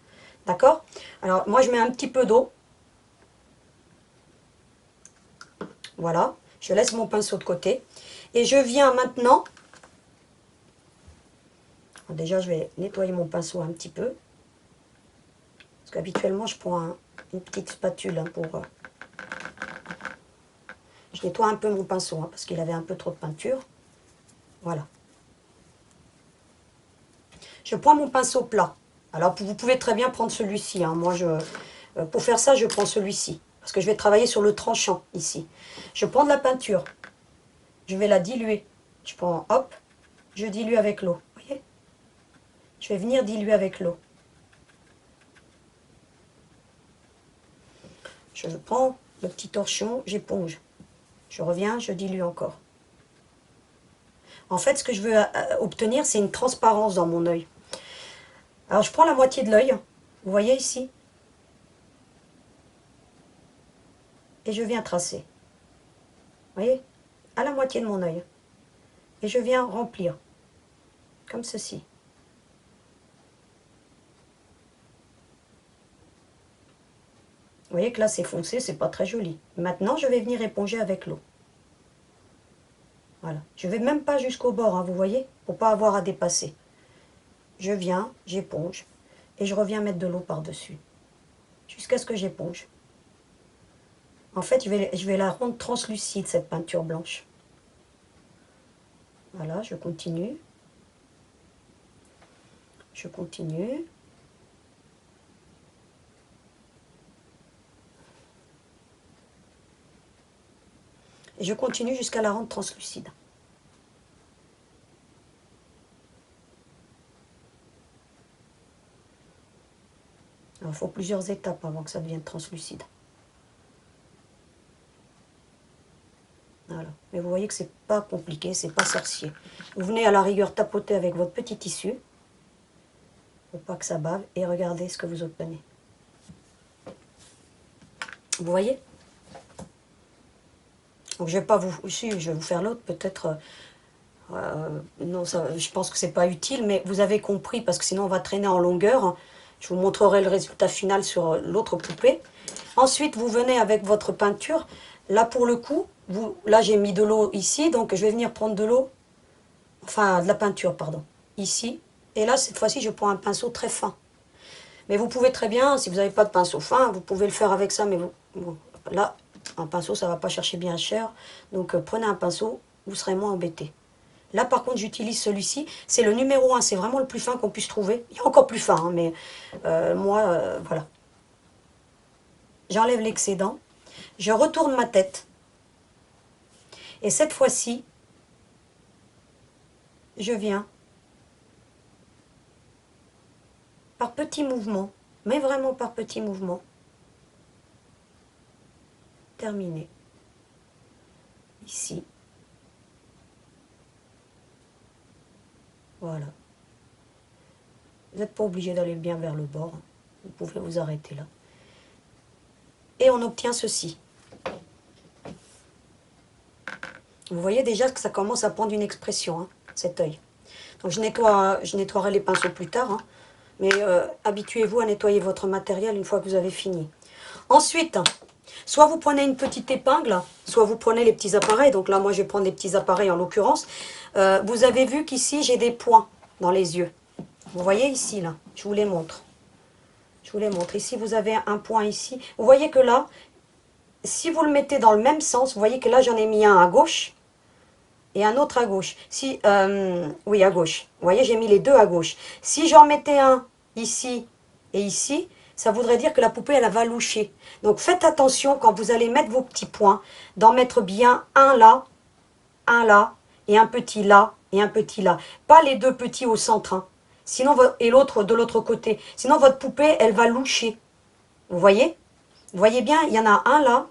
D'accord? Alors moi je mets un petit peu d'eau. Voilà, je laisse mon pinceau de côté. Et je viens maintenant, déjà je vais nettoyer mon pinceau un petit peu. Parce qu'habituellement je prends une petite spatule hein, pour... je nettoie un peu mon pinceau, hein, parce qu'il avait un peu trop de peinture. Voilà. Je prends mon pinceau plat. Alors vous pouvez très bien prendre celui-ci. Hein. Moi, pour faire ça, je prends celui-ci. Parce que je vais travailler sur le tranchant ici. Je prends de la peinture. Je vais la diluer. Je prends, hop, je dilue avec l'eau. Vous voyez? Je vais venir diluer avec l'eau. Je prends le petit torchon, j'éponge. Je reviens, je dilue encore. En fait, ce que je veux obtenir, c'est une transparence dans mon œil. Alors, je prends la moitié de l'œil. Vous voyez ici? Et je viens tracer. Vous voyez? À la moitié de mon œil. Et je viens remplir. Comme ceci. Vous voyez que là, c'est foncé, c'est pas très joli. Maintenant, je vais venir éponger avec l'eau. Voilà. Je vais même pas jusqu'au bord, hein, vous voyez? Pour pas avoir à dépasser. Je viens, j'éponge. Et je reviens mettre de l'eau par-dessus. Jusqu'à ce que j'éponge. En fait, je vais la rendre translucide, cette peinture blanche. Voilà, je continue. Je continue. Et je continue jusqu'à la rendre translucide. Alors, il faut plusieurs étapes avant que ça devienne translucide. Voilà. Mais vous voyez que c'est pas compliqué, c'est pas sorcier. Vous venez à la rigueur tapoter avec votre petit tissu, pour pas que ça bave, et regardez ce que vous obtenez. Vous voyez? Donc je vais pas vous... Si, je vais vous faire l'autre, peut-être... non, ça, je pense que c'est pas utile, mais vous avez compris, parce que sinon on va traîner en longueur. Je vous montrerai le résultat final sur l'autre poupée. Ensuite, vous venez avec votre peinture. Là, pour le coup, là j'ai mis de l'eau ici, donc je vais venir prendre de l'eau, enfin de la peinture, pardon, ici. Et là, cette fois-ci, je prends un pinceau très fin. Mais vous pouvez très bien, si vous n'avez pas de pinceau fin, vous pouvez le faire avec ça, mais bon, là, un pinceau, ça ne va pas chercher bien cher. Donc prenez un pinceau, vous serez moins embêté. Là, par contre, j'utilise celui-ci. C'est le numéro 1, c'est vraiment le plus fin qu'on puisse trouver. Il y a encore plus fin, hein, mais moi, voilà. J'enlève l'excédent. Je retourne ma tête. Et cette fois-ci, je viens par petits mouvements, mais vraiment par petits mouvements, terminer. Ici. Voilà. Vous n'êtes pas obligé d'aller bien vers le bord. Vous pouvez vous arrêter là. Et on obtient ceci. Vous voyez déjà que ça commence à prendre une expression, hein, cet œil. Donc je nettoierai les pinceaux plus tard, hein, mais habituez-vous à nettoyer votre matériel une fois que vous avez fini. Ensuite, soit vous prenez une petite épingle, soit vous prenez les petits appareils. Donc là, moi, je vais prendre les petits appareils en l'occurrence. Vous avez vu qu'ici, j'ai des points dans les yeux. Vous voyez ici, là, je vous les montre. Je vous les montre. Ici, vous avez un point ici. Vous voyez que là, si vous le mettez dans le même sens, vous voyez que là, j'en ai mis un à gauche et un autre à gauche. Si, oui, à gauche. Vous voyez, j'ai mis les deux à gauche. Si j'en mettais un ici et ici, ça voudrait dire que la poupée, elle va loucher. Donc, faites attention quand vous allez mettre vos petits points, d'en mettre bien un là, et un petit là, et un petit là. Pas les deux petits au centre, hein. Sinon, et l'autre de l'autre côté. Sinon, votre poupée, elle va loucher. Vous voyez? Vous voyez bien, il y en a un là,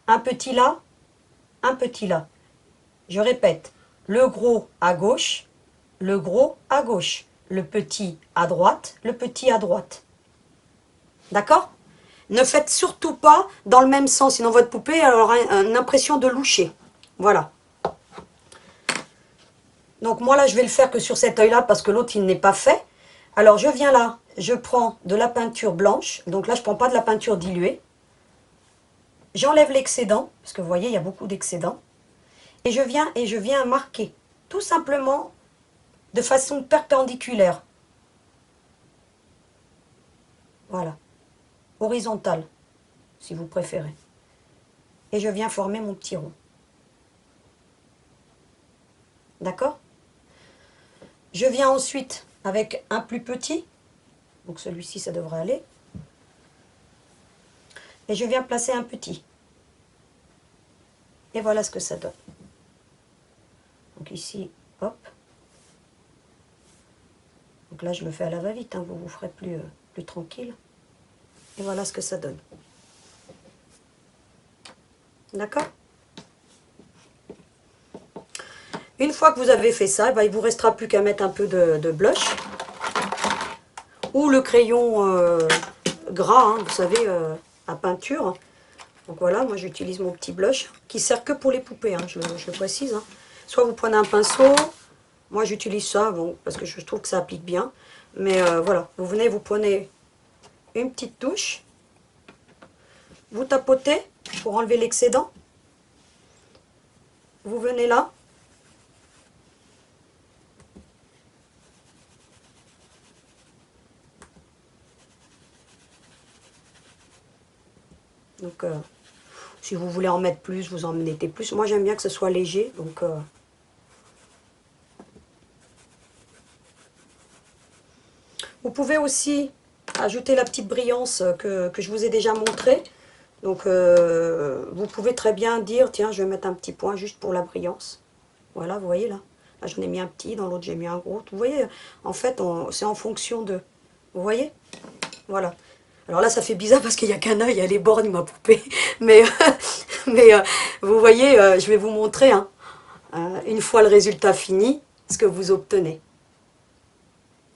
un petit là, un petit là. Je répète, le gros à gauche, le gros à gauche, le petit à droite, le petit à droite. D'accord? Ne faites surtout pas dans le même sens, sinon votre poupée aura une impression de loucher. Voilà. Donc moi là, je vais le faire que sur cet œil-là parce que l'autre, il n'est pas fait. Alors je viens là, je prends de la peinture blanche. Donc là, je ne prends pas de la peinture diluée. J'enlève l'excédent, parce que vous voyez, il y a beaucoup d'excédent. Et je viens marquer, tout simplement, de façon perpendiculaire. Voilà. Horizontale, si vous préférez. Et je viens former mon petit rond. D'accord ? Je viens ensuite avec un plus petit. Donc celui-ci, ça devrait aller. Et je viens placer un petit. Et voilà ce que ça donne. Donc ici, hop. Donc là, je le fais à la va-vite, hein, vous vous ferez plus tranquille. Et voilà ce que ça donne. D'accord ? Une fois que vous avez fait ça, ben, il ne vous restera plus qu'à mettre un peu de blush. Ou le crayon gras, hein, vous savez, à peinture. Donc voilà, moi j'utilise mon petit blush, qui sert que pour les poupées, hein, je le précise. Hein. Soit vous prenez un pinceau, moi j'utilise ça, bon, parce que je trouve que ça applique bien. Mais voilà, vous venez, vous prenez une petite touche, vous tapotez pour enlever l'excédent. Vous venez là. Donc, si vous voulez en mettre plus, vous en mettez plus. Moi, j'aime bien que ce soit léger, donc... Vous pouvez aussi ajouter la petite brillance que je vous ai déjà montrée. Donc, vous pouvez très bien dire, tiens, je vais mettre un petit point juste pour la brillance. Voilà, vous voyez là. Là, j'en ai mis un petit, dans l'autre, j'ai mis un gros. Vous voyez, en fait, c'est en fonction de... Vous voyez? Voilà. Alors là, ça fait bizarre parce qu'il n'y a qu'un œil, elle est borgne, ma poupée. Mais, vous voyez, je vais vous montrer, hein, une fois le résultat fini, ce que vous obtenez.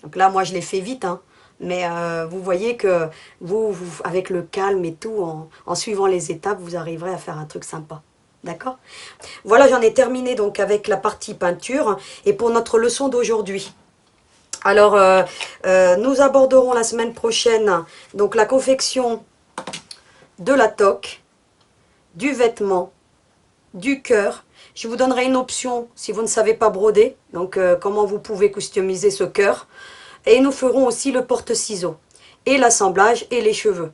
Donc là, moi, je l'ai fait vite, hein, mais vous voyez que vous, avec le calme et tout, en suivant les étapes, vous arriverez à faire un truc sympa. D'accord? Voilà, j'en ai terminé donc avec la partie peinture. Et pour notre leçon d'aujourd'hui, alors, nous aborderons la semaine prochaine donc la confection de la toque, du vêtement, du cœur. Je vous donnerai une option si vous ne savez pas broder, donc comment vous pouvez customiser ce cœur. Et nous ferons aussi le porte-ciseaux, et l'assemblage et les cheveux.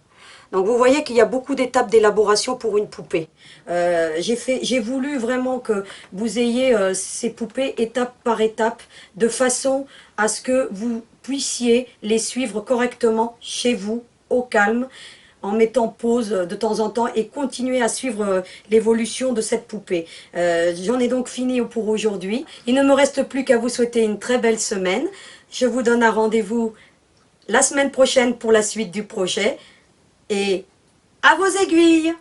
Donc vous voyez qu'il y a beaucoup d'étapes d'élaboration pour une poupée. J'ai voulu vraiment que vous ayez ces poupées étape par étape, de façon à ce que vous puissiez les suivre correctement chez vous, au calme, en mettant pause de temps en temps et continuer à suivre l'évolution de cette poupée. J'en ai donc fini pour aujourd'hui. Il ne me reste plus qu'à vous souhaiter une très belle semaine. Je vous donne un rendez-vous la semaine prochaine pour la suite du projet. Et à vos aiguilles!